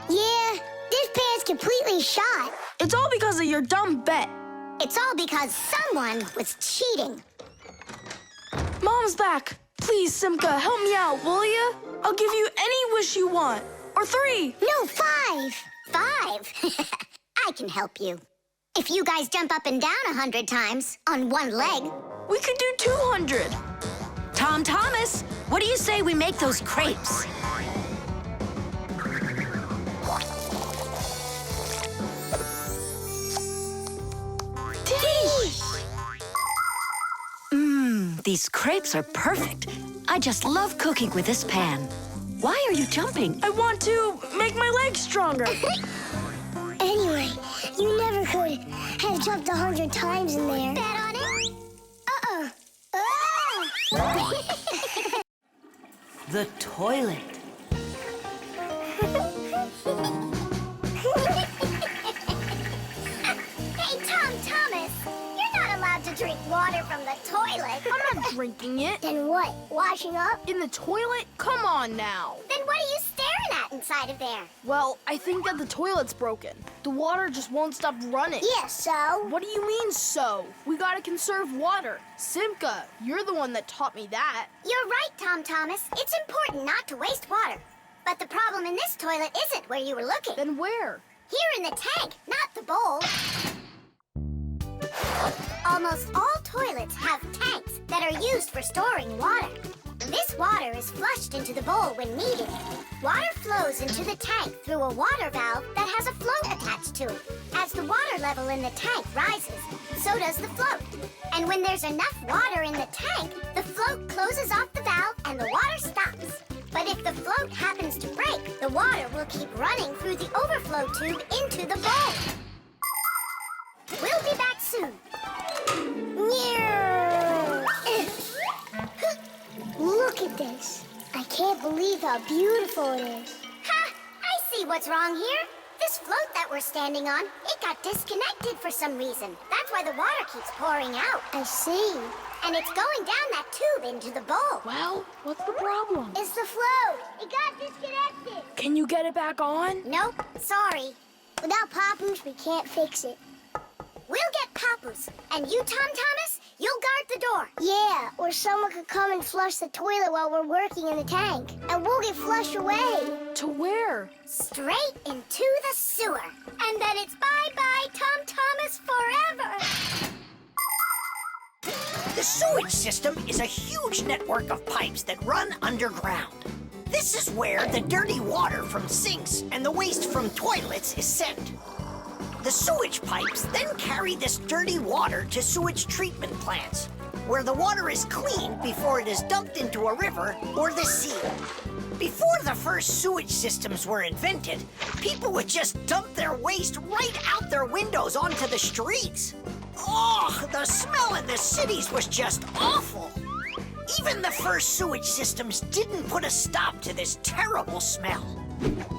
Yeah, this pan's completely shot. It's all because of your dumb bet. It's all because someone was cheating. Mom's back. Please, Simka, help me out, will you? I'll give you any wish you want. Or 3. No, 5. 5? I can help you. If you guys jump up and down 100 times on one leg, we could do 200. Tom Thomas, what do you say we make those crepes? These crepes are perfect. I just love cooking with this pan. Why are you jumping? I want to make my legs stronger. Anyway, you never could have jumped 100 times in there. bet on it? The toilet. Hey, Tom Thomas, you're not allowed to drink water from the toilet. I'm not drinking it. Then what? Washing up? In the toilet? Come on now. Then what are you staring at inside of there? Well, I think that the toilet's broken. The water just won't stop running. Yeah, so? What do you mean, so? We gotta conserve water. Simka, you're the one that taught me that. You're right, Tom Thomas. It's important not to waste water. But the problem in this toilet isn't where you were looking. Then where? Here in the tank, not the bowl. Almost all toilets have tanks that are used for storing water. This water is flushed into the bowl when needed. Water flows into the tank through a water valve that has a float attached to it. As the water level in the tank rises, so does the float. And when there's enough water in the tank, the float closes off the valve and the water stops. But if the float happens to break, the water will keep running through the overflow tube into the bowl. We'll be back soon. Look at this. I can't believe how beautiful it is. Ha! I see what's wrong here. This float that we're standing on, it got disconnected for some reason. That's why the water keeps pouring out. I see. And it's going down that tube into the bowl. Well, what's the problem? It's the float. It got disconnected. Can you get it back on? Nope, sorry. Without Papoose, we can't fix it. We'll get Papoose. And you, Tom Thomas, you'll guard the door. Yeah, or someone could come and flush the toilet while we're working in the tank. And we'll get flushed away. To where? Straight into the sewer. And then it's bye-bye, Tom Thomas, forever. The sewage system is a huge network of pipes that run underground. This is where the dirty water from sinks and the waste from toilets is sent. The sewage pipes then carry this dirty water to sewage treatment plants, where the water is cleaned before it is dumped into a river or the sea. Before the first sewage systems were invented, people would just dump their waste right out their windows onto the streets. Oh, the smell in the cities was just awful. Even the first sewage systems didn't put a stop to this terrible smell.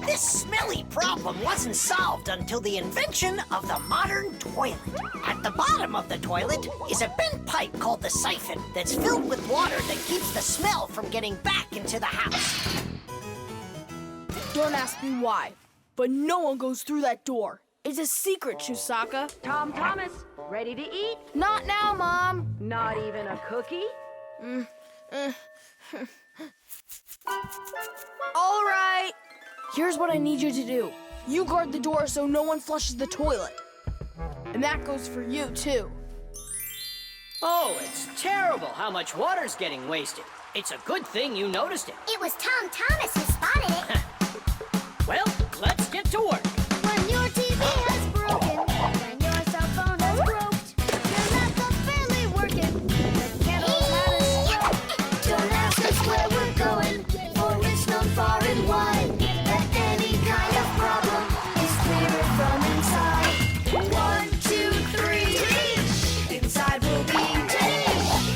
This smelly problem wasn't solved until the invention of the modern toilet. At the bottom of the toilet is a bent pipe called the siphon that's filled with water that keeps the smell from getting back into the house. Don't ask me why, but no one goes through that door. It's a secret, Chusaka. Tom Thomas, ready to eat? Not now, Mom. Not even a cookie? All right. Here's what I need you to do. You guard the door so no one flushes the toilet. And that goes for you, too. Oh, it's terrible how much water's getting wasted. It's a good thing you noticed it. It was Tom Thomas who spotted it. Well, let's get to work. When your TV has broken, when your cell phone has broke, your laptop's barely working, the candles haven't struck. Don't ask us where we're going, for it's known far and wide that any kind of problem is clearer from inside. 1, 2, 3, inside we'll be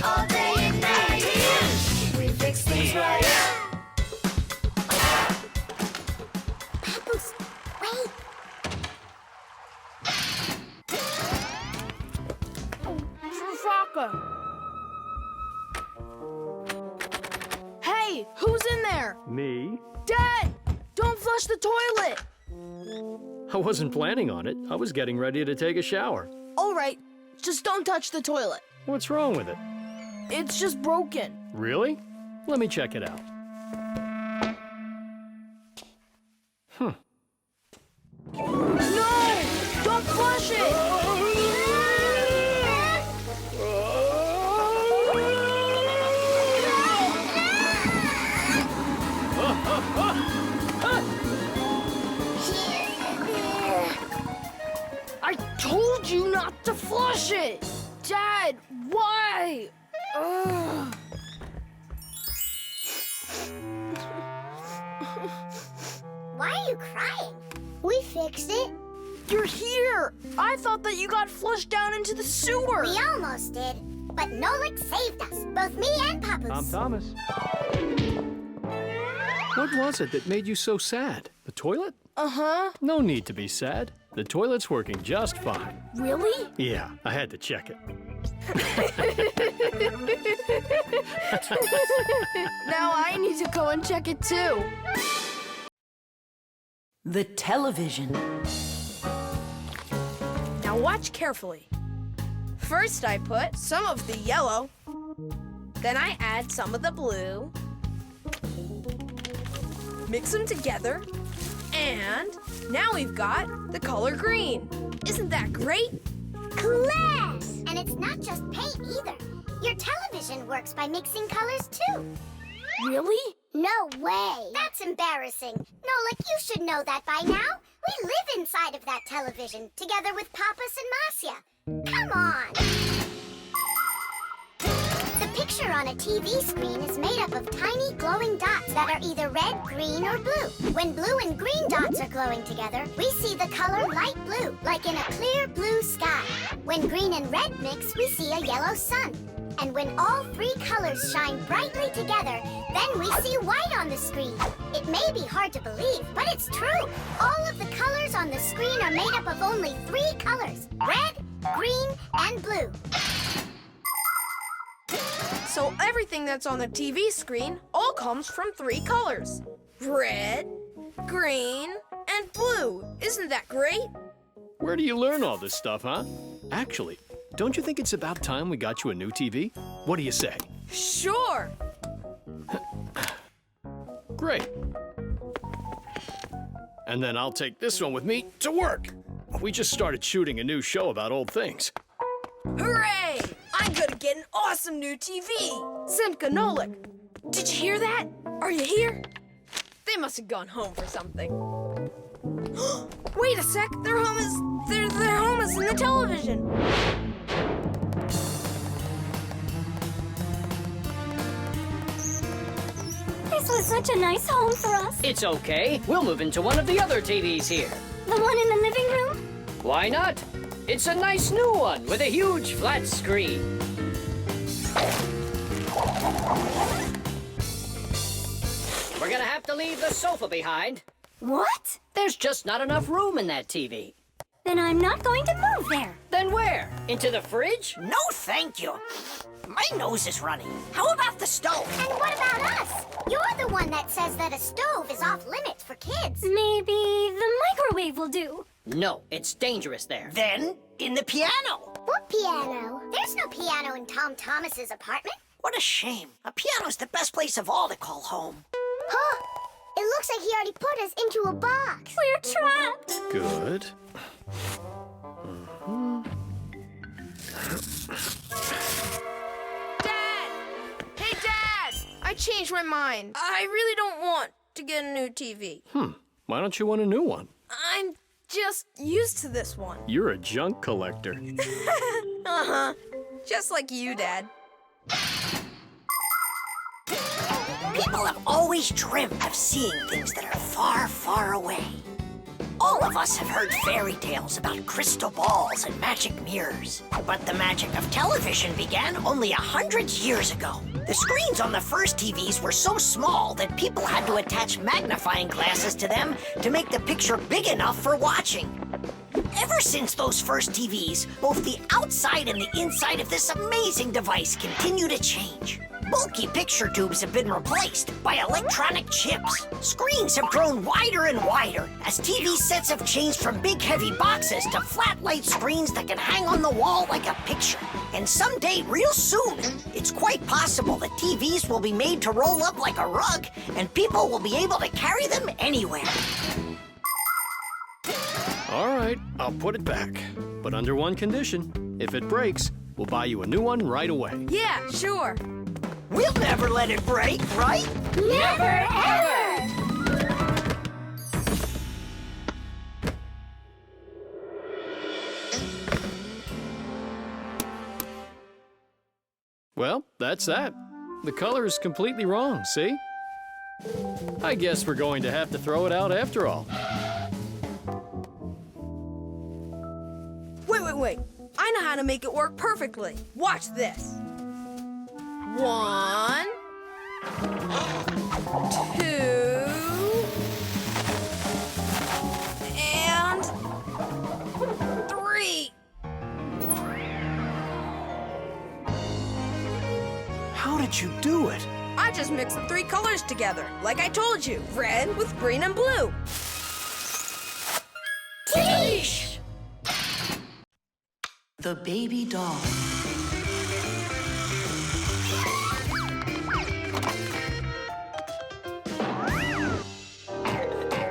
all day and night. We fix things right. Papoose, wait. Chusaka. Hey, who's in there? Me? Dad, don't flush the toilet. I wasn't planning on it. I was getting ready to take a shower. All right, just don't touch the toilet. What's wrong with it? It's just broken. Really? Let me check it out. No! Don't flush it! I told you not to flush it! Dad, why? Ugh. Why are you crying? We fixed it. You're here! I thought that you got flushed down into the sewer! We almost did, but Nolik saved us, both me and Papoose. I'm Thomas. What was it that made you so sad? The toilet? Uh-huh. No need to be sad. The toilet's working just fine. Really? Yeah, I had to check it. Now I need to go and check it too. The television. Now watch carefully. First I put some of the yellow, then I add some of the blue, mix them together, and now we've got the color green. Isn't that great? Class! And it's not just paint either. Your television works by mixing colors too. Really? No way. That's embarrassing. Nolik, you should know that by now. We live inside of that television, together with Papas and Masya. Come on. The picture on a TV screen is made up of tiny glowing dots that are either red, green, or blue. When blue and green dots are glowing together, we see the color light blue, like in a clear blue sky. When green and red mix, we see a yellow sun. And when all three colors shine brightly together, then we see white on the screen. It may be hard to believe, but it's true. All of the colors on the screen are made up of only three colors: red, green, and blue. So everything that's on the TV screen all comes from three colors: red, green, and blue. Isn't that great? Where do you learn all this stuff, huh? Actually, don't you think it's about time we got you a new TV? What do you say? Sure. Great. And then I'll take this one with me to work. We just started shooting a new show about old things. Hooray! I'm gonna get an awesome new TV. Simka, Nolik, did you hear that? Are you here? They must have gone home for something. Wait a sec, their home is in the television. This was such a nice home for us. It's okay. We'll move into one of the other TVs here. The one in the living room? Why not? It's a nice new one with a huge flat screen. We're gonna have to leave the sofa behind. What? There's just not enough room in that TV. Then I'm not going to move there. Then where? Into the fridge? No, thank you. My nose is running. How about the stove? And what about us? You're the one that says that a stove is off limits for kids. Maybe the microwave will do. No, it's dangerous there. Then, in the piano. What piano? There's no piano in Tom Thomas's apartment. What a shame. A piano's the best place of all to call home. Huh? It looks like he already put us into a box. We're trapped. Good. Dad! Hey, Dad! I changed my mind. I really don't want to get a new TV. Why don't you want a new one? I'm just used to this one. You're a junk collector. Uh-huh. Just like you, Dad. People have always dreamed of seeing things that are far, far away. All of us have heard fairy tales about crystal balls and magic mirrors. But the magic of television began only 100 years ago. The screens on the first TVs were so small that people had to attach magnifying glasses to them to make the picture big enough for watching. Ever since those first TVs, both the outside and the inside of this amazing device continue to change. Bulky picture tubes have been replaced by electronic chips. Screens have grown wider and wider as TV sets have changed from big heavy boxes to flat light screens that can hang on the wall like a picture. And someday, real soon, it's quite possible that TVs will be made to roll up like a rug and people will be able to carry them anywhere. All right, I'll put it back. But under one condition. If it breaks, we'll buy you a new one right away. Yeah, sure. We'll never let it break, right? Never, ever! Well, that's that. The color is completely wrong, see? I guess we're going to have to throw it out after all. Wait. I know how to make it work perfectly. Watch this. 1, 2, and 3. How did you do it? I just mixed the 3 colors together, like I told you. Red with green and blue. Teesh! The baby doll.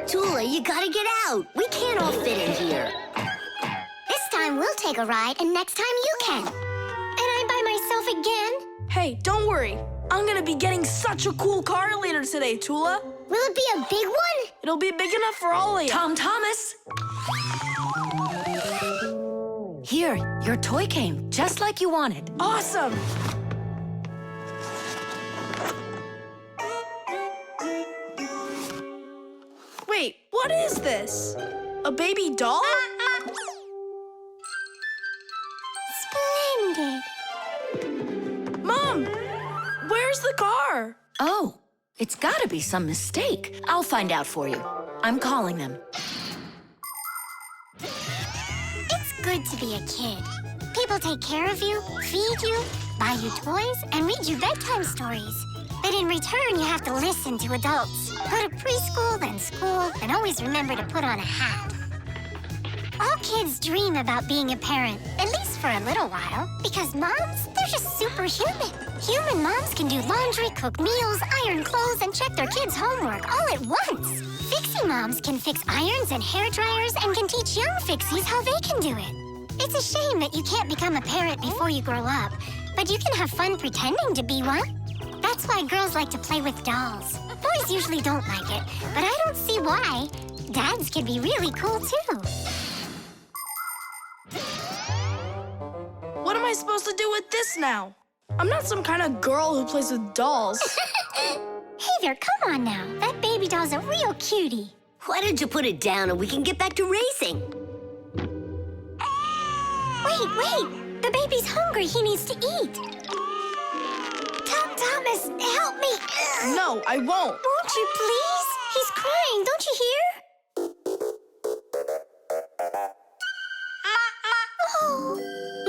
Tula, you gotta get out. We can't all fit in here. This time we'll take a ride, and next time you can. And I'm by myself again? Hey, don't worry. I'm gonna be getting such a cool car later today, Tula. Will it be a big one? It'll be big enough for all of you. Tom Thomas! Here, your toy came, just like you wanted. Awesome! Wait, what is this? A baby doll? Splendid. Mom! Where's the car? Oh, it's gotta be some mistake. I'll find out for you. I'm calling them. It's good to be a kid. People take care of you, feed you, buy you toys, and read you bedtime stories. But in return, you have to listen to adults. Go to preschool, then school, and always remember to put on a hat. All kids dream about being a parent, at least for a little while. Because moms, they're just superhuman. Human moms can do laundry, cook meals, iron clothes, and check their kids' homework all at once. Fixie moms can fix irons and hair dryers and can teach young fixies how they can do it. It's a shame that you can't become a parent before you grow up, but you can have fun pretending to be one. That's why girls like to play with dolls. Boys usually don't like it, but I don't see why. Dads can be really cool, too. What am I supposed to do with this now? I'm not some kind of girl who plays with dolls. Hey there, come on now. That baby doll's a real cutie. Why don't you put it down and we can get back to racing? Wait. The baby's hungry. He needs to eat. Thomas, help me. No, I won't. Won't you please? He's crying. Don't you hear? Oh,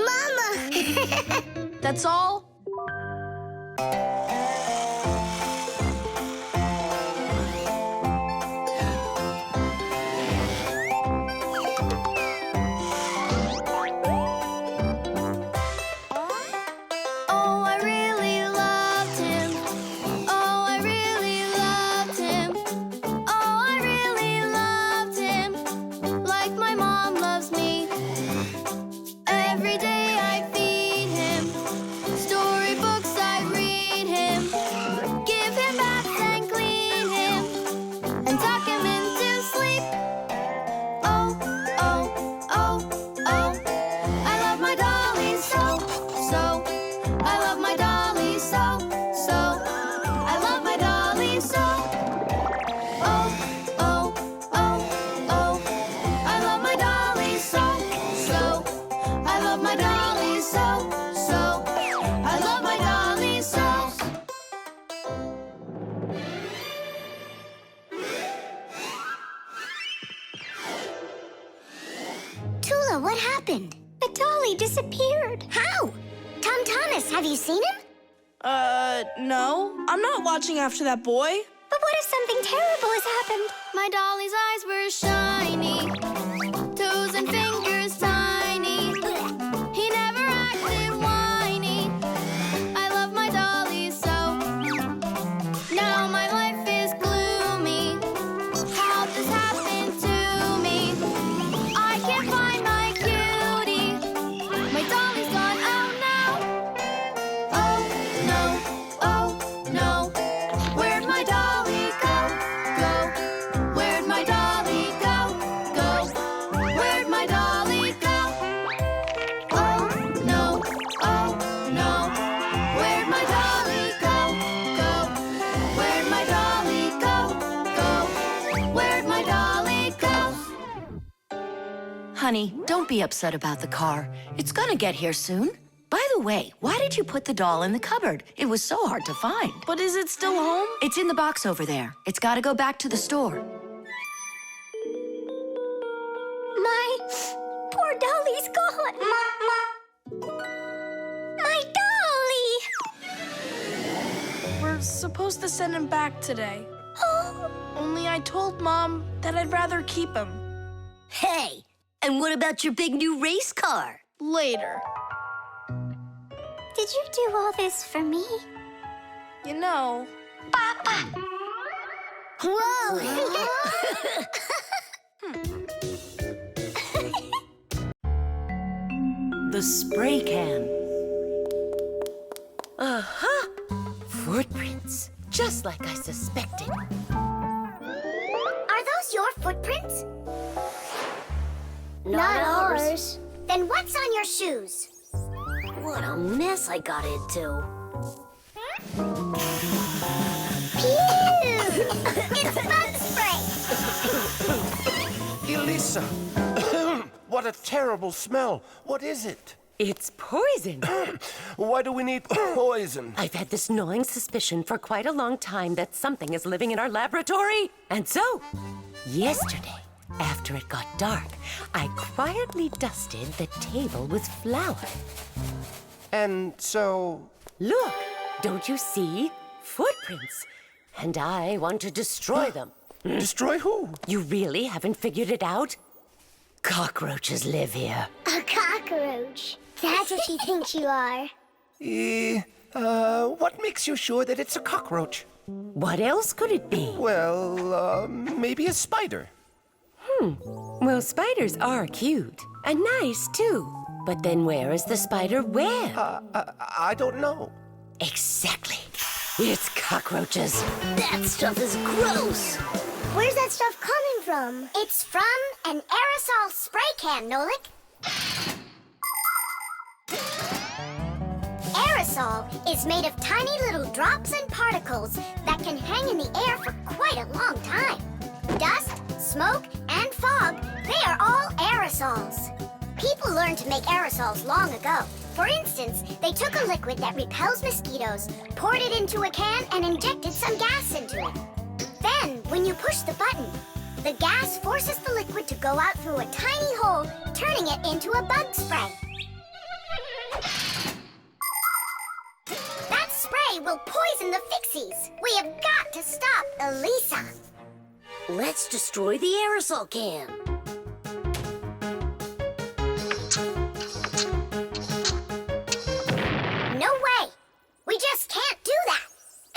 Mama! That's all? Oh, I really loved him. Oh, I really loved him. Oh, I really loved him. Like my mom loves me. Every day I feed him. happened? The dolly disappeared. How? Tom Thomas, have you seen him? No. I'm not watching after that boy. But what if something terrible has happened? My dolly's eyes were shiny, toes and fingers tiny. He never acted whiny. I love my dolly so. Now my life is gloomy. How this happened to me? I can't find my cutie. My dolly's gone. Oh no. Oh no. Where'd my dolly go? Go. Where'd my dolly go? Go. Where'd my dolly go? Oh no. Oh no. Where'd my dolly go? Go. Where'd my dolly go? Go. Where'd my dolly go? Honey, don't be upset about the car. It's gonna get here soon. By the way, why did you put the doll in the cupboard? It was so hard to find. But is it still home? It's in the box over there. It's gotta go back to the store. My poor dolly's gone. My dolly! We're supposed to send him back today. Oh, Only I told Mom that I'd rather keep him. Hey, and what about your big new race car? Later. did you do all this for me? You know. Whoa! The spray can. Uh-huh. Footprints, just like I suspected. Are those your footprints? Not ours. Then what's on your shoes? What a mess I got into. Pew! It's bug spray! Elisa! What a terrible smell. What is it? It's poison. Why do we need poison? I've had this gnawing suspicion for quite a long time that something is living in our laboratory. And so, yesterday, after it got dark, I quietly dusted the table with flour. And so... Look, don't you see? Footprints. And I want to destroy them. Destroy who? You really haven't figured it out? Cockroaches live here. A cockroach. That's what you think you are. What makes you sure that it's a cockroach? What else could it be? Well, maybe a spider. Well, spiders are cute. And nice, too. But then where is the spider web? I don't know. Exactly. It's cockroaches. That stuff is gross. Where's that stuff coming from? It's from an aerosol spray can, Nolik. Aerosol is made of tiny little drops and particles that can hang in the air for quite a long time. Dust, smoke, and fog, they are all aerosols. People learned to make aerosols long ago. For instance, they took a liquid that repels mosquitoes, poured it into a can, and injected some gas into it. Then, when you push the button, the gas forces the liquid to go out through a tiny hole, turning it into a bug spray. That spray will poison the Fixies. We have got to stop Elisa. Let's destroy the aerosol can. No way. We just can't do that.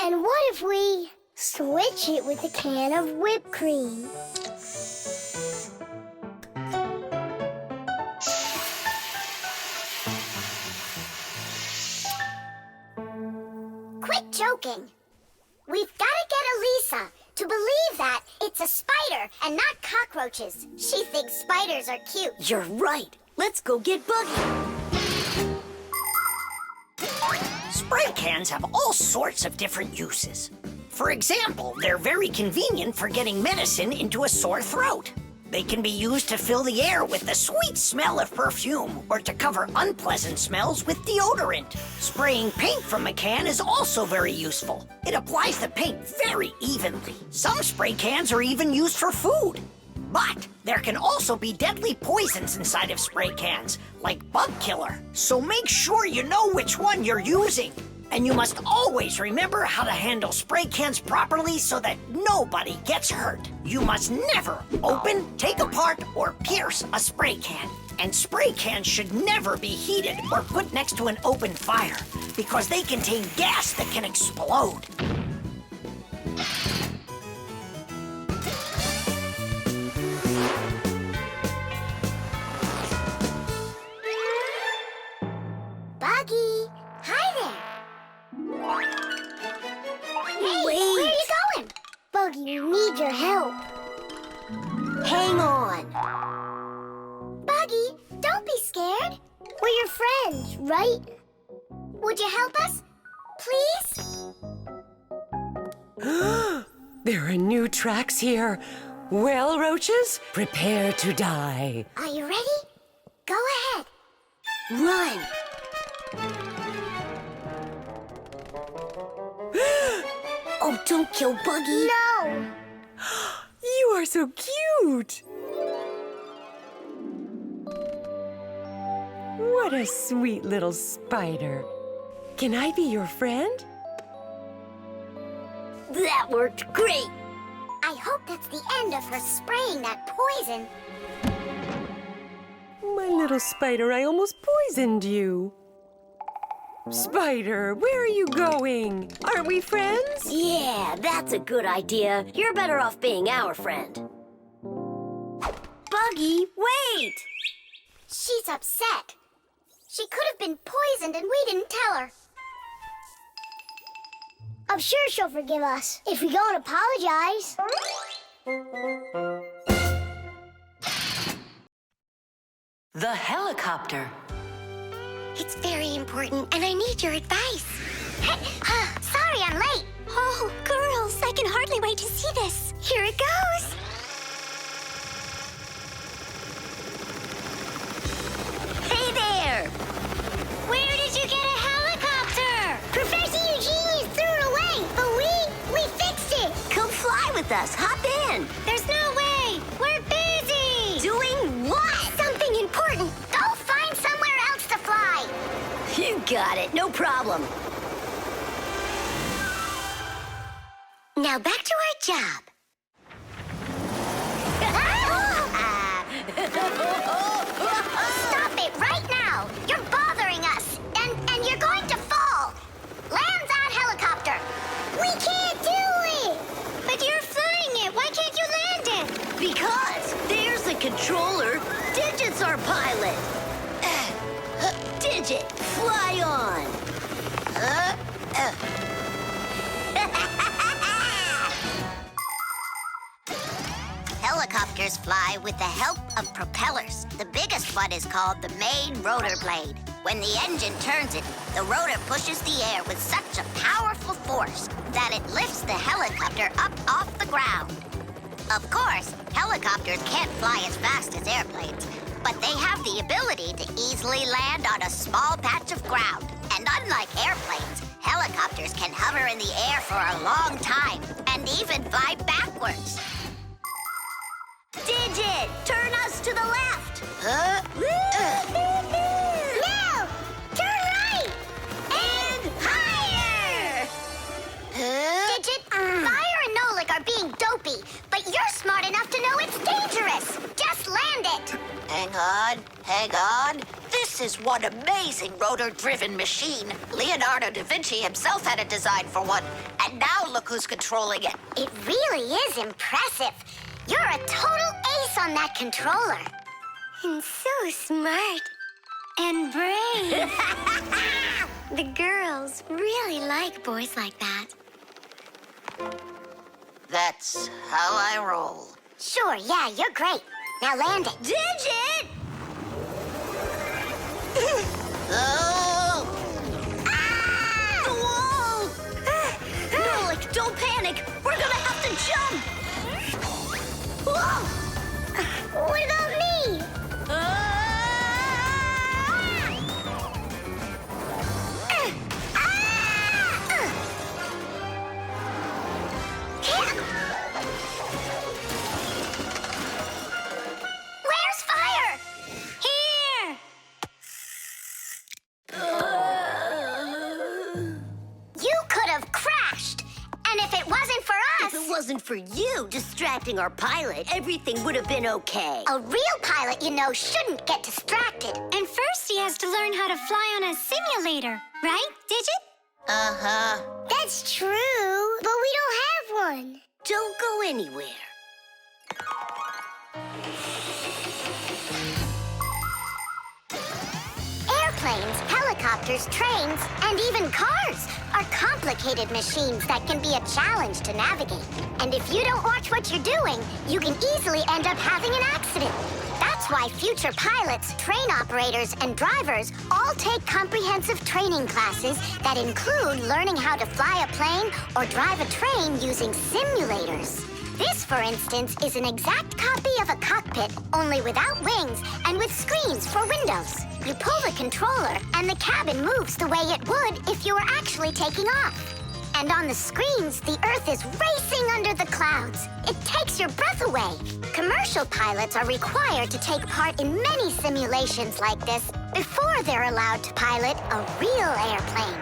And what if we switch it with a can of whipped cream? Quit joking. We've got to get Elisa to believe that it's a spider and not cockroaches. She thinks spiders are cute. You're right. Let's go get Buggy. Spray cans have all sorts of different uses. For example, they're very convenient for getting medicine into a sore throat. They can be used to fill the air with the sweet smell of perfume or to cover unpleasant smells with deodorant. Spraying paint from a can is also very useful. It applies the paint very evenly. Some spray cans are even used for food. But there can also be deadly poisons inside of spray cans, like bug killer. So make sure you know which one you're using. And you must always remember how to handle spray cans properly so that nobody gets hurt. You must never open, take apart, or pierce a spray can. And spray cans should never be heated or put next to an open fire because they contain gas that can explode. Buggy, hi there. Hey, where are you going? Buggy, we need your help. Hang on. Buggy, don't be scared. We're your friends, right? Would you help us, please? There are new tracks here. Well, roaches, prepare to die. Are you ready? Go ahead. Run! Oh, don't kill Buggy. No! You are so cute. What a sweet little spider. Can I be your friend? That worked great. I hope that's the end of her spraying that poison. My little spider, I almost poisoned you. Spider, where are you going? Aren't we friends? Yeah, that's a good idea. You're better off being our friend. Buggy, wait! She's upset. She could have been poisoned and we didn't tell her. I'm sure she'll forgive us if we go and apologize. The helicopter. It's very important and I need your advice. Sorry I'm late. Oh, girls, I can hardly wait to see this. Here it goes. Hey there! Where did you get a helicopter? Professor Eugenius threw it away, but we fixed it. Come fly with us. Hop in. There's no way. We're busy. Doing what? Something important. Go find somewhere else to fly. You got it. No problem. Now back to our job. Stop it right now. You're bothering us. And you're going to fall. Land that helicopter. We can't do it. But you're flying it. Why can't you land it? Because there's the controller. Digit's our pilot. Digit, fly on. Helicopters fly with the help of propellers. The biggest one is called the main rotor blade. When the engine turns it, the rotor pushes the air with such a powerful force that it lifts the helicopter up off the ground. Of course, helicopters can't fly as fast as airplanes, but they have the ability to easily land on a small patch of ground. And unlike airplanes, helicopters can hover in the air for a long time and even fly backwards. Digit, turn us to the left. No! Turn right! And higher! Digit, Fire and Nolik are being dopey, but you're smart enough to know it's dangerous. Just land it. Hang on. This is one amazing rotor-driven machine. Leonardo da Vinci himself had a design for one, and now look who's controlling it. It really is impressive. You're a total ace on that controller. And so smart. And brave. The girls really like boys like that. That's how I roll. Sure, yeah, you're great. Now land it. Digit! Oh! Whoa! Nolik, don't panic. We're gonna have to jump. Whoa! What about me? You could have crashed. And if it wasn't for us... If it wasn't for you distracting our pilot, everything would have been okay. A real pilot, you know, shouldn't get distracted. And first he has to learn how to fly on a simulator, right, Digit? Uh-huh. That's true, but we don't have one. Don't go anywhere. Airplanes, helicopters, trains, and even cars are complicated machines that can be a challenge to navigate. And if you don't watch what you're doing, you can easily end up having an accident. That's why future pilots, train operators, and drivers all take comprehensive training classes that include learning how to fly a plane or drive a train using simulators. This, for instance, is an exact copy of a cockpit, only without wings and with screens for windows. You pull the controller, and the cabin moves the way it would if you were actually taking off. And on the screens, the Earth is racing under the clouds. It takes your breath away. Commercial pilots are required to take part in many simulations like this before they're allowed to pilot a real airplane.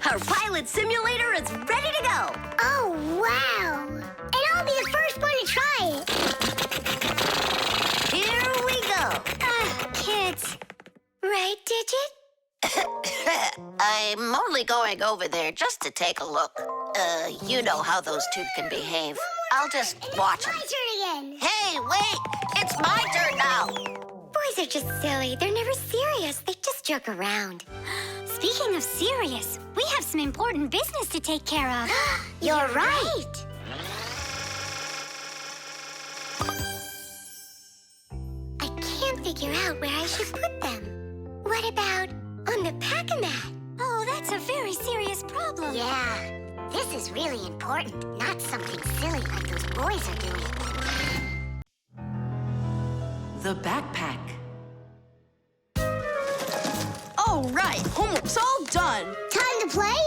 Our pilot simulator is ready to go. Oh, wow. And I'll be the first one to try it. Here we go. Kids. Right, Digit? I'm only going over there just to take a look. You know how those two can behave. I'll just watch them. My turn again. Hey, wait! It's my turn now! Boys are just silly. They're never serious. They just joke around. Speaking of serious, we have some important business to take care of. You're right. I can't figure out where I should put them. What about on the pack-a-mat? Oh, that's a very serious problem. Yeah, this is really important, not something silly like those boys are doing. The backpack. All right, homework's all done. Time to play?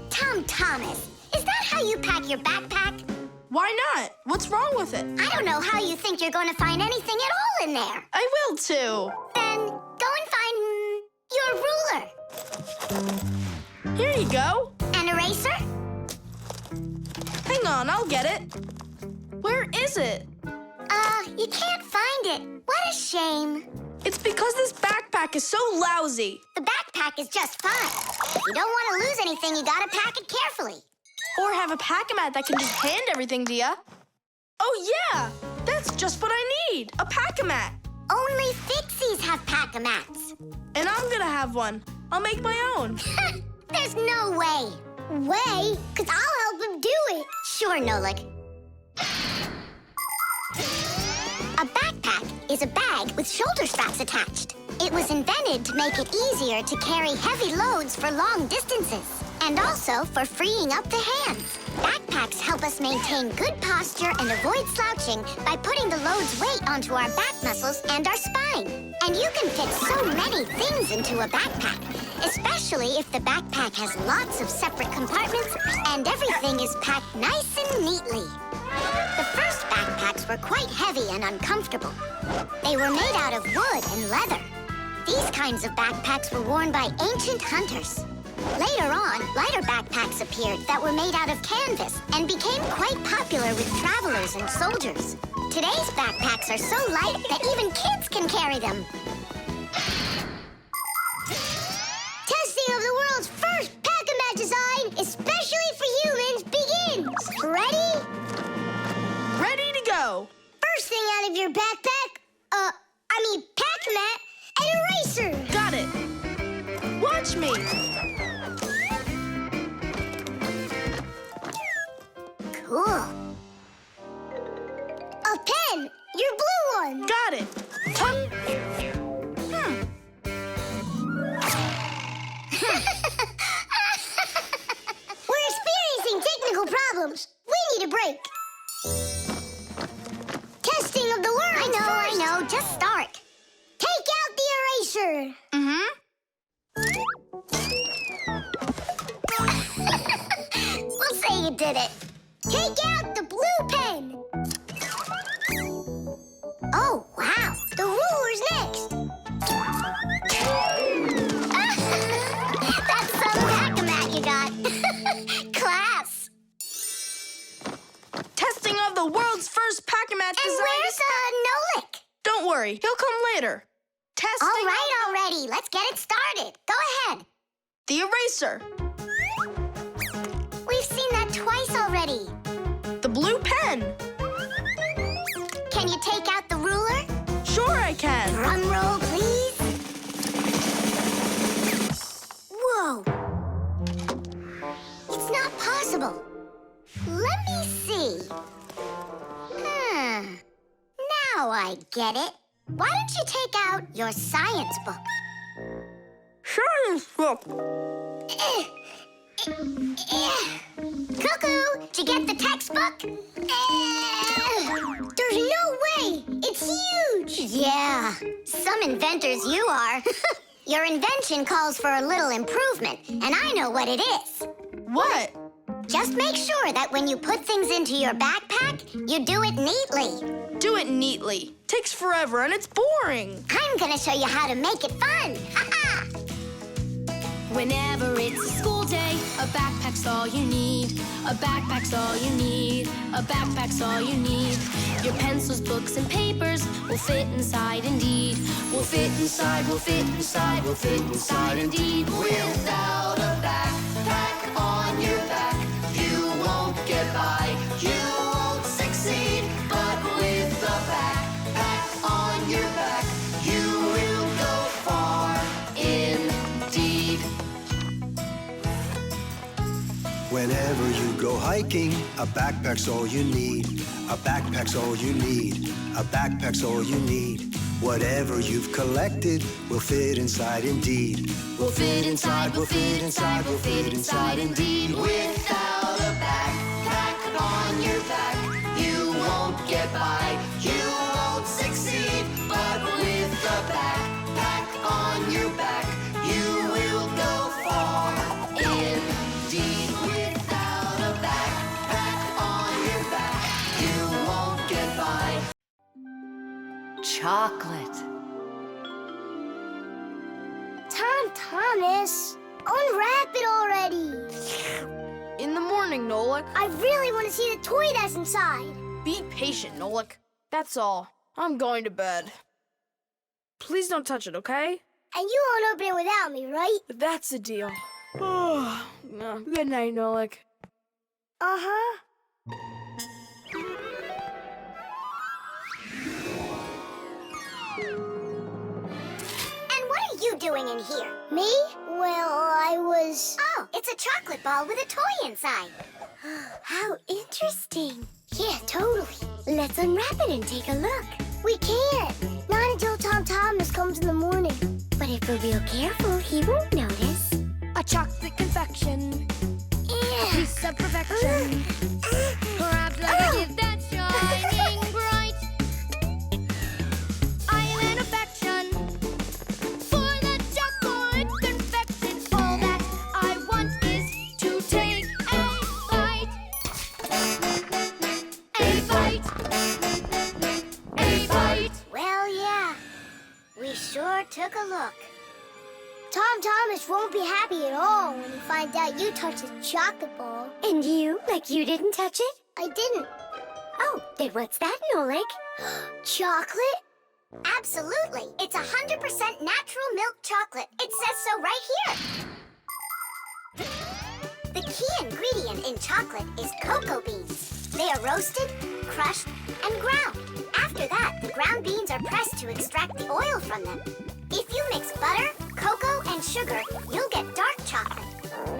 Tom Thomas, is that how you pack your backpack? Why not? What's wrong with it? I don't know how you think you're going to find anything at all in there. I will too. Then go and find your ruler. Here you go. An eraser? Hang on, I'll get it. Where is it? You can't find it. What a shame. It's because this backpack is so lousy. The backpack is just fine. If you don't want to lose anything, you gotta pack it carefully. Or have a pack-a-mat that can just hand everything to you. Oh, yeah! That's just what I need, a pack-a-mat. Only Fixies have pack-a-mats. And I'm gonna have one. I'll make my own. There's no way. Way? Because I'll help him do it. Sure, Nolik. A backpack is a bag with shoulder straps attached. It was invented to make it easier to carry heavy loads for long distances, and also for freeing up the hands. Backpacks help us maintain good posture and avoid slouching by putting the load's weight onto our back muscles and our spine. And you can fit so many things into a backpack, especially if the backpack has lots of separate compartments and everything is packed nice and neatly. The first backpacks were quite heavy and uncomfortable. They were made out of wood and leather. These kinds of backpacks were worn by ancient hunters. Later on, lighter backpacks appeared that were made out of canvas and became quite popular with travelers and soldiers. Today's backpacks are so light that even kids can carry them. Testing of the world's first pack-a-mat design, especially for humans, begins. Ready? Ready to go. First thing out of your backpack, pack-a-mat, an eraser. Got it. Watch me. Cool. A pen, your blue one. Got it. Tuck. We're experiencing technical problems. We need a break. Testing of the world. I know. Just start. Take out the eraser. Mm-hmm. We'll say you did it. Take out the blue pen. Oh, wow. The ruler's next. okay. He'll come later. Testing. All right, already. Let's get it started. Go ahead. The eraser. We've seen that twice already. The blue pen. Can you take out the ruler? Sure I can. Drum roll, please. Whoa. It's not possible. Let me see. Now I get it. Why don't you take out your science book? Science book. Cuckoo, did you get the textbook? There's no way! It's huge! Yeah, some inventors you are. Your invention calls for a little improvement, and I know what it is. What? Just make sure that when you put things into your backpack, you do it neatly. Do it neatly. Takes forever and it's boring. I'm gonna show you how to make it fun. Ha-ha! Whenever it's a school day, a backpack's all you need. A backpack's all you need. A backpack's all you need. Your pencils, books, and papers will fit inside indeed. Will fit inside, will fit inside, will fit inside indeed. Without a backpack on your back, you won't get by, you won't succeed. But with a backpack on your back, you will go far indeed. Whenever you go hiking, a backpack's all you need. A backpack's all you need. A backpack's all you need. Whatever you've collected will fit inside indeed. Will fit inside, will fit inside, will fit inside indeed. Without a backpack on your back, you won't get by, you won't succeed. But with a backpack on your back, you will go far indeed. Without a backpack on your back, you won't get by. Chocolate. Thomas, unwrap it already. In the morning, Nolik. I really want to see the toy that's inside. Be patient, Nolik. That's all. I'm going to bed. Please don't touch it, okay? And you won't open it without me, right? That's the deal. Good night, Nolik. Uh-huh. You doing in here? Me? Well, I was... Oh, it's a chocolate ball with a toy inside. How interesting. Yeah, totally. Let's unwrap it and take a look. We can't. Not until Tom Thomas comes in the morning. But if we're real careful, he won't notice. A chocolate confection. Yeah. A piece of perfection. Perhaps like a gift that's shining bright. Island affection. For the chocolate confection. All that I want is to take a bite. A bite. A bite. Well, yeah. We sure took a look. Tom Thomas won't be happy at all when he finds out you touched a chocolate ball. And you? Like you didn't touch it? I didn't. Oh, then what's that, Nolik? Chocolate? Absolutely. It's 100% natural milk chocolate. It says so right here. The key ingredient in chocolate is cocoa beans. They are roasted, crushed, and ground. After that, the ground beans are pressed to extract the oil from them. If you mix butter, cocoa, and sugar, you'll get dark chocolate.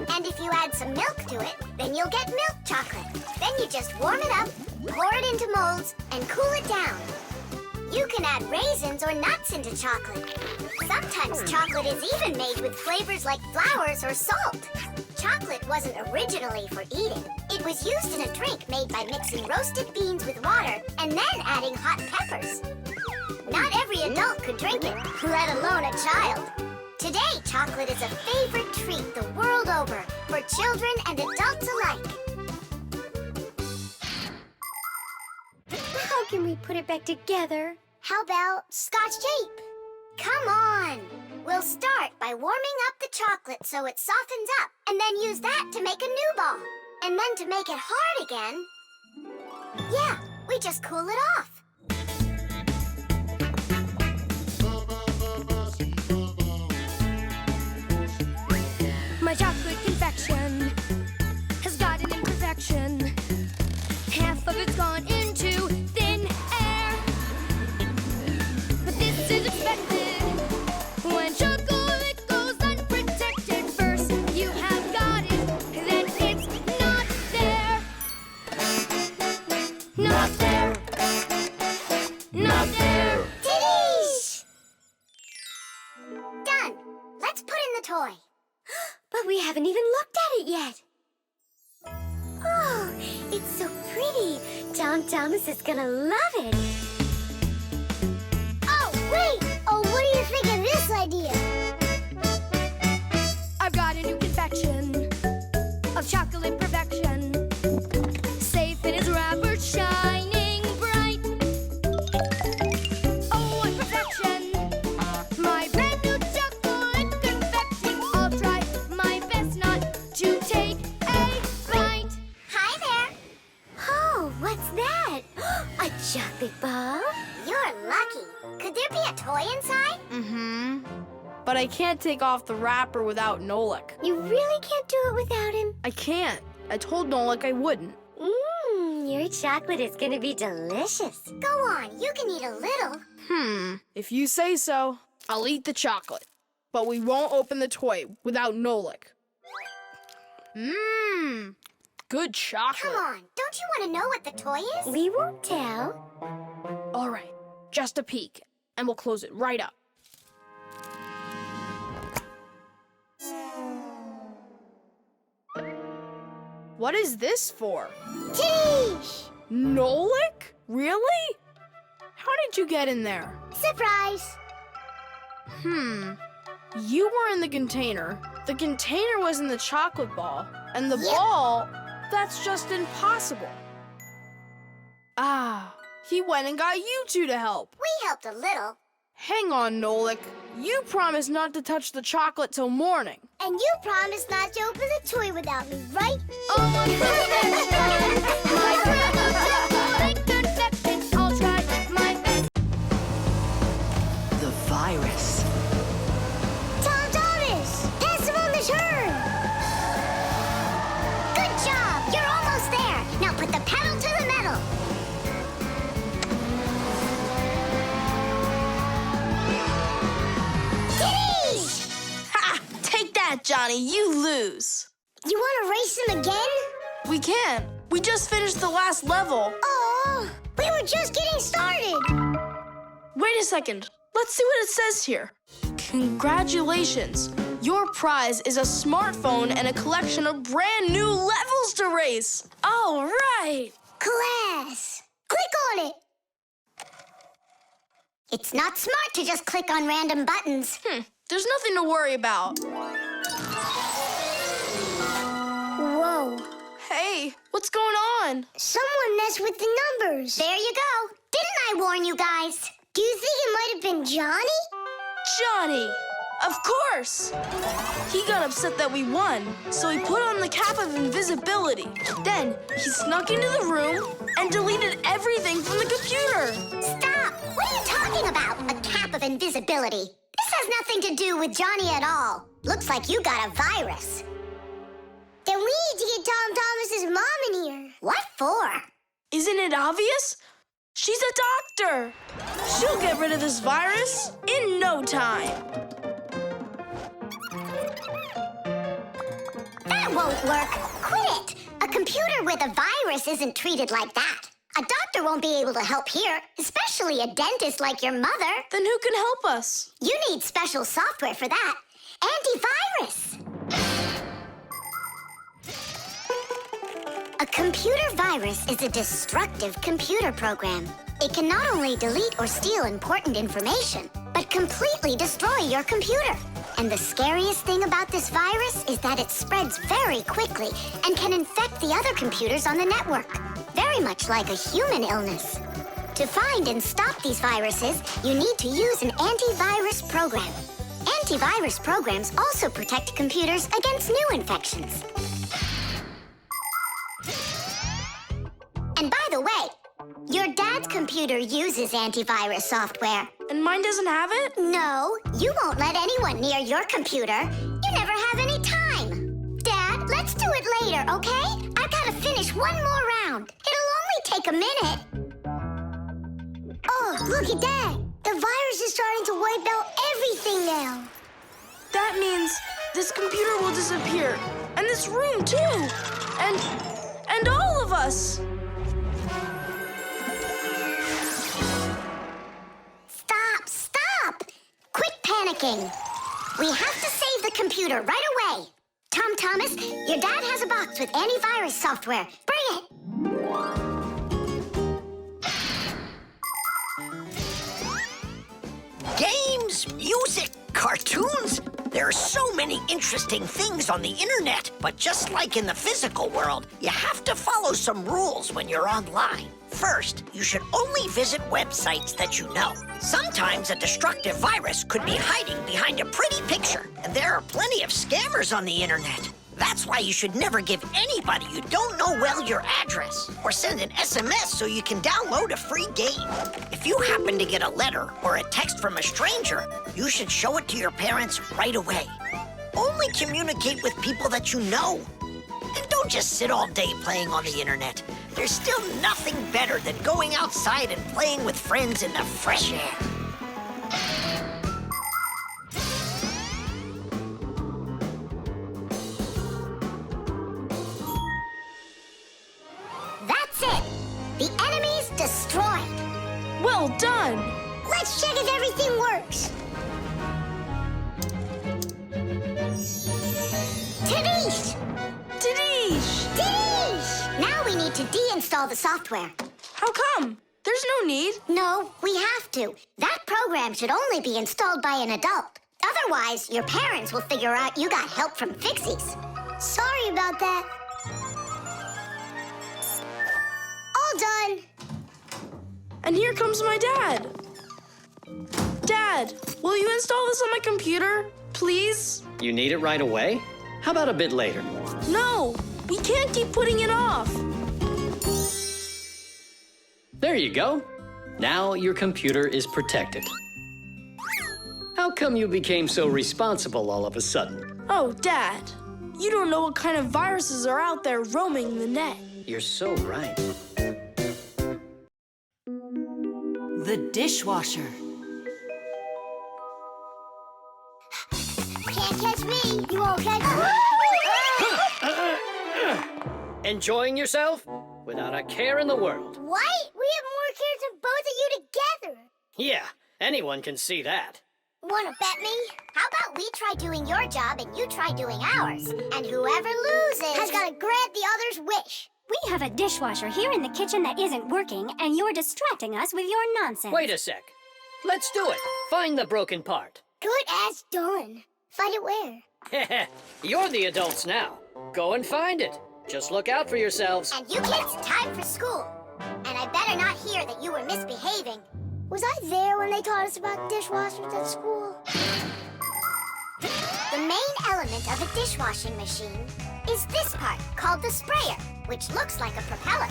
And if you add some milk to it, then you'll get milk chocolate. Then you just warm it up, pour it into molds, and cool it down. You can add raisins or nuts into chocolate. Sometimes chocolate is even made with flavors like flowers or salt. Chocolate wasn't originally for eating. It was used in a drink made by mixing roasted beans with water and then adding hot peppers. Not every adult could drink it, let alone a child. Today, chocolate is a favorite treat the world over for children and adults alike. How can we put it back together? How about Scotch tape? Come on! We'll start by warming up the chocolate so it softens up, and then use that to make a new ball. And then to make it hard again, yeah, we just cool it off. Let's put in the toy. But we haven't even looked at it yet. Oh, it's so pretty. Tom Thomas is gonna love it. Oh, wait! Oh, what do you think of this idea? I've got a new confection of chocolate perfection. Safe in its wrapper, shining bright. Oh, what perfection! My brand new chocolate confection. I'll try my best not to take a bite. Hi there. Oh, what's that? A chocolate ball? You're lucky. Could there be a toy inside? Mm-hmm. But I can't take off the wrapper without Nolik. You really can't do it without him? I can't. I told Nolik I wouldn't. Your chocolate is gonna be delicious. Go on, you can eat a little. If you say so, I'll eat the chocolate. But we won't open the toy without Nolik. Good chocolate. Come on, don't you want to know what the toy is? We won't tell. All right, just a peek, and we'll close it right up. What is this for? Teesh! Nolik? Really? How did you get in there? Surprise! You were in the container was in the chocolate ball, and the ball, that's just impossible. Ah, he went and got you two to help. We helped a little. Hang on, Nolik. You promised not to touch the chocolate till morning. And you promised not to open the toy without me, right? Oh, my brand new chocolate confection. I'll try my best. The virus. Tom Thomas! Pass him on the turn! Good job. You're almost there. Now put the pedal to the metal. Ha! Take that, Johnny. You lose. You want to race him again? We can. We just finished the last level. Oh, we were just getting started. Wait a second. Let's see what it says here. Congratulations. Your prize is a smartphone and a collection of brand new levels to race. All right. Class. Click on it. It's not smart to just click on random buttons. There's nothing to worry about. Whoa. Hey, what's going on? Someone messed with the numbers. There you go. Didn't I warn you guys? Do you think it might have been Johnny? Johnny! Of course! He got upset that we won, so he put on the cap of invisibility. Then he snuck into the room and deleted everything from the computer. Stop! What are you talking about? A cap of invisibility. This has nothing to do with Johnny at all. Looks like you got a virus. Then we need to get Tom Thomas's mom in here. What for? Isn't it obvious? She's a doctor. She'll get rid of this virus in no time. That won't work. Quit it. A computer with a virus isn't treated like that. A doctor won't be able to help here, especially a dentist like your mother. Then who can help us? You need special software for that. Antivirus. A computer virus is a destructive computer program. It can not only delete or steal important information, but completely destroy your computer. And the scariest thing about this virus is that it spreads very quickly and can infect the other computers on the network, very much like a human illness. To find and stop these viruses, you need to use an antivirus program. Antivirus programs also protect computers against new infections. And by the way, your dad's computer uses antivirus software. And mine doesn't have it? No, you won't let anyone near your computer. You never have any time. Dad, let's do it later, okay? I've got to finish one more round. It'll only take a minute. Oh, look at that. The virus is starting to wipe out everything now. That means this computer will disappear. And this room, too. And all of us. Stop! Quit panicking. We have to save the computer right away. Tom Thomas, your dad has a box with antivirus software. Bring it. Games, music, cartoons. There are so many interesting things on the internet. But just like in the physical world, you have to follow some rules when you're online. First, you should only visit websites that you know. Sometimes a destructive virus could be hiding behind a pretty picture, and there are plenty of scammers on the internet. That's why you should never give anybody you don't know well your address, or send an SMS so you can download a free game. If you happen to get a letter or a text from a stranger, you should show it to your parents right away. Only communicate with people that you know. And don't just sit all day playing on the internet. There's still nothing better than going outside and playing with friends in the fresh air. That's it. The enemy's destroyed. Well done. Let's check if everything works. Tadish! Tadish! Tadish! Now we need to deinstall the software. How come? There's no need. No, we have to. That program should only be installed by an adult. Otherwise, your parents will figure out you got help from Fixies. Sorry about that. All done. And here comes my dad. Dad, will you install this on my computer, please? You need it right away? How about a bit later? No, we can't keep putting it off. There you go. Now your computer is protected. How come you became so responsible all of a sudden? Oh, Dad, you don't know what kind of viruses are out there roaming the net. You're so right. The dishwasher. Can't catch me. You won't catch me. Enjoying yourself? Without a care in the world. What? We have more cares than both of you together. Yeah, anyone can see that. Wanna bet me? How about we try doing your job and you try doing ours? And whoever loses has got to grant the other's wish. We have a dishwasher here in the kitchen that isn't working, and you're distracting us with your nonsense. Wait a sec. Let's do it. Find the broken part. Good as done. Find it where? You're the adults now. Go and find it. Just look out for yourselves. And you kids, time for school. And I better not hear that you were misbehaving. Was I there when they taught us about dishwashers at school? The main element of a dishwashing machine is this part called the sprayer, which looks like a propeller.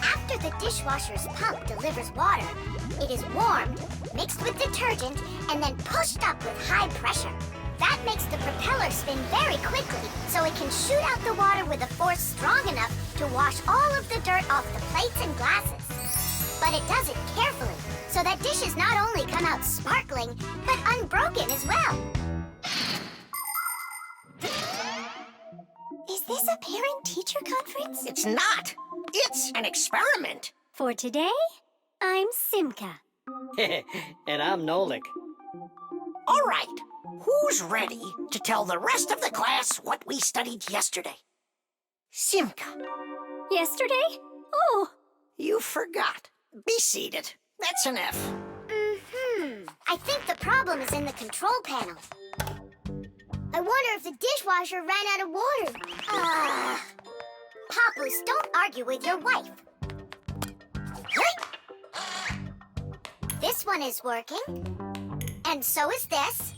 After the dishwasher's pump delivers water, it is warmed, mixed with detergent, and then pushed up with high pressure. That makes the propeller spin very quickly, so it can shoot out the water with a force strong enough to wash all of the dirt off the plates and glasses. But it does it carefully, so that dishes not only come out sparkling, but unbroken as well. Is this a parent-teacher conference? It's not. It's an experiment. For today, I'm Simka. And I'm Nolik. All right. Who's ready to tell the rest of the class what we studied yesterday? Simka. Yesterday? Oh. You forgot. Be seated. That's an F. I think the problem is in the control panel. I wonder if the dishwasher ran out of water. Papoose, don't argue with your wife. This one is working. And so is this.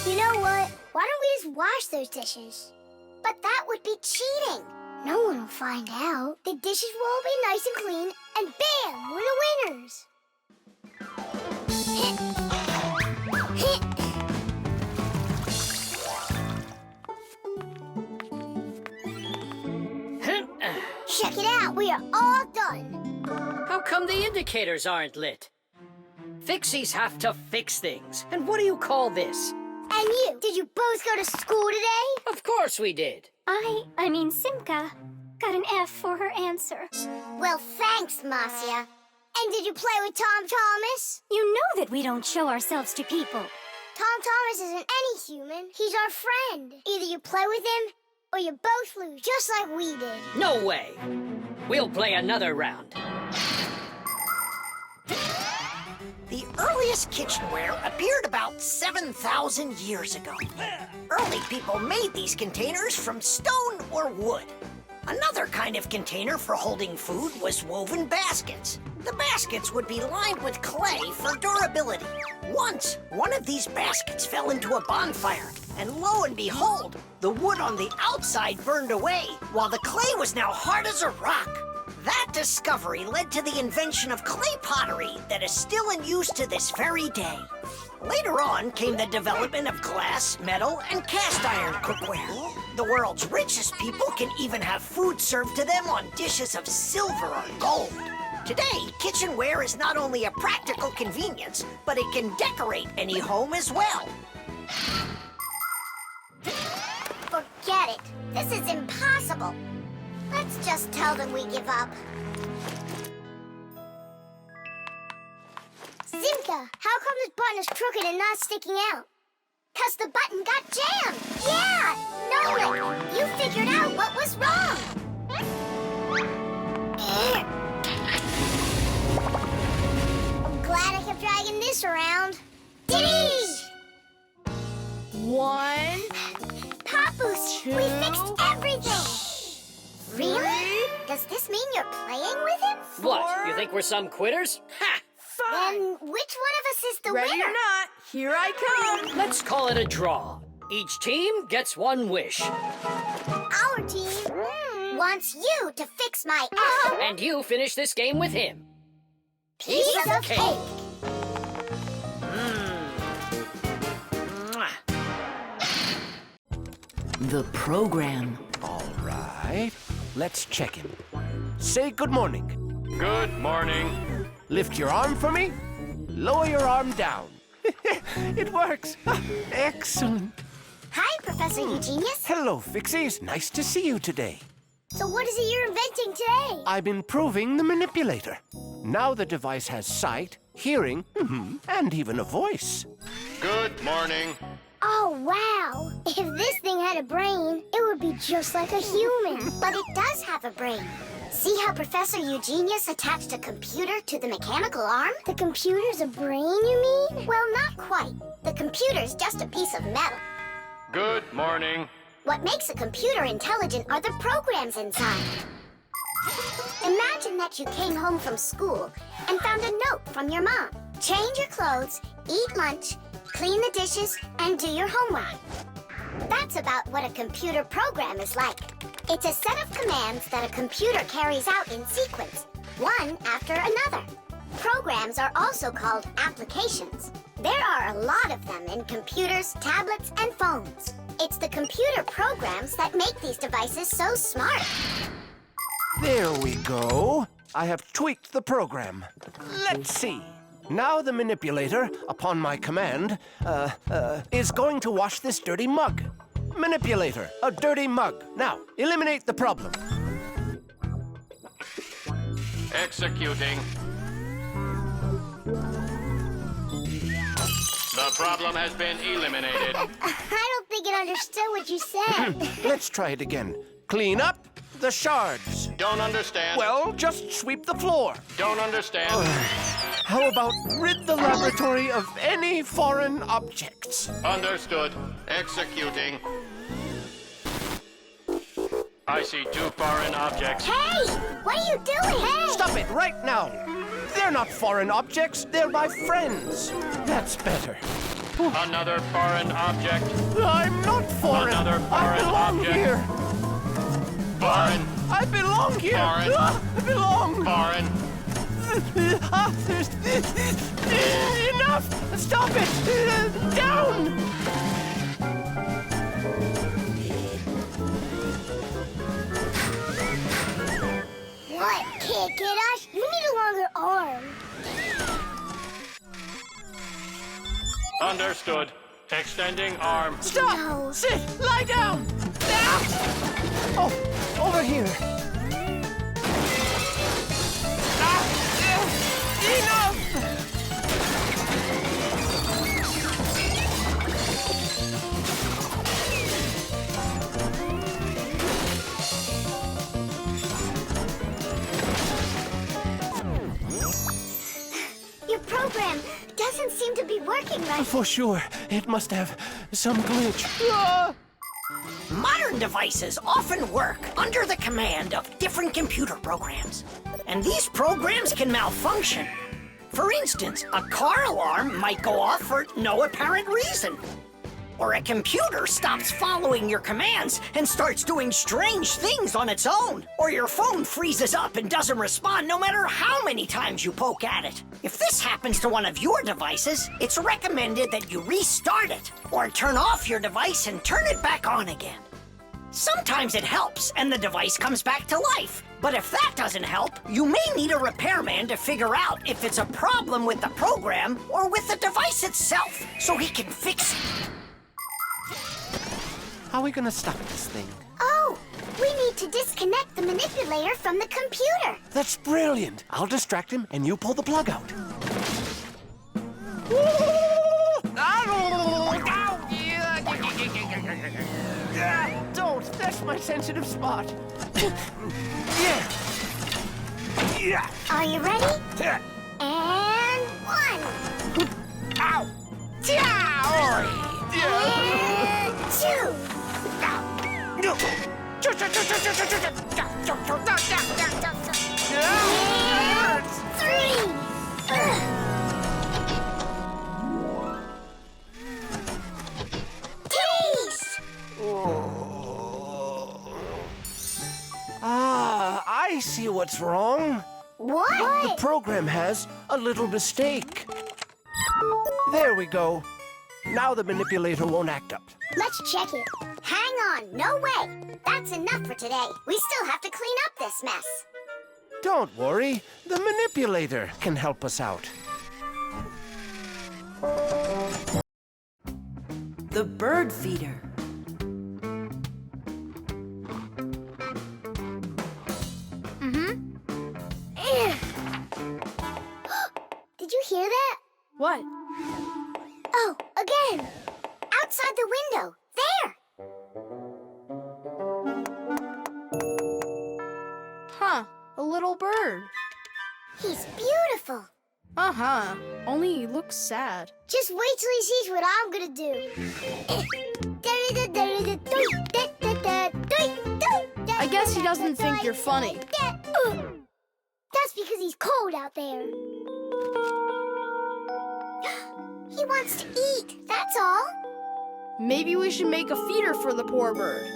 You know what? Why don't we just wash those dishes? But that would be cheating. No one will find out. The dishes will all be nice and clean, and bam, we're the winners. Check it out. We are all done. How come the indicators aren't lit? Fixies have to fix things. And what do you call this? And you, did you both go to school today? Of course we did. I mean Simka, got an F for her answer. Well, thanks, Marcia. And did you play with Tom Thomas? You know that we don't show ourselves to people. Tom Thomas isn't any human. He's our friend. Either you play with him, or you both lose, just like we did. No way. We'll play another round. The earliest kitchenware appeared about 7,000 years ago. Early people made these containers from stone or wood. Another kind of container for holding food was woven baskets. The baskets would be lined with clay for durability. Once, one of these baskets fell into a bonfire, and lo and behold, the wood on the outside burned away, while the clay was now hard as a rock. That discovery led to the invention of clay pottery that is still in use to this very day. Later on came the development of glass, metal, and cast iron cookware. The world's richest people can even have food served to them on dishes of silver or gold. Today, kitchenware is not only a practical convenience, but it can decorate any home as well. Forget it. This is impossible. Let's just tell them we give up. Simka, how come this button is crooked and not sticking out? 'Cause the button got jammed. Yeah, Nolan, you figured out what was wrong. I'm glad I kept dragging this around. Diddy! 1, Papoose, we fixed everything. Really? Does this mean you're playing with him? What, you think we're some quitters? Ha! Then which one of us is the ready winner? or not, here I come. Let's call it a draw. Each team gets one wish. Our team wants you to fix my F. And you finish this game with him. Piece of cake. Mwah. The program. All right. Let's check him. Say good morning. Good morning. Lift your arm for me. Lower your arm down. It works. Excellent. Hi, Professor Eugenius. Hello, Fixies. Nice to see you today. So what is it you're inventing today? I'm improving the manipulator. Now the device has sight, hearing, and even a voice. Good morning. Oh, wow. If this thing had a brain, it would be just like a human. But it does have a brain. See how Professor Eugenius attached a computer to the mechanical arm? The computer's a brain, you mean? Well, not quite. The computer's just a piece of metal. Good morning. What makes a computer intelligent are the programs inside. Imagine that you came home from school and found a note from your mom. Change your clothes, eat lunch, clean the dishes, and do your homework. That's about what a computer program is like. It's a set of commands that a computer carries out in sequence, one after another. Programs are also called applications. There are a lot of them in computers, tablets, and phones. It's the computer programs that make these devices so smart. There we go. I have tweaked the program. Let's see. Now the manipulator, upon my command, is going to wash this dirty mug. Manipulator, a dirty mug. Now, eliminate the problem. Executing. The problem has been eliminated. I don't think it understood what you said. Let's try it again. Clean up the shards. Don't understand. Well, just sweep the floor. Don't understand. How about rid the laboratory of any foreign objects? Understood. Executing. I see 2 foreign objects. Hey! What are you doing? Hey! Stop it right now. They're not foreign objects. They're my friends. That's better. Another foreign object. I'm not foreign. Another foreign I belong object. here. Foreign. I belong here. Foreign. I belong. Foreign. Enough! Stop it! Down! What? Can't get us? You need a longer arm. Understood. Extending arm. Stop! No. Sit! Lie down! Oh, over here. Enough! Your program doesn't seem to be working right. For sure. It must have some glitch. Modern devices often work under the command of different computer programs. And these programs can malfunction. For instance, a car alarm might go off for no apparent reason. Or a computer stops following your commands and starts doing strange things on its own. Or your phone freezes up and doesn't respond no matter how many times you poke at it. If this happens to one of your devices, it's recommended that you restart it or turn off your device and turn it back on again. Sometimes it helps and the device comes back to life. But if that doesn't help, you may need a repairman to figure out if it's a problem with the program or with the device itself so he can fix it. How are we gonna stop this thing? Oh, we need to disconnect the manipulator from the computer. That's brilliant. I'll distract him and you pull the plug out. Don't. That's my sensitive spot. Yeah. Yeah. Are you ready? And 1. Ow. And 2. And 3. Taste! I see what's wrong. What? The program has a little mistake. There we go. Now the manipulator won't act up. Let's check it. Hang on, no way. That's enough for today. We still have to clean up this mess. Don't worry. The manipulator can help us out. The bird feeder. Did you hear that? What? Oh, again. Outside the window. There. Huh, a little bird. He's beautiful. Uh-huh, only he looks sad. Just wait till he sees what I'm gonna do. I guess he doesn't think you're funny. That's because he's cold out there. He wants to eat, that's all. Maybe we should make a feeder for the poor bird.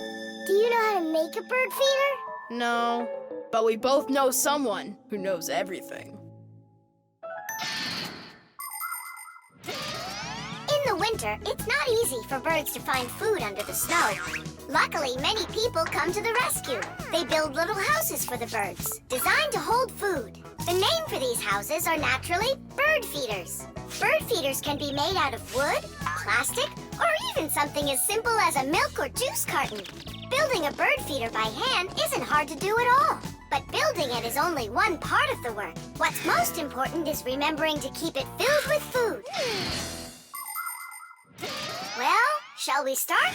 Do you know how to make a bird feeder? No, but we both know someone who knows everything. In the winter, it's not easy for birds to find food under the snow. Luckily, many people come to the rescue. They build little houses for the birds, designed to hold food. The name for these houses are naturally bird feeders. Bird feeders can be made out of wood, plastic, or even something as simple as a milk or juice carton. Building a bird feeder by hand isn't hard to do at all. But building it is only one part of the work. What's most important is remembering to keep it filled with food. Well, shall we start?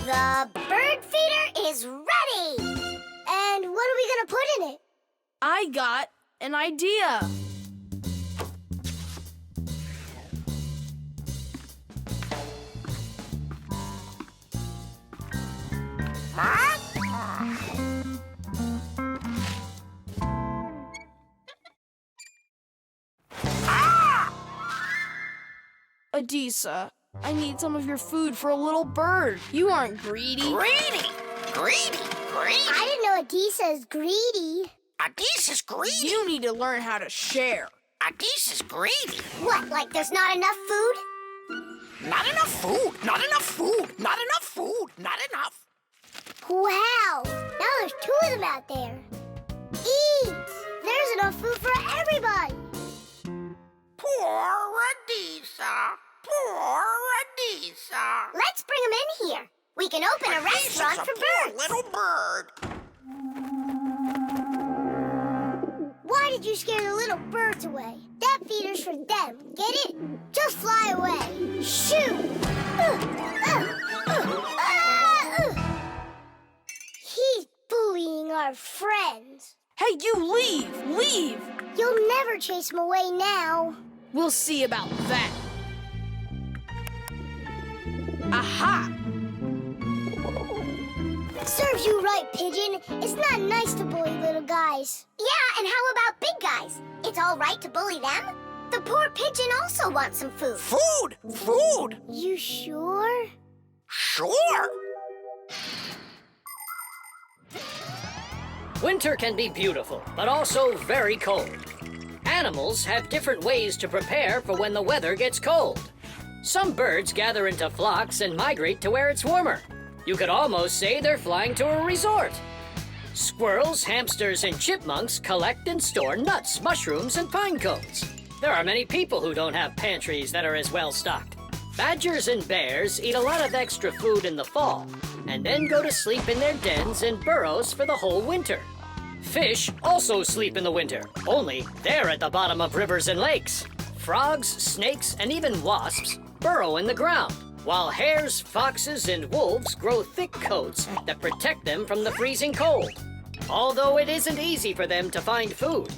The bird feeder is ready! And what are we gonna put in it? I got an idea. Adisa, I need some of your food for a little bird. You aren't greedy. Greedy! Greedy! Greedy! I didn't know Adisa is greedy. This is greedy. You need to learn how to share. This is greedy. What, like there's not enough food? Not enough food. Not enough food. Not enough food. Not enough. Wow! Now there's 2 of them out there. Eat! There's enough food for everybody. Poor Adisa. Poor Adisa. Let's bring them in here. We can open a restaurant for birds. Little bird. Why did you scare the little birds away? That feeder's for them. Get it? Just fly away. Shoot! He's bullying our friends. Hey, you leave! Leave! You'll never chase him away now. We'll see about that. Aha! Serves you right, Pigeon. It's not nice to bully little guys. Yeah, and how about big guys? It's all right to bully them. The poor pigeon also wants some food. Food! Food! You sure? Sure! Winter can be beautiful, but also very cold. Animals have different ways to prepare for when the weather gets cold. Some birds gather into flocks and migrate to where it's warmer. You could almost say they're flying to a resort. Squirrels, hamsters, and chipmunks collect and store nuts, mushrooms, and pine cones. There are many people who don't have pantries that are as well stocked. Badgers and bears eat a lot of extra food in the fall, and then go to sleep in their dens and burrows for the whole winter. Fish also sleep in the winter, only they're at the bottom of rivers and lakes. Frogs, snakes, and even wasps burrow in the ground, while hares, foxes, and wolves grow thick coats that protect them from the freezing cold, although it isn't easy for them to find food.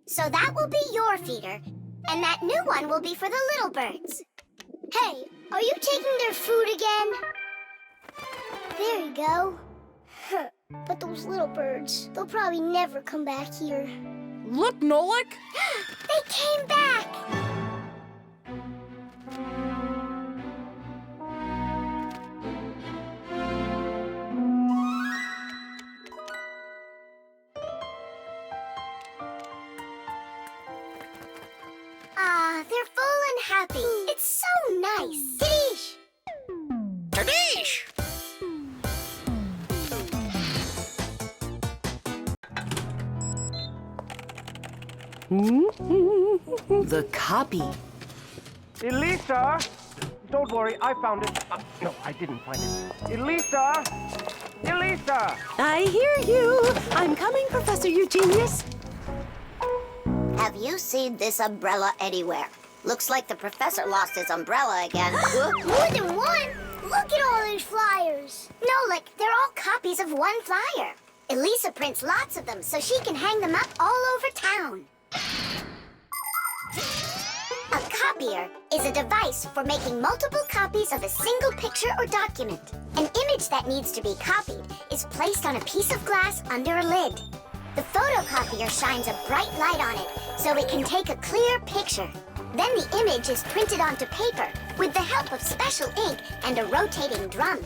So that will be your feeder, and that new one will be for the little birds. Hey, are you taking their food again? There you go. But those little birds, they'll probably never come back here. Look, Nolik! They came back! Ah, they're full and happy. It's so nice. Tadish! The copy. Elisa! Don't worry, I found it. No, I didn't find it. Elisa! Elisa! I hear you. I'm coming, Professor Eugenius. Have you seen this umbrella anywhere? Looks like the professor lost his umbrella again. More than one? Look at all these flyers. No, like, they're all copies of one flyer. Elisa prints lots of them so she can hang them up all over town. A copier is a device for making multiple copies of a single picture or document. An image that needs to be copied is placed on a piece of glass under a lid. The photocopier shines a bright light on it so it can take a clear picture. Then the image is printed onto paper with the help of special ink and a rotating drum.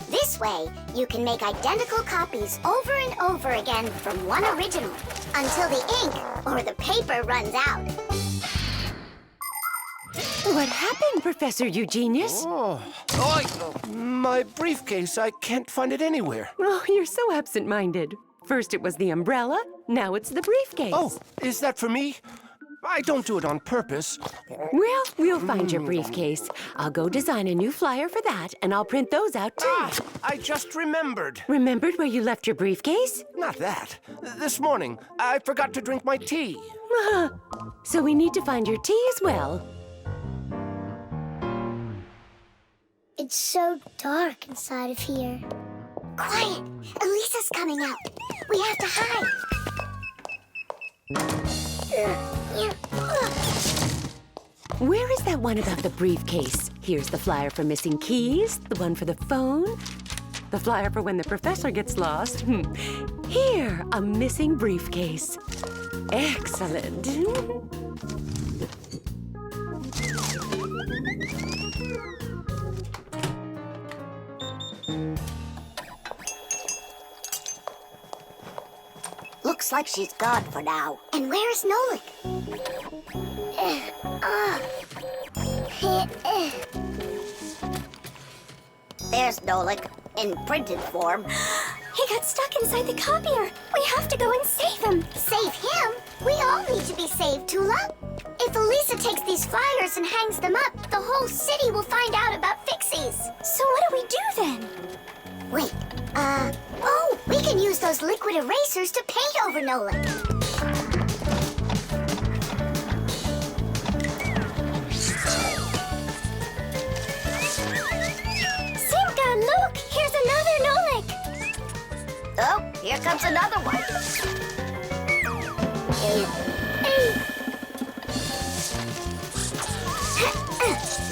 This way, you can make identical copies over and over again from one original until the ink or the paper runs out. What happened, Professor Eugenius? My briefcase, I can't find it anywhere. Oh, you're so absent-minded. First it was the umbrella, now it's the briefcase. Oh, is that for me? I don't do it on purpose. Well, we'll find your briefcase. I'll go design a new flyer for that, and I'll print those out, too. I just remembered. Remembered where you left your briefcase? Not that. This morning, I forgot to drink my tea. So we need to find your tea as well. It's so dark inside of here. Quiet! Elisa's coming out. We have to hide. Where is that one about the briefcase? Here's the flyer for missing keys, the one for the phone, the flyer for when the professor gets lost. Here, a missing briefcase. Excellent. Looks like she's gone for now. And where is Nolik? There's Nolik, in printed form. He got stuck inside the copier. We have to go and save him. Save him? We all need to be saved, Tula. If Elisa takes these flyers and hangs them up, the whole city will find out about Fixies. So what do we do then? Wait, oh, we can use those liquid erasers to paint over Nolik. Simka, look! Here's another Nolik! Oh, here comes another one.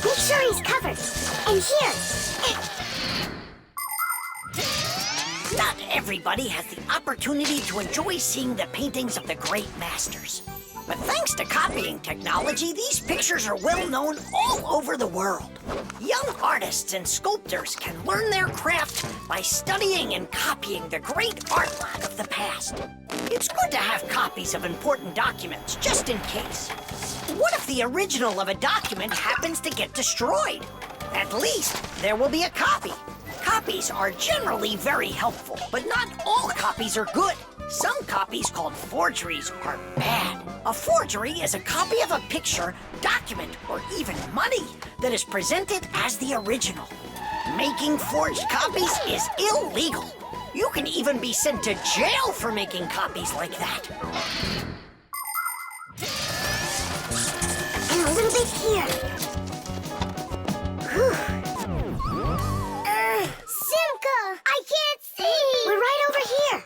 Make sure he's covered. And here. Not everybody has the opportunity to enjoy seeing the paintings of the great masters. But thanks to copying technology, these pictures are well known all over the world. Young artists and sculptors can learn their craft by studying and copying the great artwork of the past. It's good to have copies of important documents, just in case. What if the original of a document happens to get destroyed? At least there will be a copy. Copies are generally very helpful, but not all copies are good. Some copies, called forgeries, are bad. A forgery is a copy of a picture, document, or even money that is presented as the original. Making forged copies is illegal. You can even be sent to jail for making copies like that. And a little bit here. Simka, I can't see. We're right over here.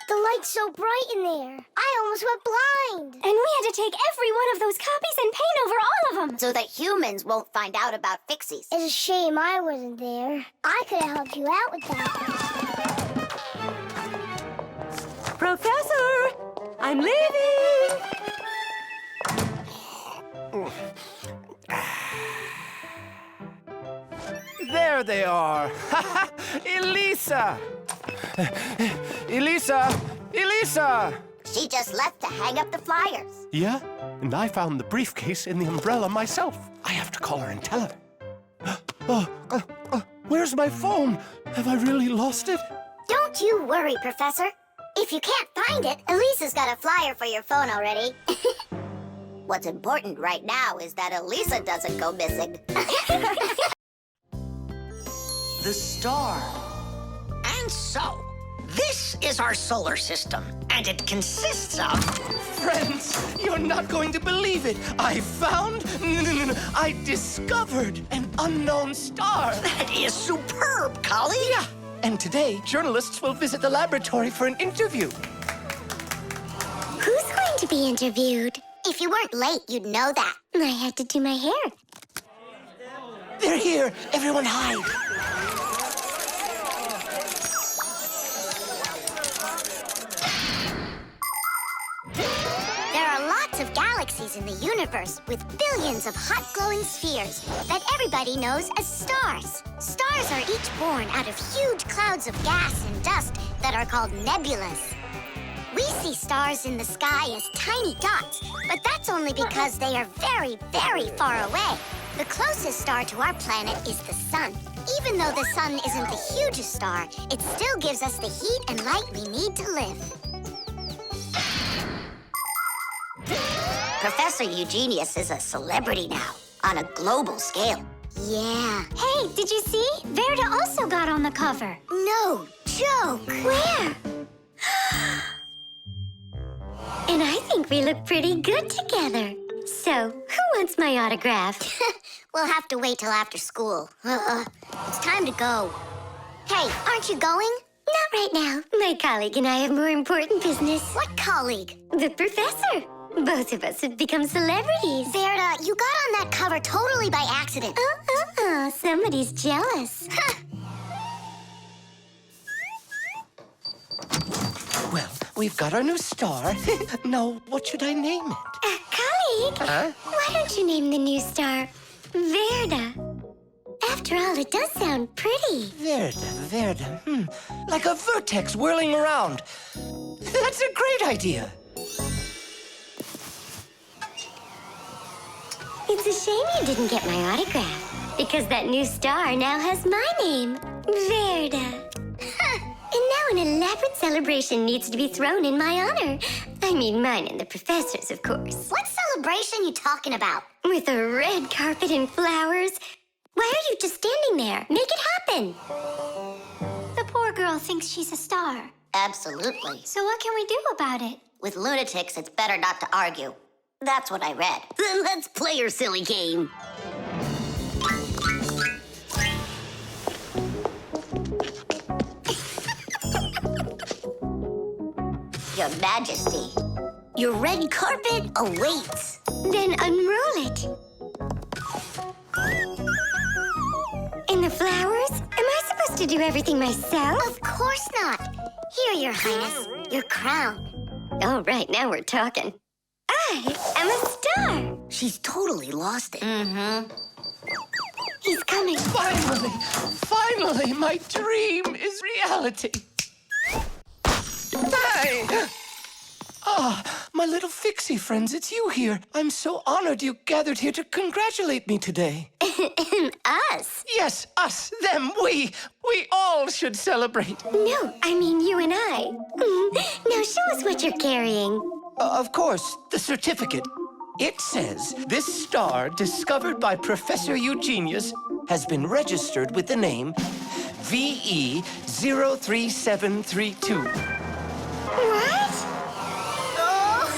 The light's so bright in there. I almost went blind. And we had to take every one of those copies and paint over all of them. So that humans won't find out about Fixies. It's a shame I wasn't there. I could have helped you out with that. Professor, I'm leaving. There they are. Elisa! Elisa! Elisa! She just left to hang up the flyers. Yeah? And I found the briefcase in the umbrella myself. I have to call her and tell her. Where's my phone? Have I really lost it? Don't you worry, Professor. If you can't find it, Elisa's got a flyer for your phone already. What's important right now is that Elisa doesn't go missing. The star. And so, this is our solar system, and it consists of... Friends, you're not going to believe it. I discovered an unknown star. That is superb, colleague. Yeah, and today, journalists will visit the laboratory for an interview. who's going to be interviewed? If you weren't late, you'd know that. I had to do my hair. They're here. Everyone hide. There are lots of galaxies in the universe with billions of hot glowing spheres that everybody knows as stars. Stars are each born out of huge clouds of gas and dust that are called nebulas. We see stars in the sky as tiny dots, but that's only because they are very, very far away. The closest star to our planet is the sun. Even though the sun isn't the hugest star, it still gives us the heat and light we need to live. Professor Eugenius is a celebrity now, on a global scale. Yeah. Hey, did you see? Verda also got on the cover. No joke. Where? And I think we look pretty good together. So, who wants my autograph? We'll have to wait till after school. It's time to go. Hey, aren't you going? Not right now. My colleague and I have more important business. What colleague? The professor. Both of us have become celebrities. Verda, you got on that cover totally by accident. Somebody's jealous. Well, we've got our new star. Now, what should I name it? Colleague, Huh? why don't you name the new star Verda? After all, it does sound pretty. Verde. Like a vertex whirling around. That's a great idea. It's a shame you didn't get my autograph, because that new star now has my name, Verda. And now an elaborate celebration needs to be thrown in my honor. I mean mine and the professor's, of course. What celebration you talking about? With a red carpet and flowers. Why are you just standing there? Make it happen. The poor girl thinks she's a star. Absolutely. So what can we do about it? With lunatics, it's better not to argue. That's what I read. Then let's play your silly game. Your Majesty, your red carpet awaits. Then unroll it. And the flowers? Am I supposed to do everything myself? Of course not. Here, Your Highness, your crown. Oh, right, now we're talking. I am a star. She's totally lost it. He's coming. Finally, my dream is reality. Hey! My little Fixie friends, it's you here. I'm so honored you gathered here to congratulate me today. Us? Yes, us, them, we all should celebrate. No, I mean you and I. Now show us what you're carrying. Of course, the certificate. It says this star, discovered by Professor Eugenius, has been registered with the name VE03732. What? Oh,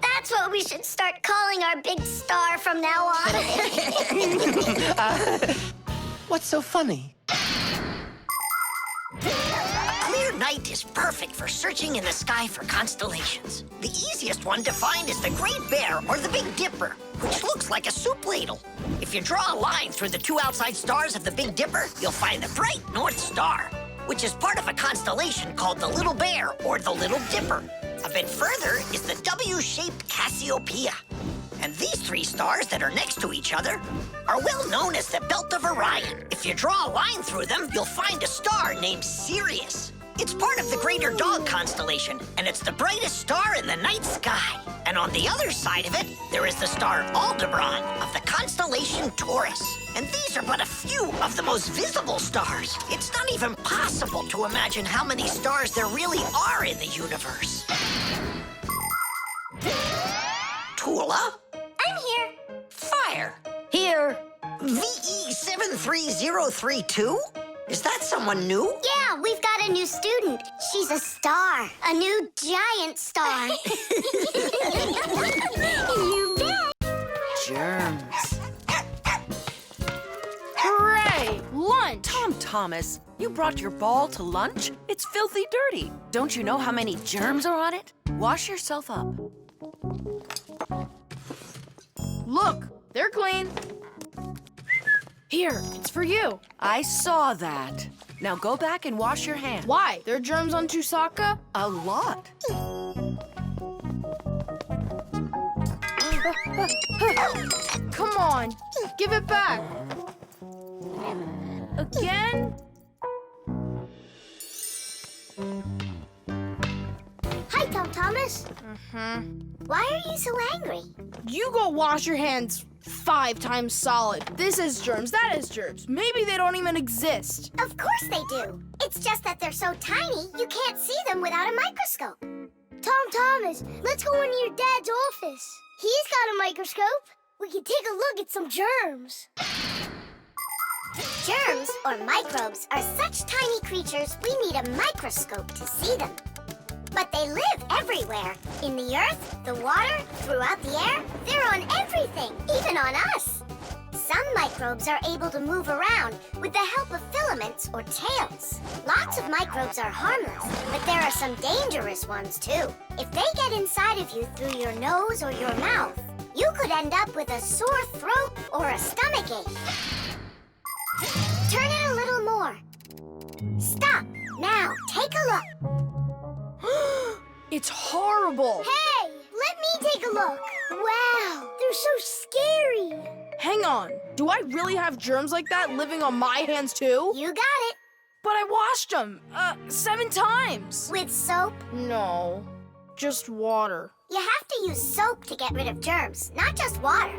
that's what we should start calling our big star from now on. What's so funny? A clear night is perfect for searching in the sky for constellations. The easiest one to find is the Great Bear or the Big Dipper, which looks like a soup ladle. If you draw a line through the two outside stars of the Big Dipper, you'll find the bright North Star, which is part of a constellation called the Little Bear or the Little Dipper. A bit further is the W-shaped Cassiopeia. And these three stars that are next to each other are well known as the Belt of Orion. If you draw a line through them, you'll find a star named Sirius. It's part of the Greater Dog constellation, and it's the brightest star in the night sky. And on the other side of it, there is the star Aldebaran of the constellation Taurus. And these are but a few of the most visible stars. It's not even possible to imagine how many stars there really are in the universe. Tula? I'm here. Fire. Here. VE73032? Is that someone new? Yeah, we've got a new student. She's a star. A new giant star. You bet. Germs. Hooray! Lunch! Tom Thomas, you brought your ball to lunch? It's filthy dirty. Don't you know how many germs are on it? Wash yourself up. Look, they're clean. Here, it's for you. I saw that. Now go back and wash your hands. Why? There are germs on Tusaka? A lot. Come on, give it back. Again? Hi, Tom Thomas. Why are you so angry? You go wash your hands 5 times solid. This is germs, that is germs. Maybe they don't even exist. Of course they do. It's just that they're so tiny, you can't see them without a microscope. Tom Thomas, let's go into your dad's office. He's got a microscope. We can take a look at some germs. Germs, or microbes, are such tiny creatures we need a microscope to see them. But they live everywhere. In the earth, the water, throughout the air. They're on everything, even on us. Some microbes are able to move around with the help of filaments or tails. Lots of microbes are harmless, but there are some dangerous ones too. If they get inside of you through your nose or your mouth, you could end up with a sore throat or a stomachache. Turn it a little more. Stop. Now, take a look. It's horrible. Hey, let me take a look. Wow, they're so scary. Hang on. Do I really have germs like that living on my hands too? You got it. But I washed them 7 times. With soap? No, just water. You have to use soap to get rid of germs, not just water.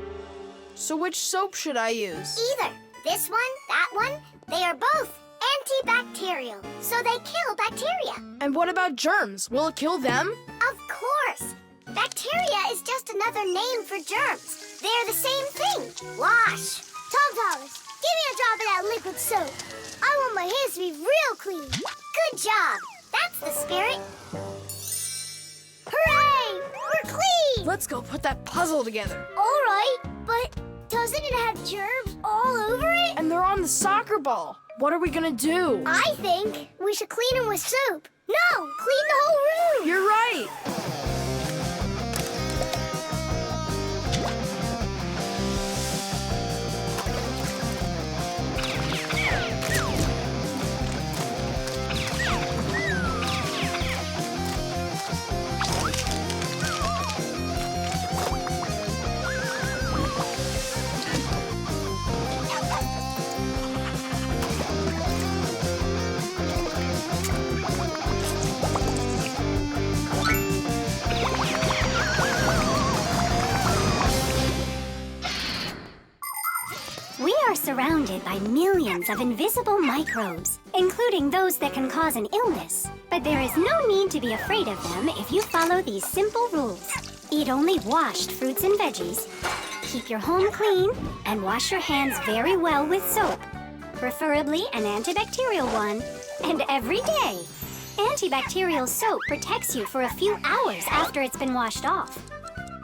So which soap should I use? Either this one, that one, they are both antibacterial, so they kill bacteria. And what about germs? Will it kill them? Of course. Bacteria is just another name for germs. They're the same thing. Wash. Tom Thomas, give me a drop of that liquid soap. I want my hands to be real clean. Good job. That's the spirit. Hooray! We're clean! Let's go put that puzzle together. All right, but doesn't it have germs all over it? And they're on the soccer ball. What are we gonna do? I think we should clean them with soap. No, clean the whole room. You're right. We are surrounded by millions of invisible microbes, including those that can cause an illness. But there is no need to be afraid of them if you follow these simple rules. Eat only washed fruits and veggies, keep your home clean, and wash your hands very well with soap, preferably an antibacterial one, and every day. Antibacterial soap protects you for a few hours after it's been washed off.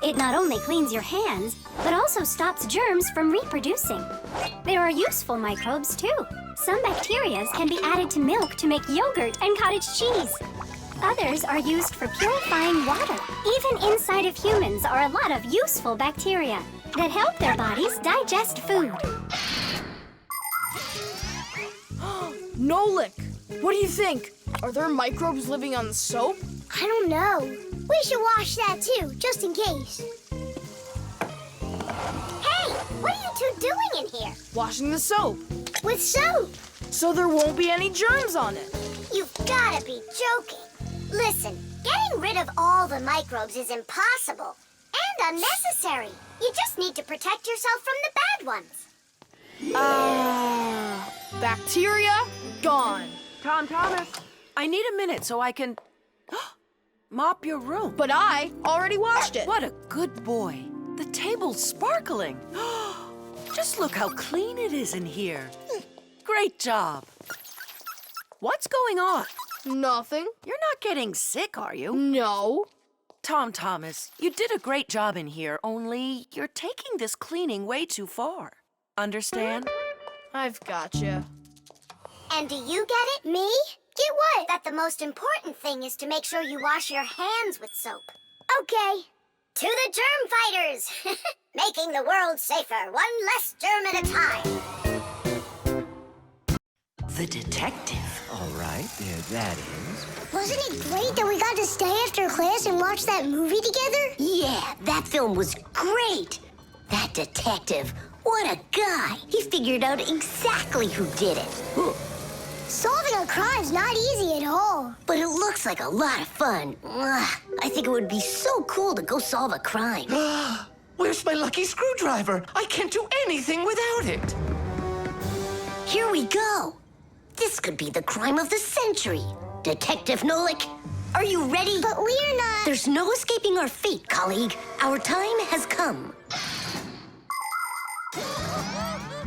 It not only cleans your hands, but also stops germs from reproducing. There are useful microbes, too. Some bacteria can be added to milk to make yogurt and cottage cheese. Others are used for purifying water. Even inside of humans are a lot of useful bacteria that help their bodies digest food. Nolik, what do you think? Are there microbes living on the soap? I don't know. We should wash that too, just in case. Hey, what are you two doing in here? Washing the soap. With soap. So there won't be any germs on it. You've gotta be joking. Listen, getting rid of all the microbes is impossible and unnecessary. You just need to protect yourself from the bad ones. Bacteria gone. Tom Thomas, I need a minute so I can mop your room. But I already washed it. What a good boy. The table's sparkling. Just look how clean it is in here. Great job. What's going on? Nothing. You're not getting sick, are you? No. Tom Thomas, you did a great job in here, only you're taking this cleaning way too far. Understand? I've gotcha. And do you get it? Me? Get what? That the most important thing is to make sure you wash your hands with soap. Okay. To the germ fighters! Making the world safer, one less germ at a time. The detective. All right, there that is. Wasn't it great that we got to stay after class and watch that movie together? Yeah, that film was great. That detective, what a guy. He figured out exactly who did it. Solving a crime's not easy at all. But it looks like a lot of fun. I think it would be so cool to go solve a crime. Where's my lucky screwdriver? I can't do anything without it. Here we go. This could be the crime of the century. Detective Nolik, are you ready? But we're not... There's no escaping our fate, colleague. Our time has come.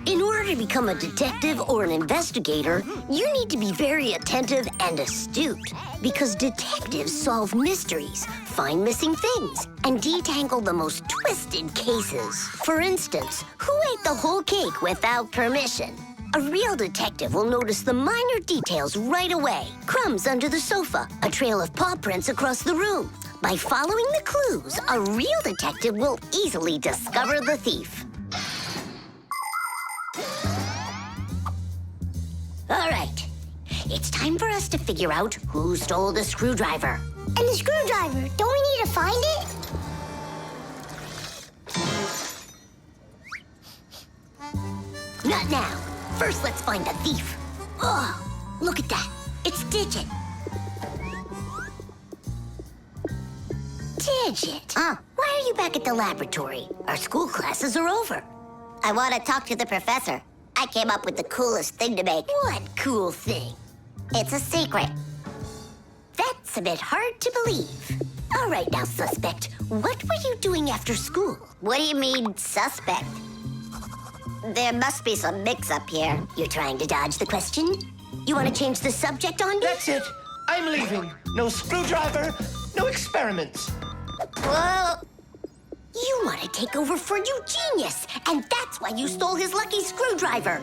In order to become a detective or an investigator, you need to be very attentive and astute, because detectives solve mysteries, find missing things, and detangle the most twisted cases. For instance, who ate the whole cake without permission? A real detective will notice the minor details right away. Crumbs under the sofa, a trail of paw prints across the room. By following the clues, a real detective will easily discover the thief. All right, it's time for us to figure out who stole the screwdriver. And the screwdriver, don't we need to find it? Not now. First, let's find the thief. Oh, look at that. It's Digit. Digit? Why are you back at the laboratory? Our school classes are over. I want to talk to the professor. I came up with the coolest thing to make. What cool thing? It's a secret. That's a bit hard to believe. All right now, suspect. What were you doing after school? What do you mean, suspect? There must be some mix-up here. You're trying to dodge the question? You want to change the subject on me? That's it. I'm leaving. No screwdriver, no experiments. Well, you want to take over for Eugenius, and that's why you stole his lucky screwdriver.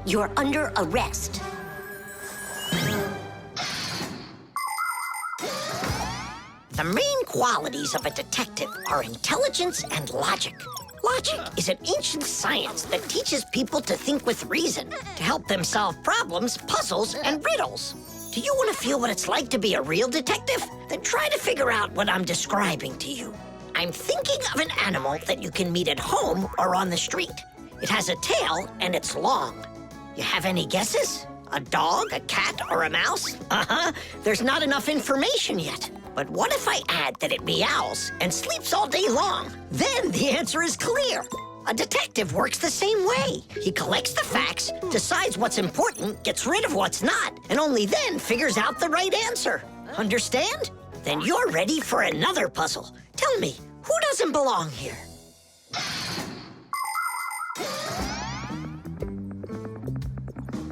You're under arrest. The main qualities of a detective are intelligence and logic. Logic is an ancient science that teaches people to think with reason, to help them solve problems, puzzles, and riddles. Do you want to feel what it's like to be a real detective? Then try to figure out what I'm describing to you. I'm thinking of an animal that you can meet at home or on the street. It has a tail and it's long. You have any guesses? A dog, a cat, or a mouse? There's not enough information yet. But what if I add that it meows and sleeps all day long? Then the answer is clear. A detective works the same way. He collects the facts, decides what's important, gets rid of what's not, and only then figures out the right answer. Understand? Then you're ready for another puzzle. Tell me, who doesn't belong here?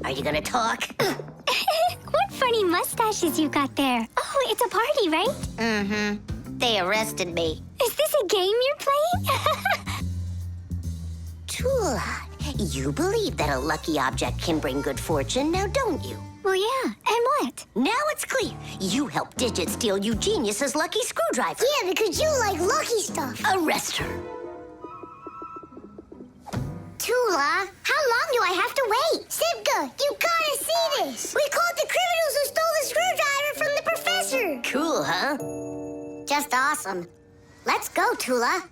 Are you gonna talk? What funny mustaches you got there. Oh, it's a party, right? Mm-hmm. They arrested me. Is this a game you're playing? Tula, you believe that a lucky object can bring good fortune, now don't you? Well, yeah. And what? Now it's clear. You helped Digit steal Eugenius's lucky screwdriver. Yeah, because you like lucky stuff. Arrest her. Tula, how long do I have to wait? Simka, you gotta see this. We caught the criminals who stole the screwdriver from the professor. Cool, huh? Just awesome. Let's go, Tula.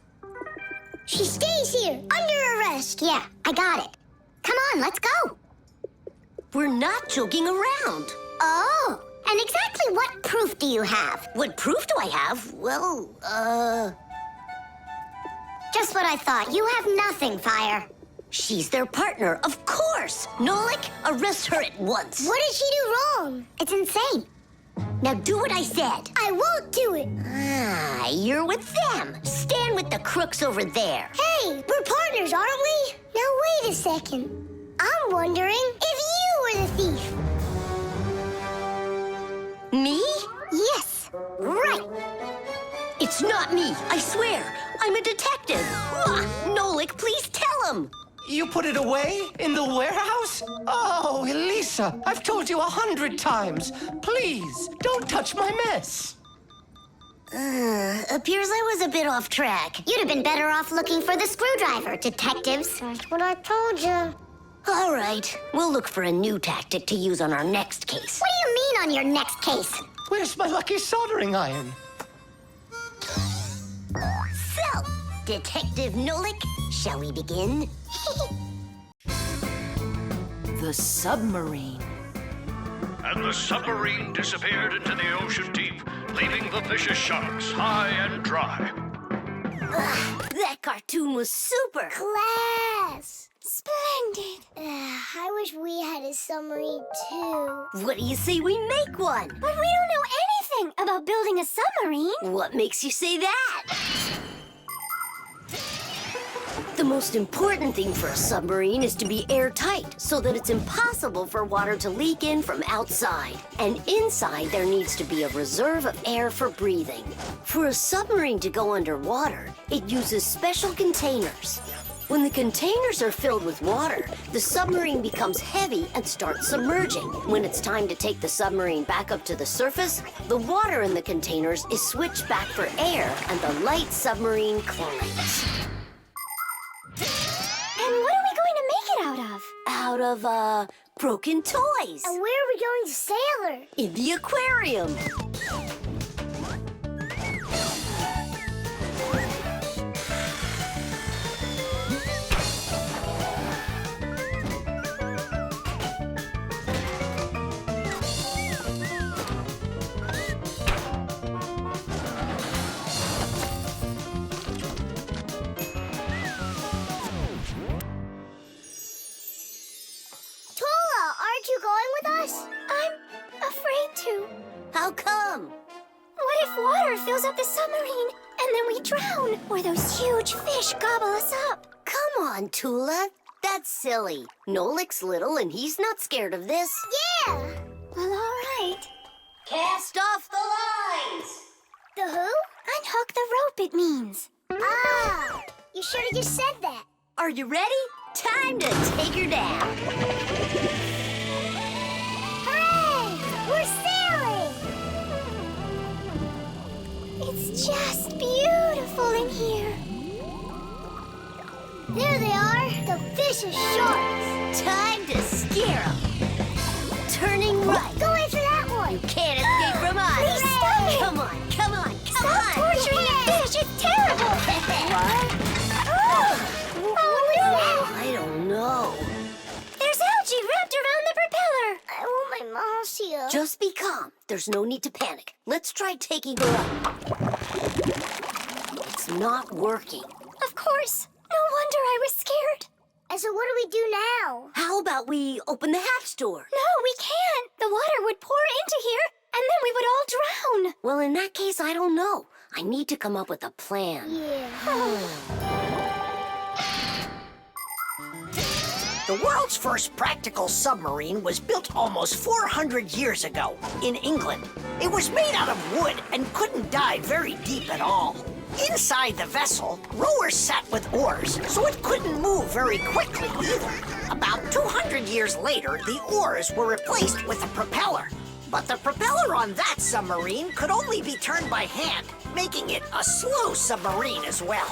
She stays here, under arrest. Yeah, I got it. Come on, let's go. We're not joking around. Oh, and exactly what proof do you have? What proof do I have? Well, Just what I thought. You have nothing, Fire. she's their partner, of course. Nolik, arrest her at once. What did she do wrong? It's insane. Now do what I said. I won't do it. Ah, you're with them. Stand with the crooks over there. Hey, we're partners, aren't we? Now wait a second. I'm wondering if you were the thief. Me? Yes, right. It's not me, I swear. I'm a detective. Nolik, please tell him. You put it away in the warehouse? Oh, Elisa, I've told you 100 times. Please, don't touch my mess. Appears I was a bit off track. You'd have been better off looking for the screwdriver, detectives. That's what I told you. All right, we'll look for a new tactic to use on our next case. What do you mean on your next case? Where's my lucky soldering iron? So, Detective Nolik, shall we begin? The submarine. And the submarine disappeared into the ocean deep, leaving the vicious sharks high and dry. That cartoon was super. Class. Splendid. I wish we had a submarine too. What do you say we make one? But we don't know anything about building a submarine. What makes you say that? The most important thing for a submarine is to be airtight so that it's impossible for water to leak in from outside. And inside there needs to be a reserve of air for breathing. For a submarine to go underwater, it uses special containers. When the containers are filled with water, the submarine becomes heavy and starts submerging. When it's time to take the submarine back up to the surface, the water in the containers is switched back for air and the light submarine climbs. And what are we going to make it out of? Out of, broken toys. And where are we going to sail her? In the aquarium. Aren't you going with us? I'm afraid to. How come? What if water fills up the submarine and then we drown? Or those huge fish gobble us up? Come on, Tula. That's silly. Nolik's little and he's not scared of this. Yeah! Well, all right. Cast off the lines! The who? Unhook the rope, it means. Ah! You should have just said that. Are you ready? Time to take her down. Hooray! We're sailing! It's just beautiful in here. There they are, the vicious sharks. Time to scare them. Turning right. Go after that one. You can't escape from us. Please stop it. Come on, come on, come Stop on. torturing the fish. It's terrible. Oh, no. I don't know. There's algae wrapped around the propeller. I want my mom to see her. Just be calm. There's no need to panic. Let's try taking her up. It's not working. Of course. No wonder I was scared. And so what do we do now? How about we open the hatch door? No, we can't. The water would pour into here, and then we would all drown. Well, in that case, I don't know. I need to come up with a plan. Yeah. The world's first practical submarine was built almost 400 years ago in England. It was made out of wood and couldn't dive very deep at all. Inside the vessel, rowers sat with oars, so it couldn't move very quickly either. About 200 years later, the oars were replaced with a propeller. But the propeller on that submarine could only be turned by hand, making it a slow submarine as well.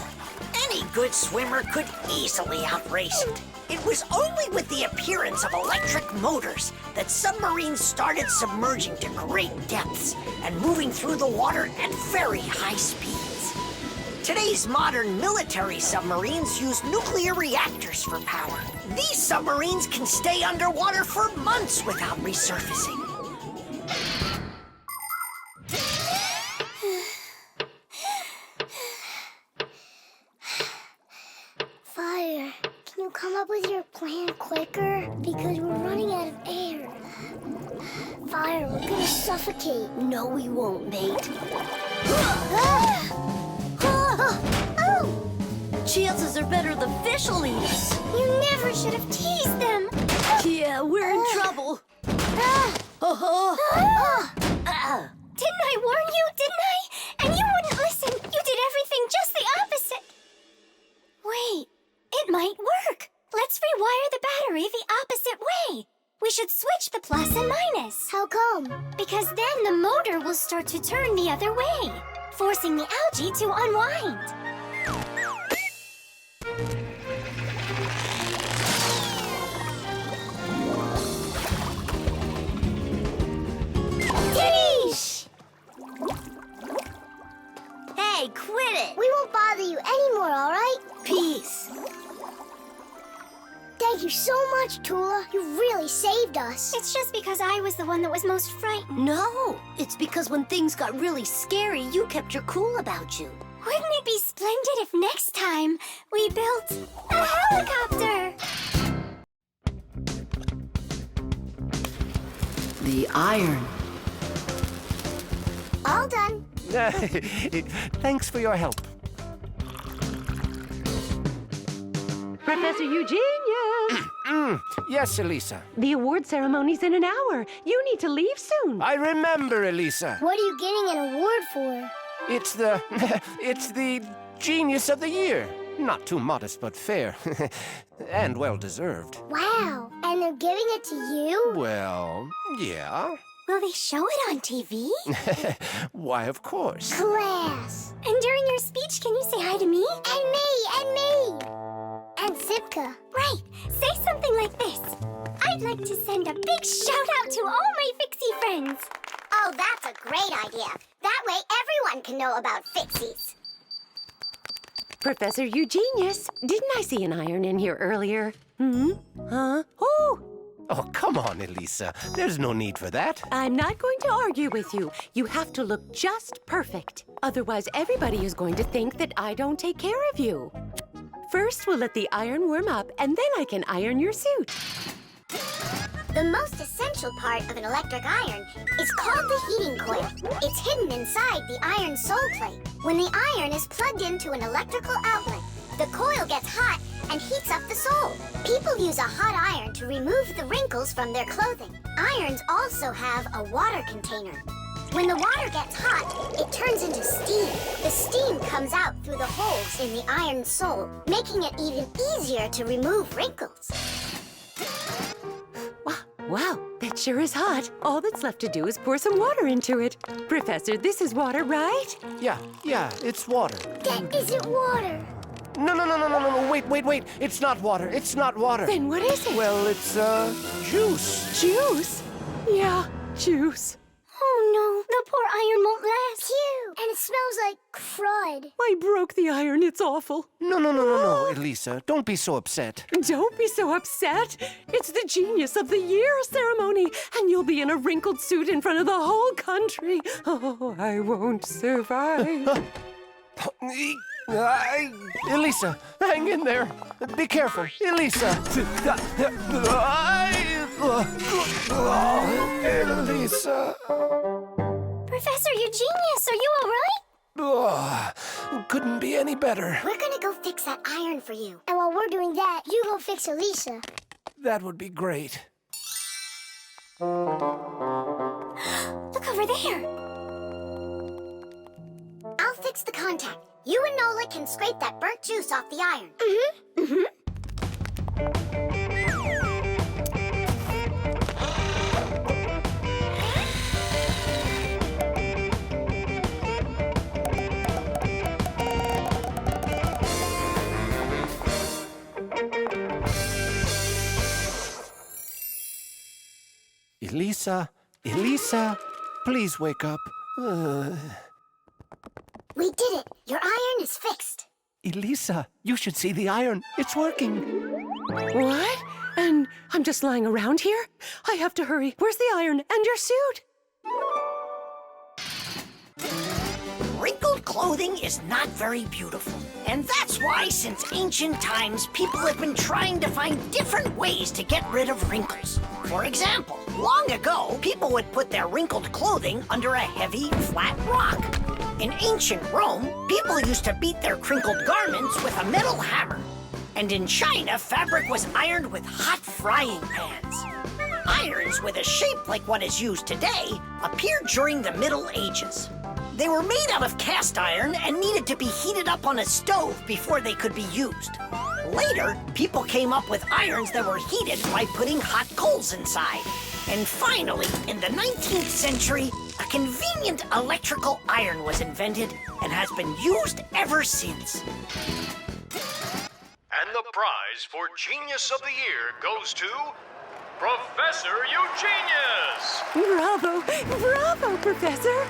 Any good swimmer could easily outrace it. It was only with the appearance of electric motors that submarines started submerging to great depths and moving through the water at very high speeds. Today's modern military submarines use nuclear reactors for power. These submarines can stay underwater for months without resurfacing. Fire, can you come up with your plan quicker? Because we're running out of air. Fire, we're gonna suffocate. No, we won't, mate. Chances are better the fish will eat us. You never should have teased them. Yeah, we're in trouble. Didn't I warn you, didn't I? And you wouldn't listen. You did everything just the opposite. Wait, it might work. Let's rewire the battery the opposite way. We should switch the plus and minus. How come? Because then the motor will start to turn the other way, forcing the algae to unwind. Dish! Hey, quit it! We won't bother you anymore, all right? Peace. Thank you so much, Tula. You really saved us. It's just because I was the one that was most frightened. No, it's because when things got really scary, you kept your cool about you. Wouldn't it be splendid if next time we built a helicopter? The iron. All done. Thanks for your help. Professor Eugenius! Yes, Elisa. The award ceremony's in an hour. You need to leave soon. I remember, Elisa. What are you getting an award for? It's the... it's the Genius of the Year. Not too modest, but fair. And well-deserved. Wow. And they're giving it to you? Well, yeah. Will they show it on TV? Why, of course. Class. And during your speech, can you say hi to me? And me, and me. And Sipka. Right. Say something like this. I'd like to send a big shout-out to all my Fixie friends. Oh, that's a great idea. That way everyone can know about Fixies. Professor Eugenius, didn't I see an iron in here earlier? Huh? Oh! Oh, come on, Elisa. There's no need for that. I'm not going to argue with you. You have to look just perfect. Otherwise, everybody is going to think that I don't take care of you. First, we'll let the iron warm up, and then I can iron your suit. The most essential part of an electric iron is called the heating coil. It's hidden inside the iron sole plate. When the iron is plugged into an electrical outlet, the coil gets hot and heats up the sole. People use a hot iron to remove the wrinkles from their clothing. Irons also have a water container. When the water gets hot, it turns into steam. The steam comes out through the holes in the iron sole, making it even easier to remove wrinkles. Wow, that sure is hot. All that's left to do is pour some water into it. Professor, this is water, right? Yeah, it's water. That isn't water. No, wait. It's not water. It's not water. Then what is it? Well, it's, juice. Juice? Yeah, juice. Oh no, the poor iron won't last. Phew, and it smells like crud. I broke the iron. It's awful. No, Elisa. Don't be so upset. Don't be so upset. It's the Genius of the Year ceremony, and you'll be in a wrinkled suit in front of the whole country. Oh, I won't survive. Elisa, hang in there. Be careful. Elisa. Elisa. Professor, you're genius. Are you all right? Couldn't be any better. We're gonna go fix that iron for you. And while we're doing that, you go fix Elisa. That would be great. Look over there. I'll fix the contact. You and Nola can scrape that burnt juice off the iron. Elisa, please wake up. We did it. Your iron is fixed. Elisa, you should see the iron. It's working. What? And I'm just lying around here? I have to hurry. Where's the iron and your suit? Wrinkled clothing is not very beautiful. And that's why, since ancient times, people have been trying to find different ways to get rid of wrinkles. For example, long ago, people would put their wrinkled clothing under a heavy, flat rock. In ancient Rome, people used to beat their crinkled garments with a metal hammer. And in China, fabric was ironed with hot frying pans. Irons with a shape like what is used today appeared during the Middle Ages. They were made out of cast iron and needed to be heated up on a stove before they could be used. Later, people came up with irons that were heated by putting hot coals inside. And finally, in the 19th century, a convenient electrical iron was invented and has been used ever since. And the prize for Genius of the Year goes to Professor Eugenius! Bravo! Bravo, Professor!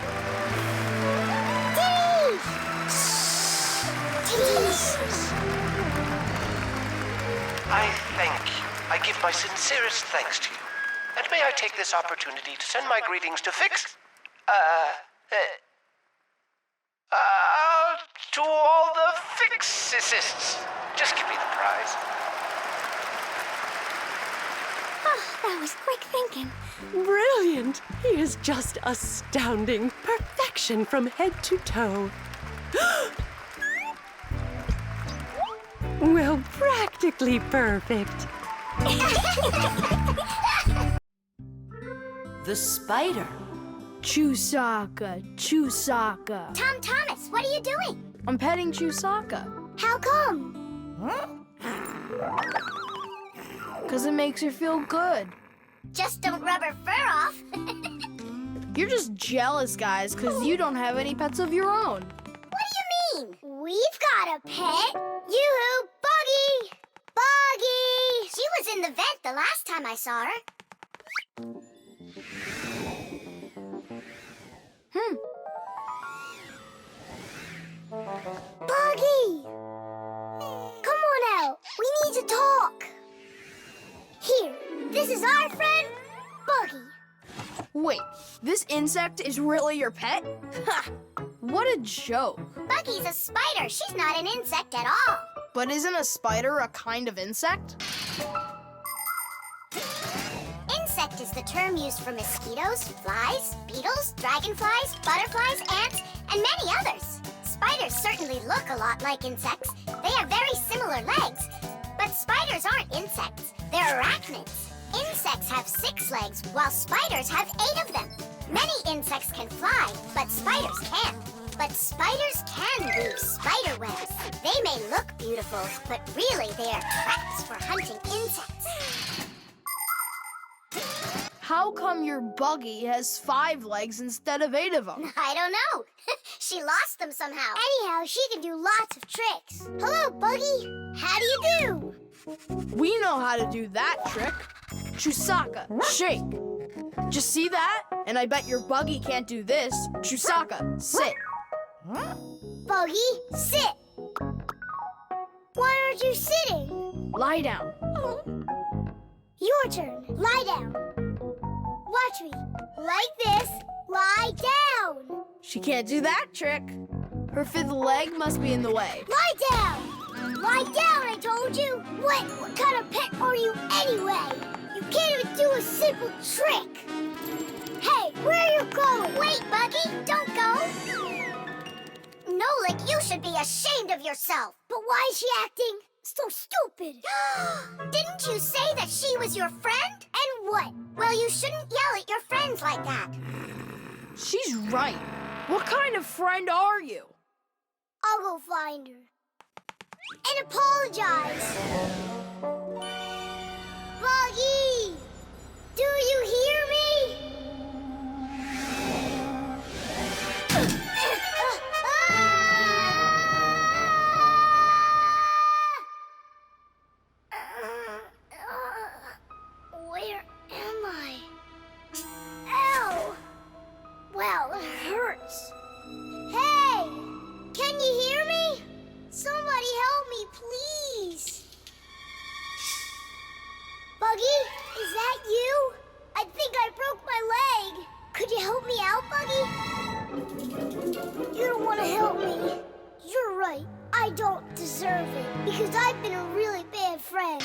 I thank you. I give my sincerest thanks to you. And may I take this opportunity to send my greetings to to all the Fixies. Just give me the prize. Oh, that was quick thinking. Brilliant! He is just astounding. Perfection from head to toe. Well, practically perfect. The spider. Chusaka, Chusaka. Tom Thomas, what are you doing? I'm petting Chusaka. How come? Because it makes her feel good. Just don't rub her fur off. You're just jealous, guys, because you don't have any pets of your own. What do you mean? We've got a pet. Yoo-hoo, Buggy! Buggy! She was in the vent the last time I saw her. Buggy! Come on out. We need to talk. Here, this is our friend, Buggy. Wait, this insect is really your pet? Ha! What a joke. Buggy's a spider. She's not an insect at all. But isn't a spider a kind of insect? Insect is the term used for mosquitoes, flies, beetles, dragonflies, butterflies, ants, and many others. Spiders certainly look a lot like insects. They have very similar legs. But spiders aren't insects. They're arachnids. Insects have 6 legs, while spiders have 8 of them. Many insects can fly, but spiders can't. But spiders can weave spider webs. They may look beautiful, but really they are traps for hunting insects. How come your buggy has 5 legs instead of 8 of them? I don't know. She lost them somehow. Anyhow, she can do lots of tricks. Hello, Buggy. How do you do? We know how to do that trick. Chusaka, shake. Just see that? And I bet your buggy can't do this. Chusaka, sit. Buggy, sit. Why aren't you sitting? Lie down. Your turn. Lie down. Watch me. Like this. Lie down. She can't do that trick. Her 5th leg must be in the way. Lie down. Lie down, I told you. What kind of pet are you anyway? You can't even do a simple trick. Hey, where are you going? Wait, Buggy, don't go. Nolik, you should be ashamed of yourself. But why is she acting so stupid? Didn't you say that she was your friend? And what? Well, you shouldn't yell at your friends like that. She's right. What kind of friend are you? I'll go find her. And apologize. Buggy! Do you hear me? Where am I? Ow! Well, it hurts. Hey! Can you hear me? Somebody help me, please. Buggy, is that you? I think I broke my leg. Could you help me out, Buggy? You don't want to help me. You're right. I don't deserve it because I've been a really bad friend.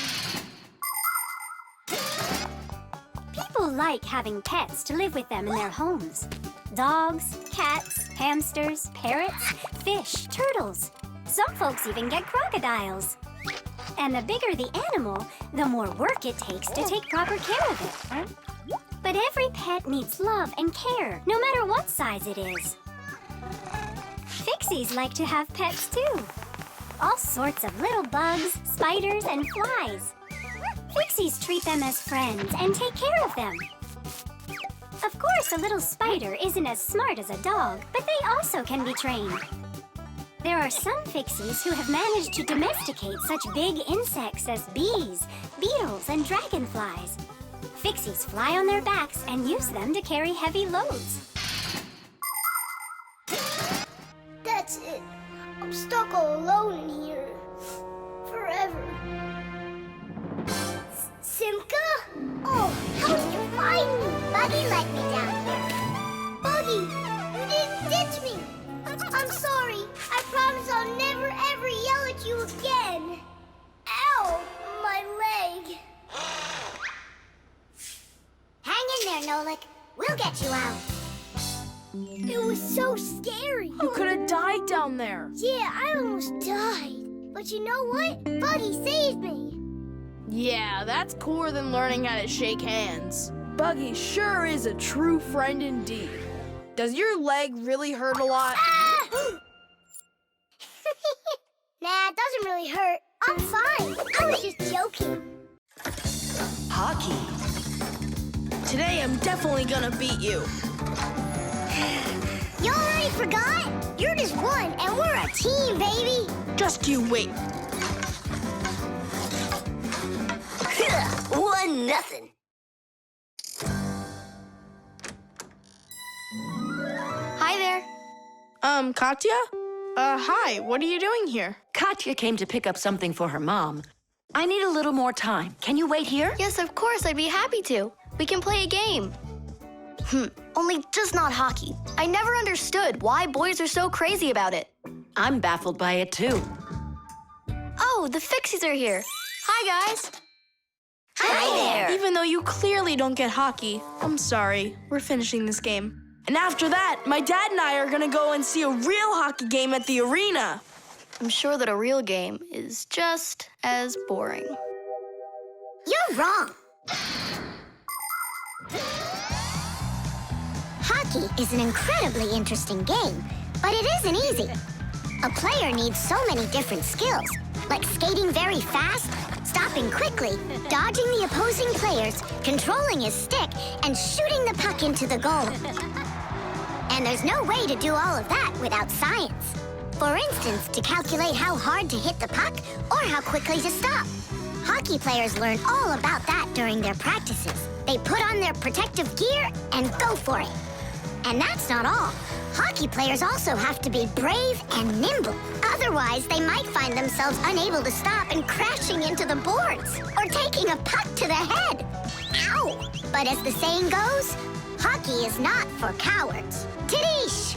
People like having pets to live with them in their homes. Dogs, cats, hamsters, parrots, fish, turtles. Some folks even get crocodiles. And the bigger the animal, the more work it takes to take proper care of it. But every pet needs love and care, no matter what size it is. Fixies like to have pets too. All sorts of little bugs, spiders, and flies. Fixies treat them as friends and take care of them. Of course, a little spider isn't as smart as a dog, but they also can be trained. There are some Fixies who have managed to domesticate such big insects as bees, beetles, and dragonflies. Fixies fly on their backs and use them to carry heavy loads. That's it. I'm stuck all alone in here. Forever. Simka? Oh, how did you find me? Buggy let me down here. Buggy, you didn't ditch me. I'm sorry. I promise I'll never ever yell at you again. Ow, my leg. Hang in there, Nolik. We'll get you out. It was so scary. You could have died down there. Yeah, I almost died. But you know what? Buggy saved me. Yeah, that's cooler than learning how to shake hands. Buggy sure is a true friend indeed. Does your leg really hurt a lot? Ah! Nah, it doesn't really hurt. I'm fine. I was just joking. Hockey. Today I'm definitely gonna beat you. You already forgot? You're just one, and we're a team, baby. Just you wait. 1-0. Hi there. Katya? Hi, what are you doing here? Katya came to pick up something for her mom. I need a little more time. Can you wait here? Yes, of course, I'd be happy to. We can play a game. Only just not hockey. I never understood why boys are so crazy about it. I'm baffled by it, too. Oh, the Fixies are here. Hi, guys. Hi there. Even though you clearly don't get hockey, I'm sorry. We're finishing this game. And after that, my dad and I are gonna go and see a real hockey game at the arena. I'm sure that a real game is just as boring. You're wrong. Hockey is an incredibly interesting game, but it isn't easy. A player needs so many different skills, like skating very fast, stopping quickly, dodging the opposing players, controlling his stick, and shooting the puck into the goal. And there's no way to do all of that without science. For instance, to calculate how hard to hit the puck or how quickly to stop. Hockey players learn all about that during their practices. They put on their protective gear and go for it. And that's not all. Hockey players also have to be brave and nimble. Otherwise, they might find themselves unable to stop and crashing into the boards or taking a puck to the head. Ow! But as the saying goes, hockey is not for cowards. Tidish!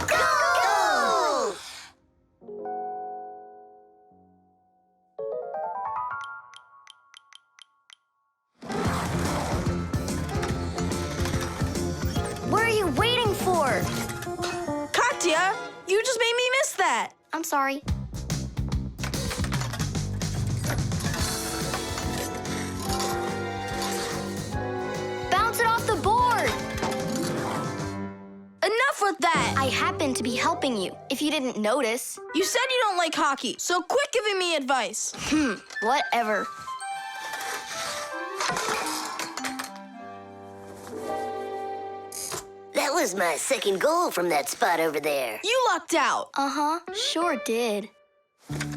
Goal! What are you waiting for? Katya, you just made me miss that. I'm sorry. Bounce it off the board! Enough with that! I happen to be helping you, if you didn't notice. You said you don't like hockey, so quit giving me advice. Whatever. That was my second goal from that spot over there. You lucked out. Uh-huh, sure did.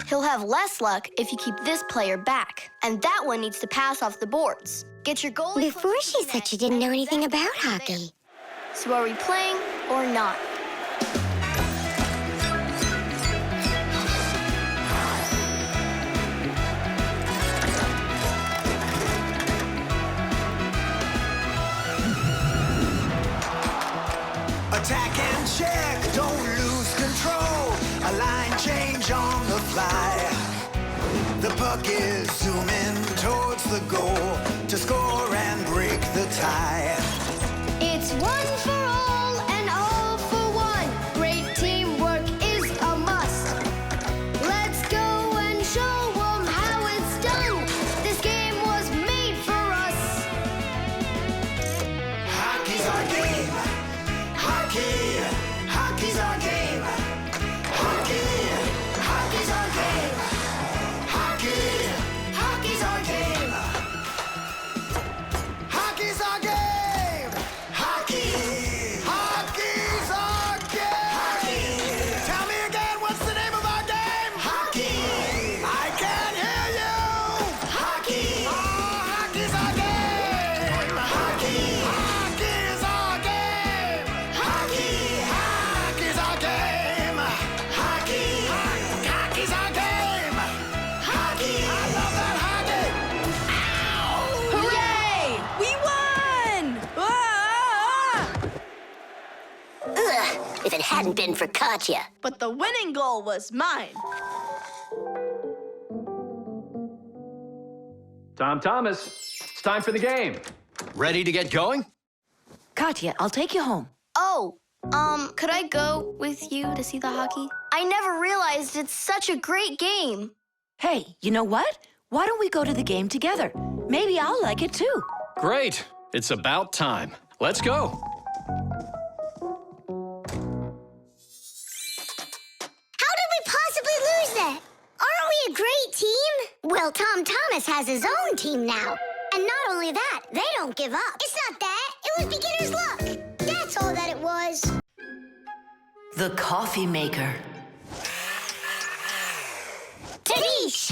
He'll have less luck if you keep this player back. And that one needs to pass off the boards. Get your goalie... Before she said she didn't know anything about hockey. So are we playing or not? Attack and check, don't lose control. A line change on the fly. The puck is zooming towards the goal to score and break the tie. It's one for all and all for one. Great teamwork is a must. Let's go and show 'em how it's done. This game was made for us. Hockey's our game. Hockey, hockey's our game. Hockey, hockey's our game. Hockey, hockey's our game. Hockey's our game. Hockey, hockey's our game. Hockey. Tell me again, what's the name of our game? Hockey. I can't hear you. Hockey. Oh, hockey's our game. Hockey. Hockey's our game. Hockey. Hockey's our game. Hockey. Hockey's our game. Hockey. I love that hockey. Ow! Hooray! We won! Ugh, if it hadn't been for Katya. But the winning goal was mine. Tom Thomas, it's time for the game. Ready to get going? Katya, I'll take you home. Oh, could I go with you to see the hockey? I never realized it's such a great game. Hey, you know what? Why don't we go to the game together? Maybe I'll like it too. Great. It's about time. Let's go. How did we possibly lose that? Aren't we a great team? Well, Tom Thomas has his own team now. And not only that, they don't give up. It's not that. It was beginner's luck. That's all that it was. The coffee maker. Tidish!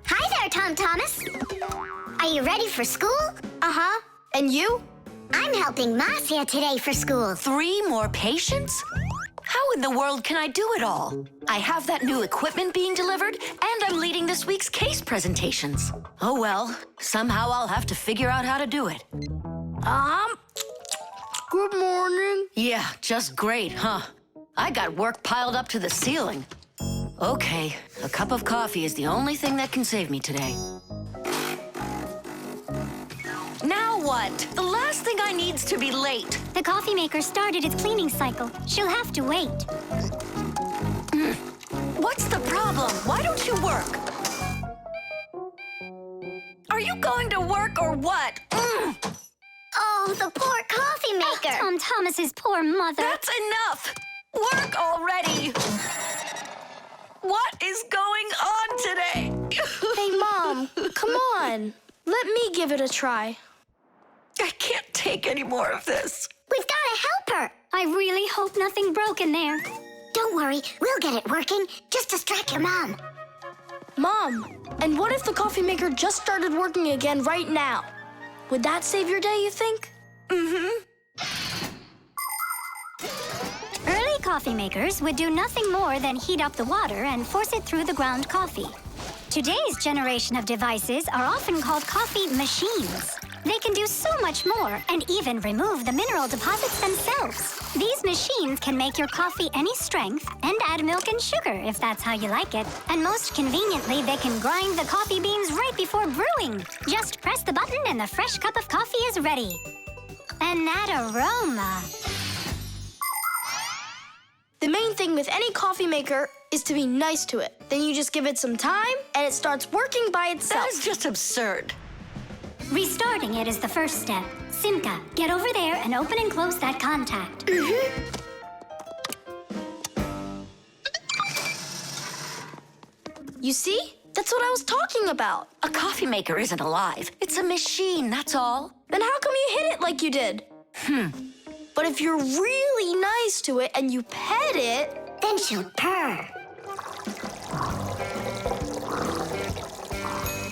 Hi there, Tom Thomas. Are you ready for school? Uh-huh. And you? I'm helping Masya today for school. 3 more patients? How in the world can I do it all? I have that new equipment being delivered, and I'm leading this week's case presentations. Oh well, somehow I'll have to figure out how to do it. Good morning. Yeah, just great, huh? I got work piled up to the ceiling. Okay, a cup of coffee is the only thing that can save me today. Now what? The last thing I need's to be late. The coffee maker started its cleaning cycle. She'll have to wait. What's the problem? Why don't you work? Are you going to work or what? Oh, the poor coffee maker. Tom Thomas's poor mother. That's enough! Work already! What is going on today? Hey, Mom, come on. Let me give it a try. I can't take any more of this. We've got to help her. I really hope nothing broke in there. Don't worry, we'll get it working. Just distract your mom. Mom, and what if the coffee maker just started working again right now? Would that save your day, you think? Early coffee makers would do nothing more than heat up the water and force it through the ground coffee. Today's generation of devices are often called coffee machines. They can do so much more and even remove the mineral deposits themselves. These machines can make your coffee any strength and add milk and sugar if that's how you like it. And most conveniently, they can grind the coffee beans right before brewing. Just press the button and the fresh cup of coffee is ready. And that aroma. The main thing with any coffee maker is to be nice to it. Then you just give it some time and it starts working by itself. That is just absurd. Restarting it is the first step. Simka, get over there and open and close that contact. You see? That's what I was talking about. A coffee maker isn't alive. It's a machine, that's all. Then how come you hit it like you did? But if you're really nice to it and you pet it, then she'll purr.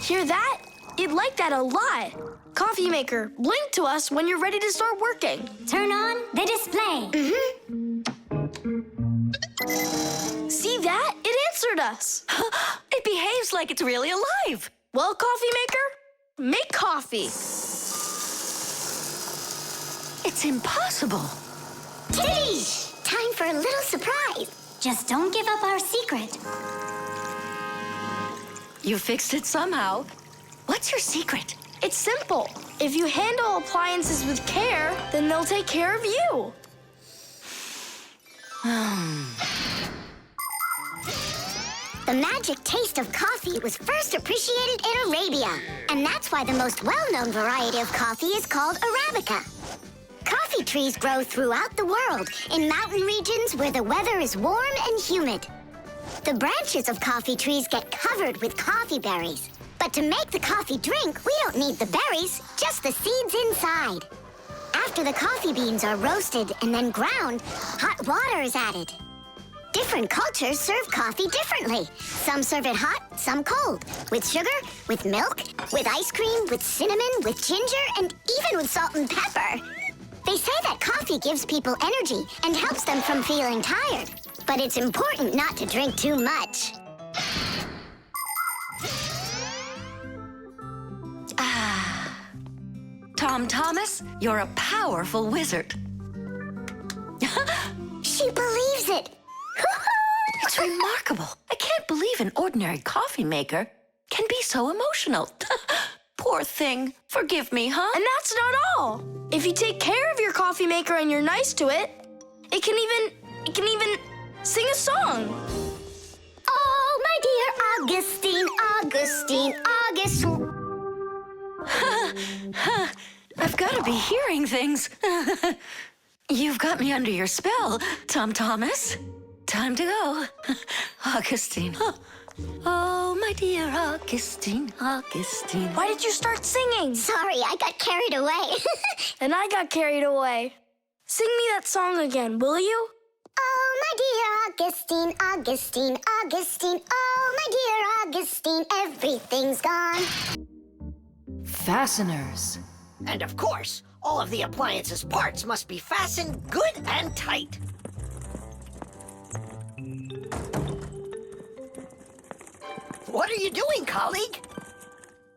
Hear that? It liked that a lot. Coffee maker, blink to us when you're ready to start working. Turn on the display. See that? It answered us. It behaves like it's really alive. Well, coffee maker, make coffee. It's impossible. Tish! Time for a little surprise. Just don't give up our secret. You fixed it somehow. What's your secret? It's simple. If you handle appliances with care, then they'll take care of you. The magic taste of coffee was first appreciated in Arabia. And that's why the most well-known variety of coffee is called Arabica. Coffee trees grow throughout the world in mountain regions where the weather is warm and humid. The branches of coffee trees get covered with coffee berries. But to make the coffee drink, we don't need the berries, just the seeds inside. After the coffee beans are roasted and then ground, hot water is added. Different cultures serve coffee differently. Some serve it hot, some cold. With sugar, with milk, with ice cream, with cinnamon, with ginger, and even with salt and pepper. They say that coffee gives people energy and helps them from feeling tired. But it's important not to drink too much. Tom Thomas, you're a powerful wizard. She believes it. It's remarkable. I can't believe an ordinary coffee maker can be so emotional. Poor thing. Forgive me, huh? And that's not all. If you take care of your coffee maker and you're nice to it, it can even sing a song. Oh, my dear Augustine, Augustine, Augustine. I've got to be hearing things. You've got me under your spell, Tom Thomas. Time to go. Augustine. Oh, my dear Augustine, Augustine. Why did you start singing? Sorry, I got carried away. And I got carried away. Sing me that song again, will you? Oh, my dear Augustine, Augustine, Augustine. Oh, my dear Augustine, everything's gone. Fasteners. And of course, all of the appliance's parts must be fastened good and tight. What are you doing, colleague?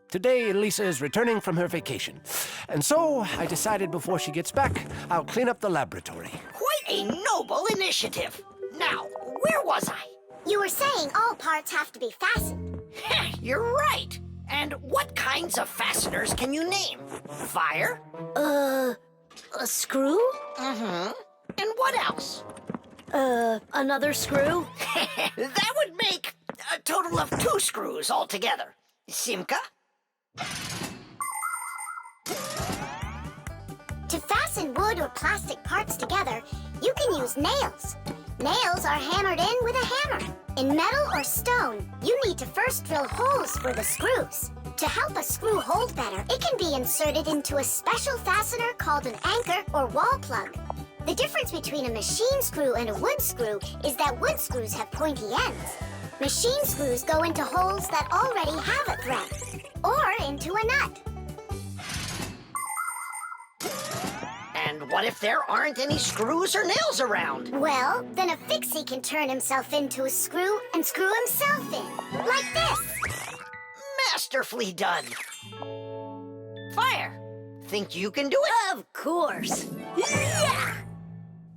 Today, Lisa is returning from her vacation, And so I decided before she gets back, I'll clean up the laboratory. Quite a noble initiative. Now, where was I? You were saying all parts have to be fastened. You're right. And what kinds of fasteners can you name? Fire? A screw? Mm-hmm. And what else? Another screw? That would make a total of 2 screws altogether. Simka? To fasten wood or plastic parts together, you can use nails. Nails are hammered in with a hammer. In metal or stone, you need to first drill holes for the screws. To help a screw hold better, it can be inserted into a special fastener called an anchor or wall plug. The difference between a machine screw and a wood screw is that wood screws have pointy ends. Machine screws go into holes that already have a thread, or into a nut. And what if there aren't any screws or nails around? Well, then a fixie can turn himself into a screw and screw himself in, like this. Masterfully done. Fire, think you can do it? Of course. Yeah!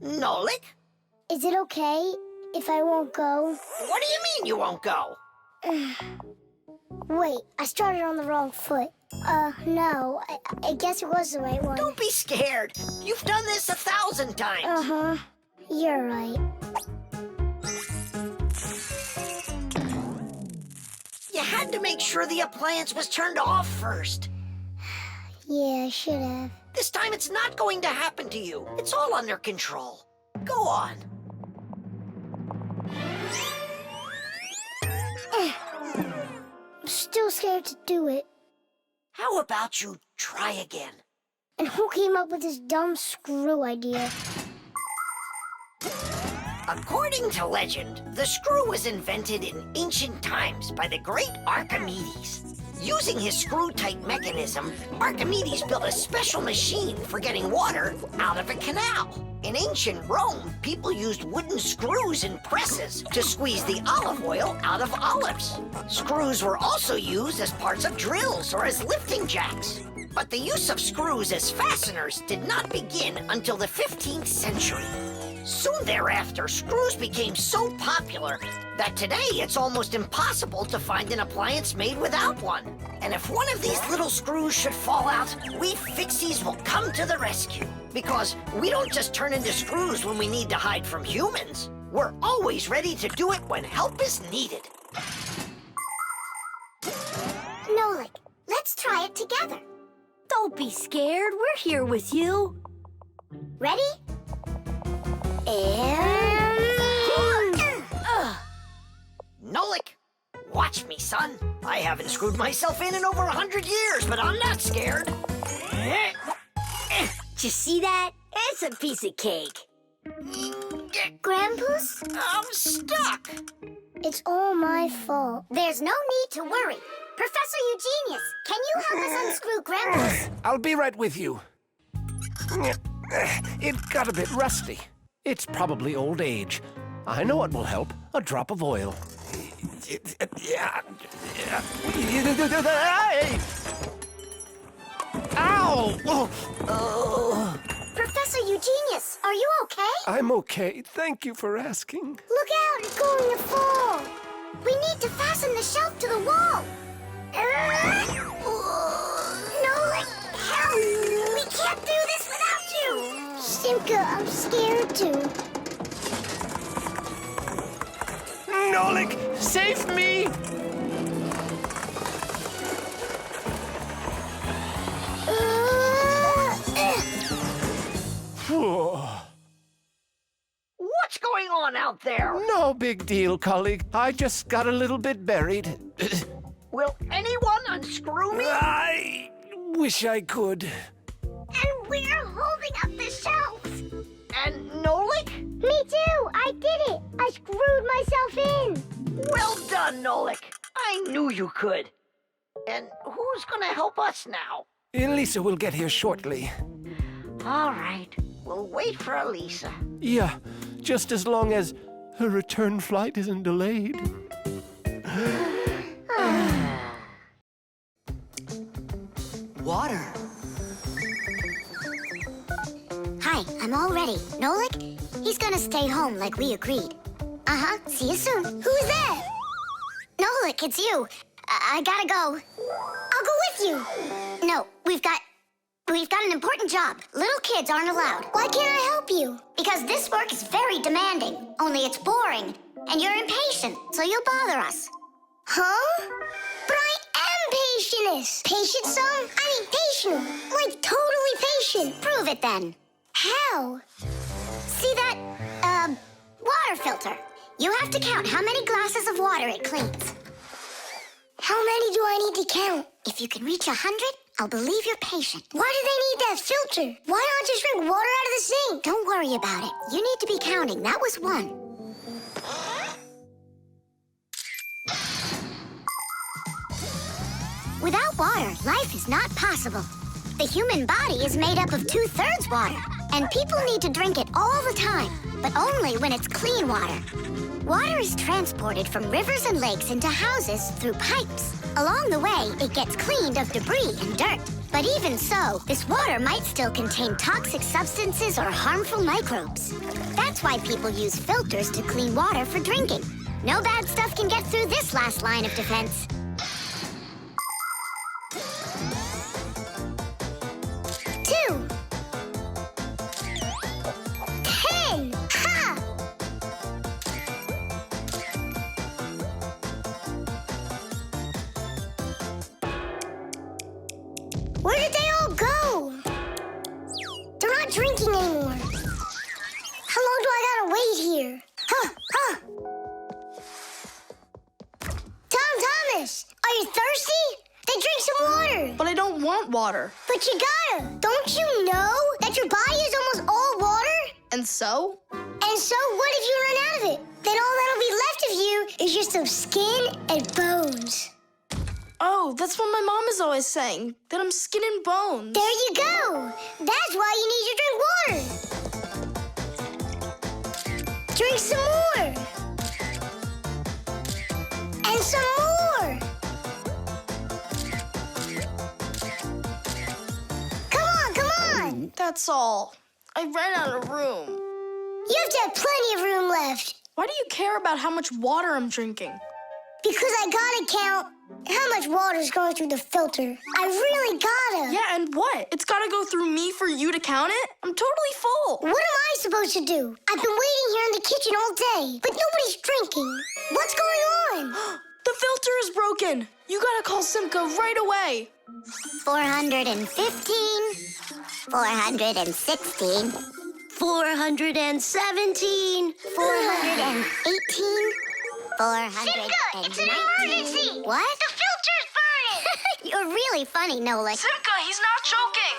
Nolik? Is it okay if I won't go? What do you mean you won't go? Wait, I started on the wrong foot. No, I guess it was the right one. Don't be scared. You've done this 1,000 times. Uh-huh. You're right. You had to make sure the appliance was turned off first. Yeah, I should have. This time it's not going to happen to you. It's all under control. Go on. I'm still scared to do it. How about you try again? And who came up with this dumb screw idea? According to legend, the screw was invented in ancient times by the great Archimedes. Using his screw-tight mechanism, Archimedes built a special machine for getting water out of a canal. In ancient Rome, people used wooden screws in presses to squeeze the olive oil out of olives. Screws were also used as parts of drills or as lifting jacks. But the use of screws as fasteners did not begin until the 15th century. Soon thereafter, screws became so popular that today it's almost impossible to find an appliance made without one. And if one of these little screws should fall out, we Fixies will come to the rescue. Because we don't just turn into screws when we need to hide from humans. We're always ready to do it when help is needed. Nolik, let's try it together. Don't be scared. We're here with you. Ready? And... Nolik, watch me, son. I haven't screwed myself in over 100 years, but I'm not scared. Did you see that? It's a piece of cake. Grandpa's? I'm stuck. It's all my fault. There's no need to worry. Professor Eugenius, can you help us unscrew Grandpa's? I'll be right with you. It got a bit rusty. It's probably old age. I know what will help. A drop of oil. Ow! Oh. Professor Eugenius, are you okay? I'm okay. Thank you for asking. Look out, it's going to fall. We need to fasten the shelf to the wall. Nolik, help! We can't do this without you. Simka, I'm scared too. Nolik, save me! What's going on out there? No big deal, colleague. I just got a little bit buried. Will anyone unscrew me? I wish I could. And we're holding up the shelf. And Nolik? Me too! I did it! I screwed myself in! Well done, Nolik. I knew you could. And who's gonna help us now? Elisa will get here shortly. All right. We'll wait for Elisa. Yeah, just as long as her return flight isn't delayed. Water. I'm all ready. Nolik, he's gonna stay home like we agreed. Uh-huh, see you soon. Who's that? Nolik, it's you. I gotta go. I'll go with you. No, we've got an important job. Little kids aren't allowed. Why can't I help you? Because this work is very demanding. Only it's boring. And you're impatient, so you'll bother us. Huh? But I am patientest. Patient some? I mean patient. Like totally patient. Prove it then. How? See that, water filter? You have to count how many glasses of water it cleans. How many do I need to count? If you can reach 100, I'll believe you're patient. Why do they need that filter? Why not just drink water out of the sink? Don't worry about it. You need to be counting. That was 1. Without water, life is not possible. The human body is made up of 2/3 water, and people need to drink it all the time, but only when it's clean water. Water is transported from rivers and lakes into houses through pipes. Along the way, it gets cleaned of debris and dirt. But even so, this water might still contain toxic substances or harmful microbes. That's why people use filters to clean water for drinking. No bad stuff can get through this last line of defense. 2. 10. Ha! Where did they all go? They're not drinking anymore. How long do I gotta wait here? Thomas, are you thirsty? Then drink some water. But I don't want water. But you gotta. Don't you know that your body is almost all water? And so? And so what if you run out of it? Then all that'll be left of you is just some skin and bones. Oh, that's what my mom is always saying, that I'm skin and bones. There you go. That's why you need to drink water. Drink some more. And some more. Come on. That's all. I ran out of room. You have to have plenty of room left. Why do you care about how much water I'm drinking? Because I gotta count how much water's going through the filter. I really gotta. Yeah, and what? It's gotta go through me for you to count it? I'm totally full. What am I supposed to do? I've been waiting here in the kitchen all day, but nobody's drinking. What's going on? The filter is broken. You gotta call Simca right away. 415, 416, 417, 418, 419. It's an emergency! What? The filter's burning! You're really funny, Nolik. Simca, he's not choking.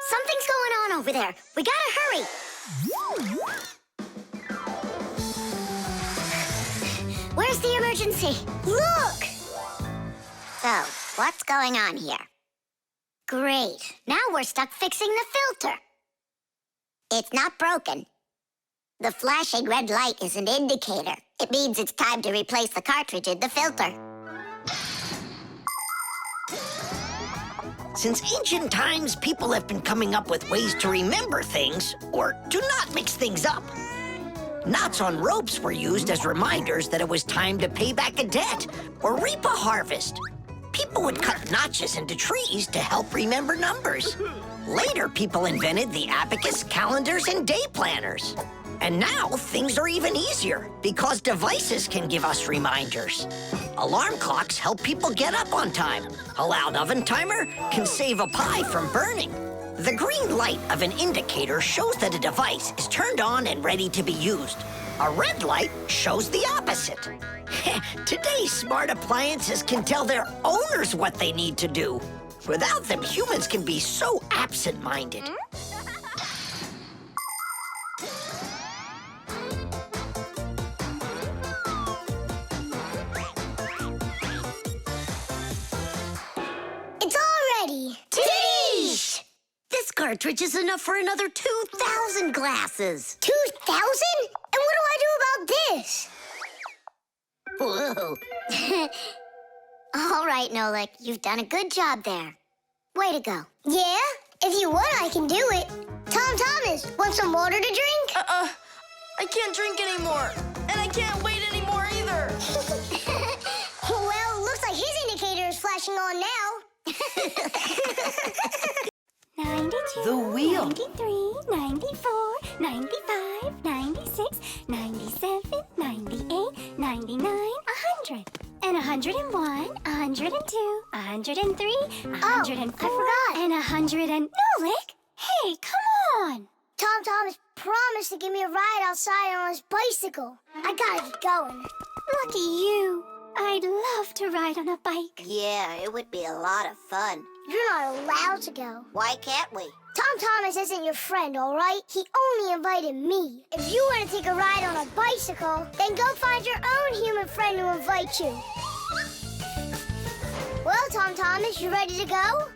Something's going on over there. We gotta hurry. Where's the emergency? Look! So, what's going on here? Great. Now we're stuck fixing the filter. It's not broken. The flashing red light is an indicator. It means it's time to replace the cartridge in the filter. Since ancient times, people have been coming up with ways to remember things or to not mix things up. Knots on ropes were used as reminders that it was time to pay back a debt or reap a harvest. People would cut notches into trees to help remember numbers. Later, people invented the abacus, calendars, and day planners. And now, things are even easier because devices can give us reminders. Alarm clocks help people get up on time. A loud oven timer can save a pie from burning. The green light of an indicator shows that a device is turned on and ready to be used. A red light shows the opposite. Today's smart appliances can tell their owners what they need to do. Without them, humans can be so absent-minded. It's all ready. Tish! This cartridge is enough for another 2,000 glasses. 2,000? And what do I do about this? Whoa. All right, Nolik, you've done a good job there. Way to go. Yeah? If you want, I can do it. Tom Thomas, want some water to drink? I can't drink anymore. And I can't wait anymore either. Well, looks like his indicator is flashing on now. 92, The wheel. 93, 94, 95, 96, 97, 98, 99, 100. And 101, 102, 103, 104, forgot. and 100 and... No, Lick! Hey, come on! Tom Thomas promised to give me a ride outside on his bicycle. I gotta get going. Lucky you. I'd love to ride on a bike. Yeah, it would be a lot of fun. You're not allowed to go. Why can't we? Tom Thomas isn't your friend, all right? He only invited me. If you want to take a ride on a bicycle, then go find your own human friend to invite you. Well, Tom Thomas, you ready to go?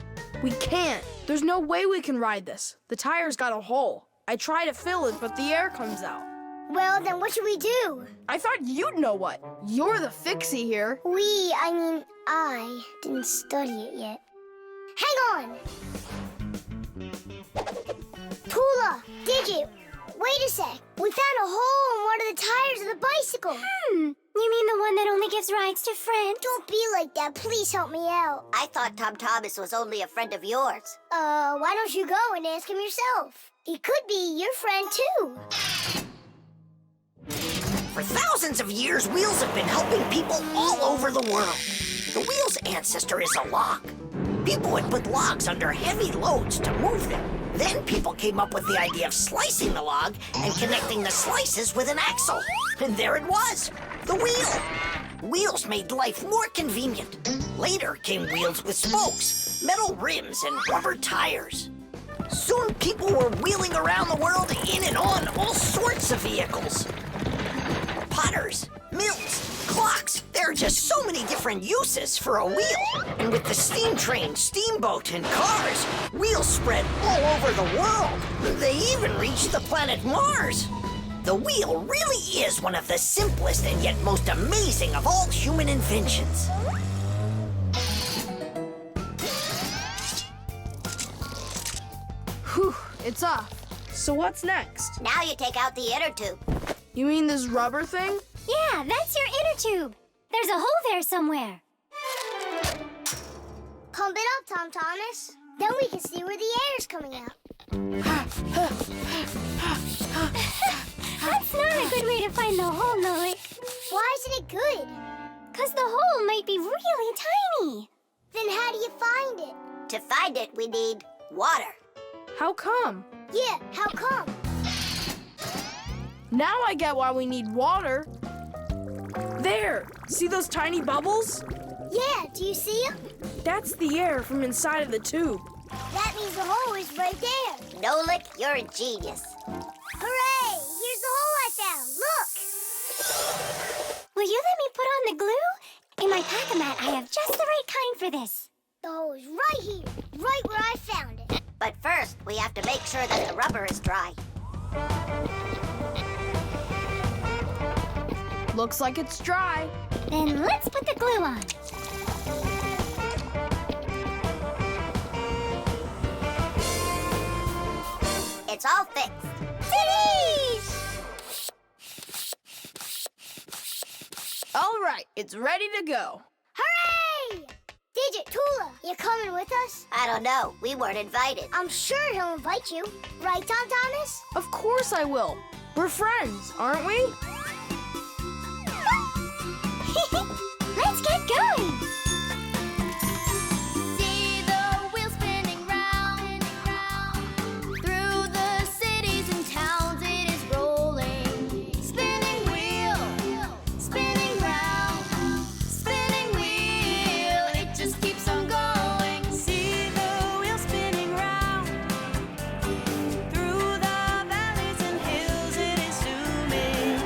We can't. There's no way we can ride this. The tire's got a hole. I try to fill it, but the air comes out. Well, then what should we do? I thought you'd know what. You're the Fixie here. I didn't study it yet. Hang on! Tula, Digit, wait a sec. We found a hole in one of the tires of the bicycle. You mean the one that only gives rides to friends? Don't be like that. Please help me out. I thought Tom Thomas was only a friend of yours. Why don't you go and ask him yourself? He could be your friend, too. For thousands of years, wheels have been helping people all over the world. The wheel's ancestor is a log. People would put logs under heavy loads to move them. Then people came up with the idea of slicing the log and connecting the slices with an axle. And there it was, the wheel. Wheels made life more convenient. Later came wheels with spokes, metal rims, and rubber tires. Soon people were wheeling around the world in and on all sorts of vehicles. Potters, mills, clocks. There are just so many different uses for a wheel. And with the steam train, steamboat, and cars, wheels spread all over the world. They even reached the planet Mars. The wheel really is one of the simplest and yet most amazing of all human inventions. Whew, it's off. So what's next? Now you take out the inner tube. You mean this rubber thing? Yeah, that's your inner tube. There's a hole there somewhere. Pump it up, Tom Thomas. Then we can see where the air's coming out. That's not a good way to find the hole, Nolik. Why isn't it good? 'Cause the hole might be really tiny. Then how do you find it? To find it, we need water. How come? Yeah, how come? Now I get why we need water. There! See those tiny bubbles? Yeah, do you see them? That's the air from inside of the tube. That means the hole is right there. Nolik, you're a genius. Hooray! Here's the hole I found. Look! Will you let me put on the glue? In my pack-a-mat, I have just the right kind for this. The hole is right here, right where I found it. But first, we have to make sure that the rubber is dry. Looks like it's dry. Then let's put the glue on. It's all fixed. All right, it's ready to go. Hooray! Digit, Tula, you coming with us? I don't know. We weren't invited. I'm sure he'll invite you. Right, Tom Thomas? Of course I will. We're friends, aren't we? Let's get going. See the wheel spinning round, through the cities and towns it is rolling. Spinning wheel, spinning round, spinning wheel, it just keeps on going. See the wheel spinning round, through the valleys and hills it is zooming.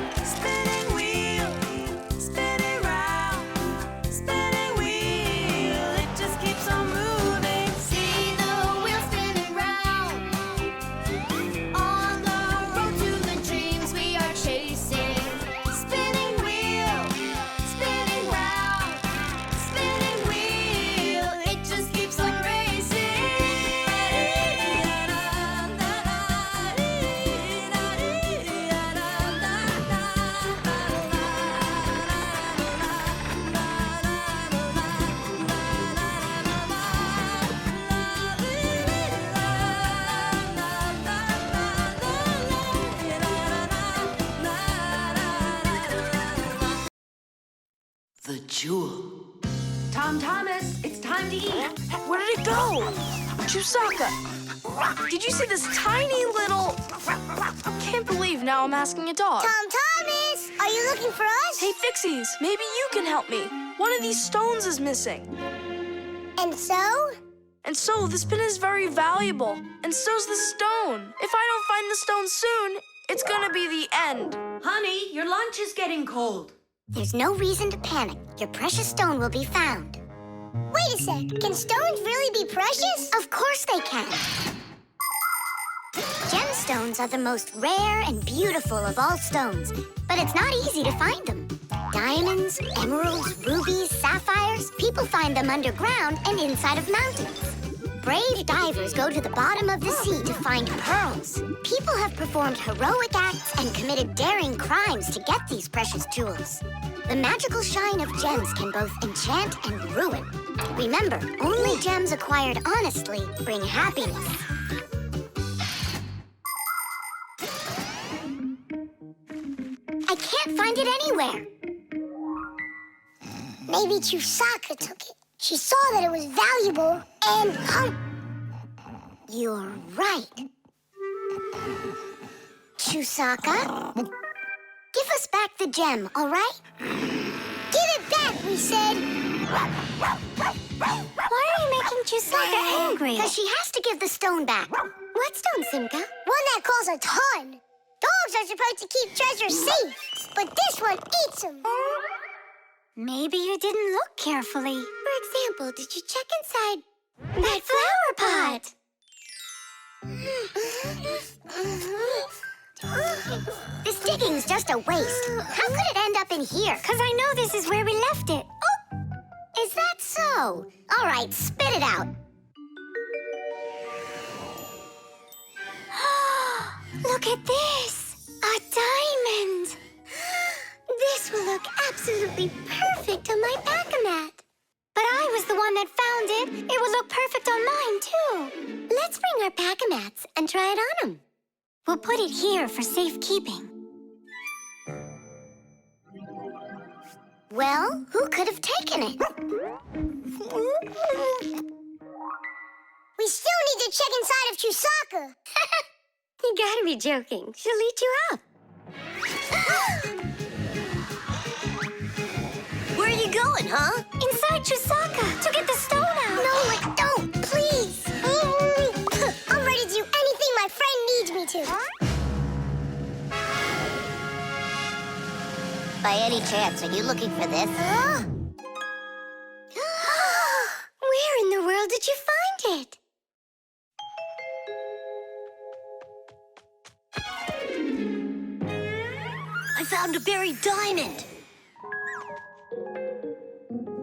the jewel. Tom Thomas, it's time to eat. Where did it go? Chusaka, did you see this tiny little... Can't believe now I'm asking a dog. Tom Thomas, are you looking for us? Hey, Fixies, maybe you can help me. One of these stones is missing. And so? And so, this pin is very valuable. And so's the stone. If I don't find the stone soon, it's gonna be the end. Honey, your lunch is getting cold. There's no reason to panic. Your precious stone will be found. Wait a sec. Can stones really be precious? Of course they can. Gemstones are the most rare and beautiful of all stones, but it's not easy to find them. Diamonds, emeralds, rubies, sapphires, people find them underground and inside of mountains. Brave divers go to the bottom of the sea to find pearls. People have performed heroic acts and committed daring crimes to get these precious jewels. The magical shine of gems can both enchant and ruin. Remember, only gems acquired honestly bring happiness. I can't find it anywhere. Maybe Chusaka took it. She saw that it was valuable and... You're right. Chusaka, give us back the gem, all right? Give it back, we said. Why are you making Chusaka angry? Because she has to give the stone back. What stone, Simka? One that costs a ton. Dogs are supposed to keep treasure safe, but this one eats them. Maybe you didn't look carefully. For example, did you check inside that flower pot? This digging's just a waste. How could it end up in here? Because I know this is where we left it. Oh, is that so? All right, spit it out. Look at this! A diamond! This will look absolutely perfect on my back-a-mat. But I was the one that found it. It would look perfect on mine, too. Let's bring our back-a-mats and try it on them. We'll put it here for safekeeping. Well, who could have taken it? We still need to check inside of Chusaka. You gotta be joking. She'll eat you up. Where are you going, huh? Inside Chusaka, to get the stone out. No, don't, please. I'm ready to do anything my friend needs me to. By any chance, are you looking for this? Where in the world did you find it? I found a buried diamond.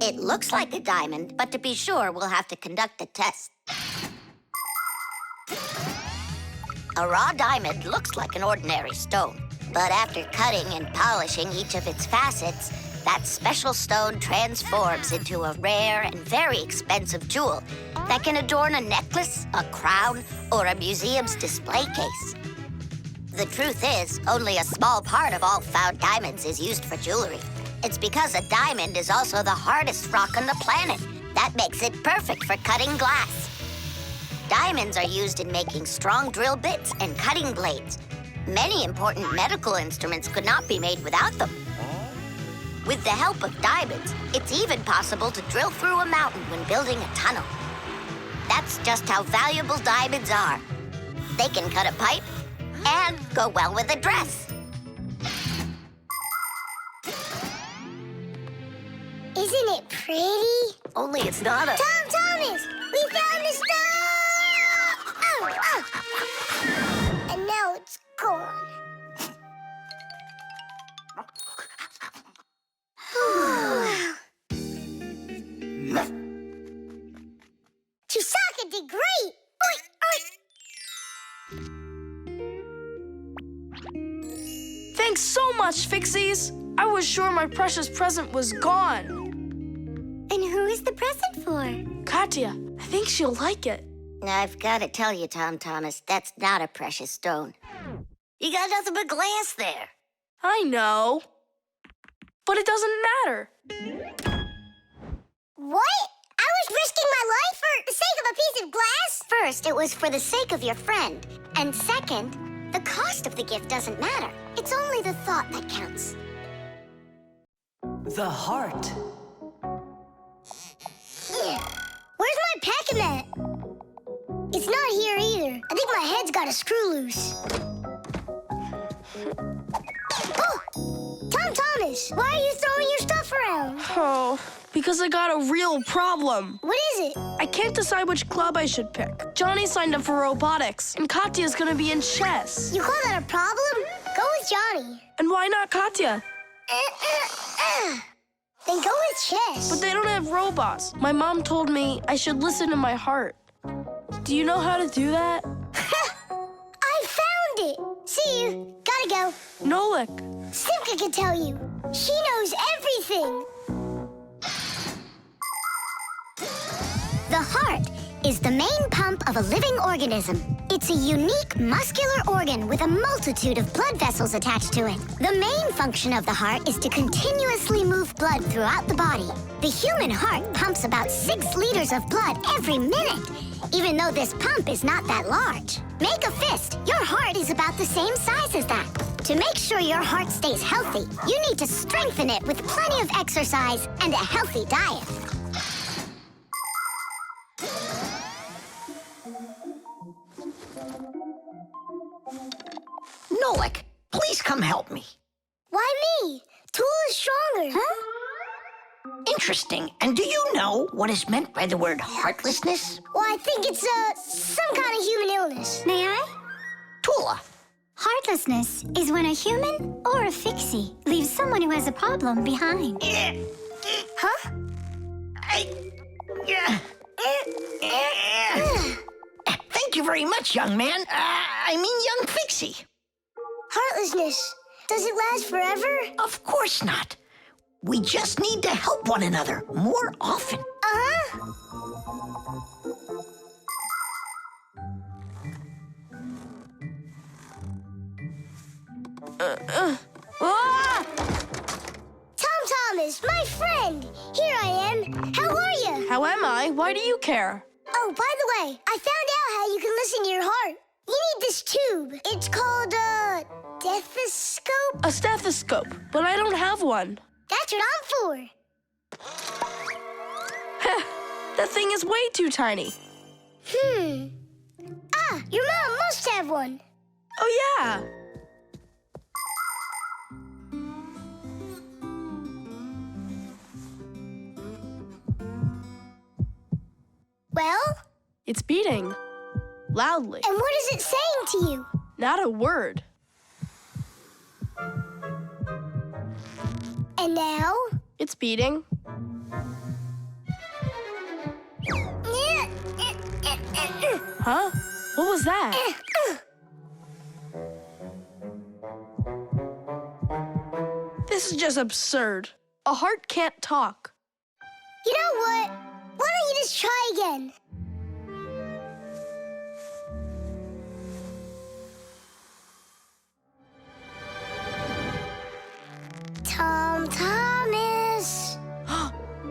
It looks like a diamond, but to be sure, we'll have to conduct a test. A raw diamond looks like an ordinary stone, but after cutting and polishing each of its facets, that special stone transforms into a rare and very expensive jewel that can adorn a necklace, a crown, or a museum's display case. The truth is, only a small part of all found diamonds is used for jewelry. It's because a diamond is also the hardest rock on the planet. That makes it perfect for cutting glass. Diamonds are used in making strong drill bits and cutting blades. Many important medical instruments could not be made without them. With the help of diamonds, it's even possible to drill through a mountain when building a tunnel. That's just how valuable diamonds are. They can cut a pipe and go well with a dress. Isn't it pretty? Only it's not a... Tom Thomas, we found the stone! Oh. And now it's gone. Chusaka did great! Thanks so much, Fixies. I was sure my precious present was gone. And who is the present for? Katya, I think she'll like it. I've got to tell you, Tom Thomas, that's not a precious stone. You got nothing but glass there. I know. But it doesn't matter. What? I was risking my life for the sake of a piece of glass? First, it was for the sake of your friend. And second, the cost of the gift doesn't matter. It's only the thought that counts. The heart. Where's my packing mat? It's not here either. I think my head's got a screw loose. Oh! Tom Thomas, why are you throwing your stuff around? Oh, because I got a real problem. What is it? I can't decide which club I should pick. Johnny signed up for robotics, and Katya's gonna be in chess. You call that a problem? Go with Johnny. And why not Katya? Then go with chess. But they don't have robots. My mom told me I should listen to my heart. Do you know how to do that? I found it. See you. Gotta go. Nolik. Simka can tell you. She knows everything. The heart is the main pump of a living organism. It's a unique muscular organ with a multitude of blood vessels attached to it. The main function of the heart is to continuously move blood throughout the body. The human heart pumps about 6 liters of blood every minute, even though this pump is not that large. Make a fist. Your heart is about the same size as that. To make sure your heart stays healthy, you need to strengthen it with plenty of exercise and a healthy diet. Nolik, please come help me. Why me? Tool is stronger. Huh? Interesting. And do you know what is meant by the word heartlessness? Well, I think it's some kind of human illness. May I? Tula. Heartlessness is when a human or a fixie leaves someone who has a problem behind. Huh? Thank you very much, young man. Young fixie. Heartlessness. Does it last forever? Of course not. We just need to help one another more often. Uh-huh. Tom Thomas, my friend. Here I am. How are you? How am I? Why do you care? Oh, by the way, I found out how you can listen to your heart. You need this tube. It's called a stethoscope. A stethoscope, but I don't have one. That's what I'm for. That thing is way too tiny. Your mom must have one. Oh, yeah. Well? It's beating. Loudly. And what is it saying to you? Not a word. And now? It's beating. Huh? What was that? This is just absurd. A heart can't talk. You know what? Why don't you just try again? Tom Thomas.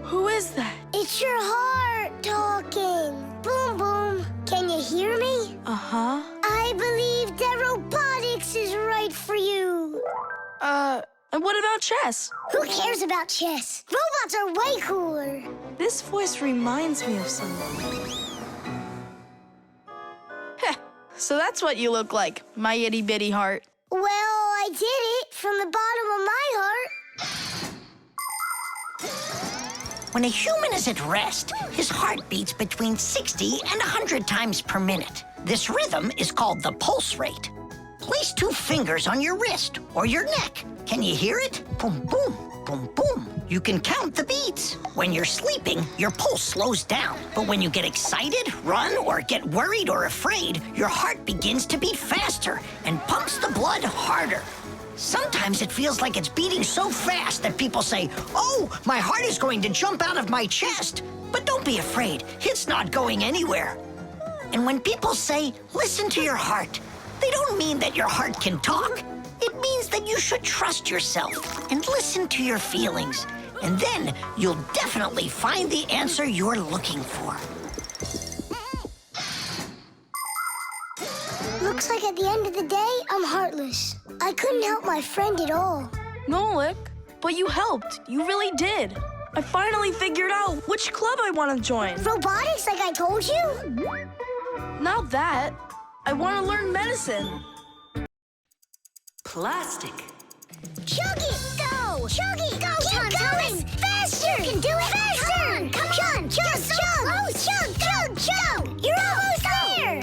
Who is that? It's your heart talking. Boom, boom. Can you hear me? Uh-huh. I believe that robotics is right for you. And what about chess? Who cares about chess? Robots are way cooler. This voice reminds me of someone. Heh, so that's what you look like, my itty-bitty heart. Well, I did it from the bottom of my heart. When a human is at rest, his heart beats between 60 and 100 times per minute. This rhythm is called the pulse rate. Place 2 fingers on your wrist or your neck. Can you hear it? Boom, boom, boom, boom. You can count the beats. When you're sleeping, your pulse slows down. But when you get excited, run, or get worried or afraid, your heart begins to beat faster and pumps the blood harder. Sometimes it feels like it's beating so fast that people say, "Oh, my heart is going to jump out of my chest." But don't be afraid, it's not going anywhere. And when people say, "Listen to your heart," they don't mean that your heart can talk. It means that you should trust yourself and listen to your feelings. And then you'll definitely find the answer you're looking for. Looks like at the end of the day, I'm heartless. I couldn't help my friend at all. Nolik, but you helped. You really did. I finally figured out which club I want to join. Robotics, like I told you? Not that. I want to learn medicine. Plastic. Chug it! Go! Chug it! Go, Tom Thomas! Faster! You can do it! Faster! Come on! Chug, chug! Chug! You're almost there!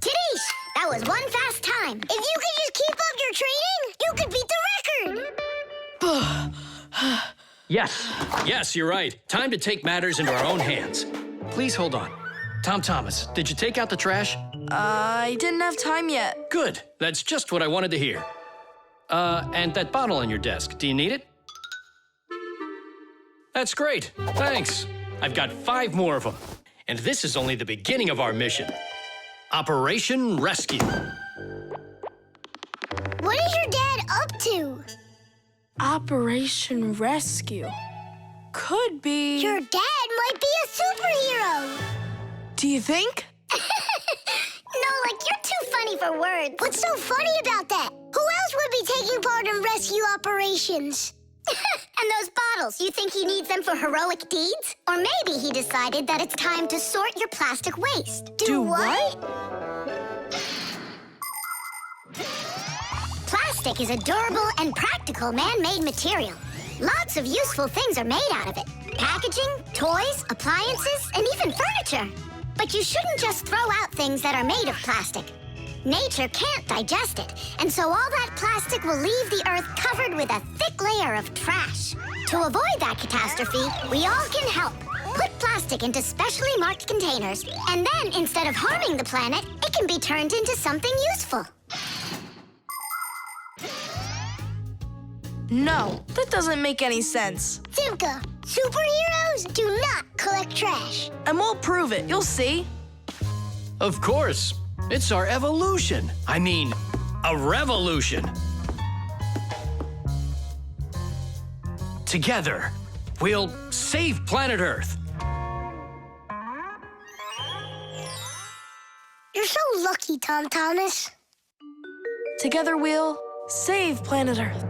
Tidish, that was one fast time. If you could just keep up your training, you could beat the record! Yes, you're right. Time to take matters into our own hands. Please hold on. Tom Thomas, did you take out the trash? I didn't have time yet. Good. That's just what I wanted to hear. And that bottle on your desk, do you need it? That's great. Thanks. I've got 5 more of them. And this is only the beginning of our mission. Operation Rescue. What is your dad up to? Operation Rescue. Could be... Your dad might be a superhero! Do you think? No, like, you're too funny for words. What's so funny about that? Who else would be taking part in rescue operations? And those bottles, you think he needs them for heroic deeds? Or maybe he decided that it's time to sort your plastic waste. Do what? Plastic is a durable and practical man-made material. Lots of useful things are made out of it. Packaging, toys, appliances, and even furniture. But you shouldn't just throw out things that are made of plastic. Nature can't digest it, and so all that plastic will leave the earth covered with a thick layer of trash. To avoid that catastrophe, we all can help. Put plastic into specially marked containers, and then instead of harming the planet, it can be turned into something useful. No, that doesn't make any sense. Simka, superheroes do not collect trash. And we'll prove it. You'll see. Of course. It's our evolution. I mean, a revolution. Together, we'll save planet Earth. You're so lucky, Tom Thomas. Together we'll save planet Earth.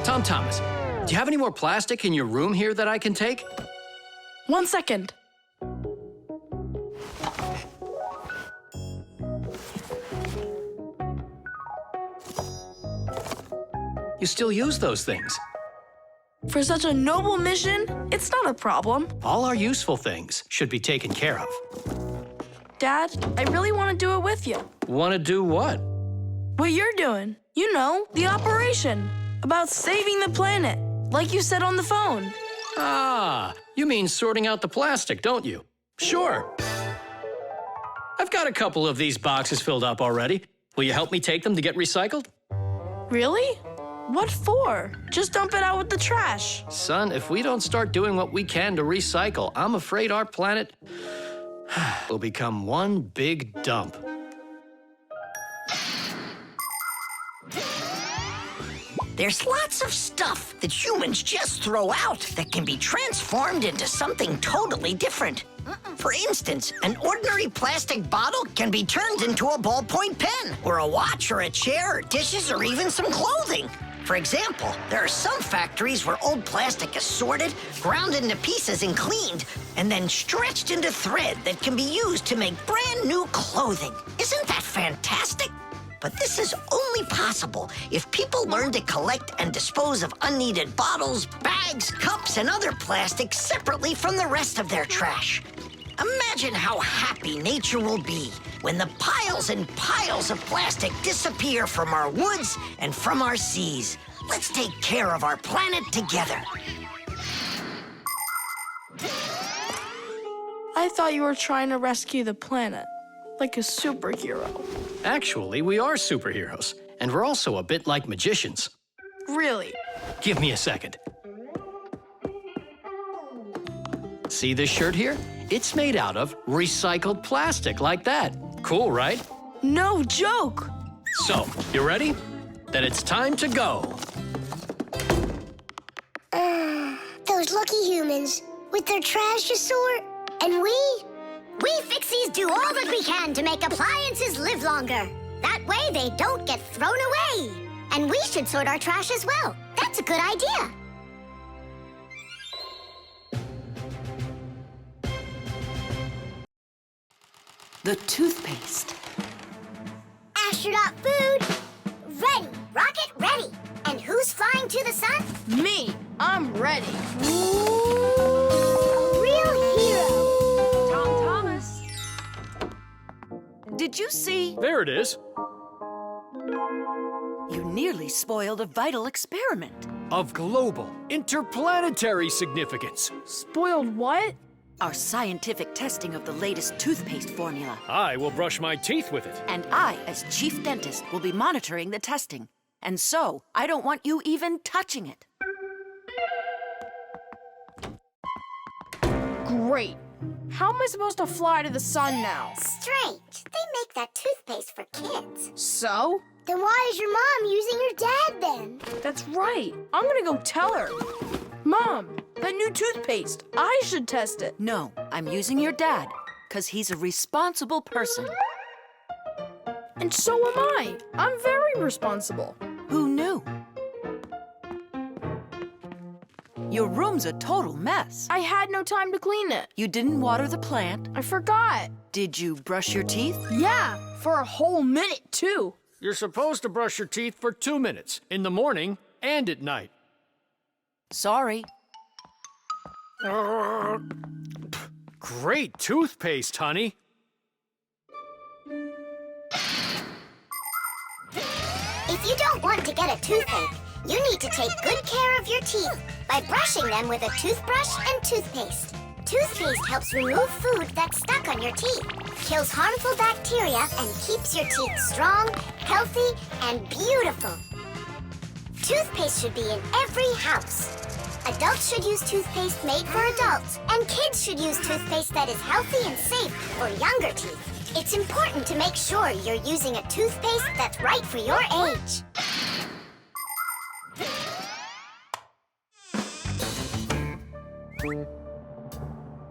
Tom Thomas, do you have any more plastic in your room here that I can take? 1 second. You still use those things? For such a noble mission, it's not a problem. All our useful things should be taken care of. Dad, I really want to do it with you. Want to do what? What you're doing. You know, the operation. About saving the planet, like you said on the phone. Ah, you mean sorting out the plastic, don't you? Sure. I've got a couple of these boxes filled up already. Will you help me take them to get recycled? Really? What for? Just dump it out with the trash. Son, if we don't start doing what we can to recycle, I'm afraid our planet will become one big dump. There's lots of stuff that humans just throw out that can be transformed into something totally different. For instance, an ordinary plastic bottle can be turned into a ballpoint pen, or a watch, or a chair, or dishes, or even some clothing. For example, there are some factories where old plastic is sorted, ground into pieces and cleaned, and then stretched into thread that can be used to make brand new clothing. Isn't that fantastic? But this is only possible if people learn to collect and dispose of unneeded bottles, bags, cups, and other plastic separately from the rest of their trash. Imagine how happy nature will be when the piles and piles of plastic disappear from our woods and from our seas. Let's take care of our planet together. I thought you were trying to rescue the planet. like a superhero. Actually, we are superheroes, and we're also a bit like magicians. Really? Give me a second. See this shirt here? It's made out of recycled plastic like that. Cool, right? No joke! So, you ready? Then it's time to go. Those lucky humans with their trash to sort, and we Fixies do all that we can to make appliances live longer. That way they don't get thrown away. And we should sort our trash as well. That's a good idea. The toothpaste. astronaut food. Ready, rocket ready. And who's flying to the sun? Me. I'm ready. A real hero. Tom Thomas. Did you see? There it is. You nearly spoiled a vital experiment. Of global, interplanetary significance. Spoiled what? Our scientific testing of the latest toothpaste formula. I will brush my teeth with it. And I, as chief dentist, will be monitoring the testing. And so, I don't want you even touching it. Great. How am I supposed to fly to the sun now? Strange. They make that toothpaste for kids. So? Then why is your mom using your dad then? That's right. I'm gonna go tell her. Mom, that new toothpaste, I should test it. No, I'm using your dad, because he's a responsible person. And so am I. I'm very responsible. Who knew? Your room's a total mess. I had no time to clean it. You didn't water the plant. I forgot. Did you brush your teeth? Yeah, for a whole minute, too. You're supposed to brush your teeth for 2 minutes, in the morning and at night. Sorry. Great toothpaste, honey. If you don't want to get a toothache, you need to take good care of your teeth by brushing them with a toothbrush and toothpaste. Toothpaste helps remove food that's stuck on your teeth, kills harmful bacteria, and keeps your teeth strong, healthy, and beautiful. Toothpaste should be in every house. Adults should use toothpaste made for adults, and kids should use toothpaste that is healthy and safe for younger teeth. It's important to make sure you're using a toothpaste that's right for your age.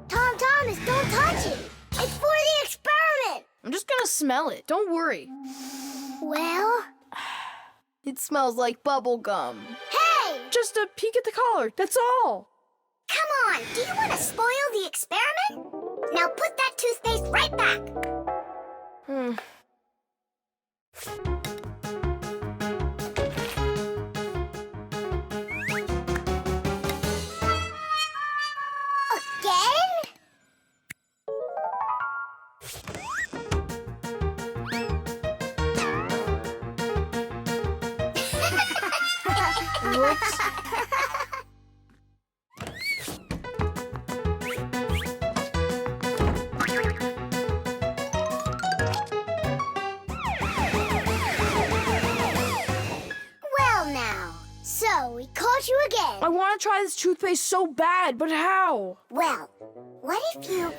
Tom Thomas, don't touch it. It's for the experiment. I'm just gonna smell it. Don't worry. Well? It smells like bubble gum. Hey! Just a peek at the collar, that's all. Come on, do you want to spoil the experiment? Now put that toothpaste right back. Again? Whoops. Well now, so we caught you again. I want to try this toothpaste so bad, but how? Well, what if you...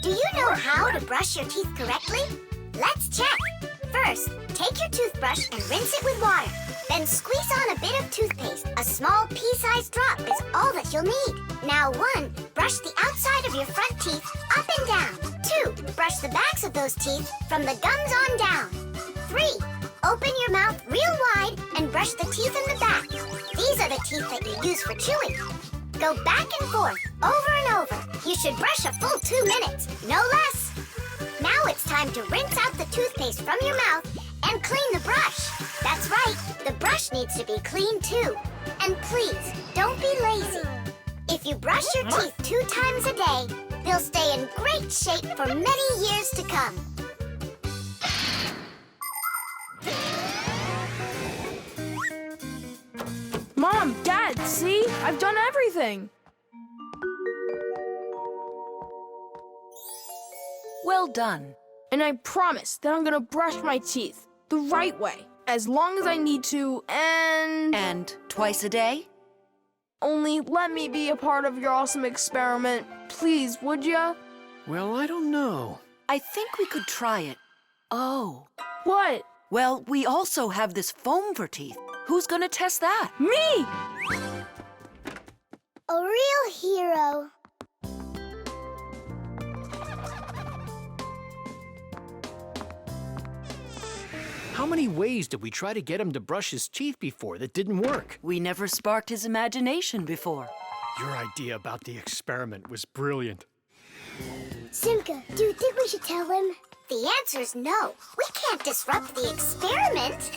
Do you know how to brush your teeth correctly? Let's check. First, take your toothbrush and rinse it with water. Then squeeze on a bit of toothpaste. A small pea-sized drop is all that you'll need. Now 1, brush the outside of your front teeth up and down. 2, brush the backs of those teeth from the gums on down. 3, open your mouth real wide and brush the teeth in the back. These are the teeth that you use for chewing. Go back and forth, over and over. You should brush a full 2 minutes, no less. Now it's time to rinse out the toothpaste from your mouth and clean the brush. That's right, the brush needs to be clean too. And please, don't be lazy. If you brush your teeth 2 times a day, they'll stay in great shape for many years to come. Mom, Dad, see? I've done everything. Well done. And I promise that I'm gonna brush my teeth the right way, as long as I need to, And twice a day? Only let me be a part of your awesome experiment. Please, would ya? Well, I don't know. I think we could try it. Oh. What? Well, we also have this foam for teeth. Who's gonna test that? Me! A real hero. How many ways did we try to get him to brush his teeth before that didn't work? We never sparked his imagination before. Your idea about the experiment was brilliant. Simka, do you think we should tell him? The answer's no. We can't disrupt the experiment.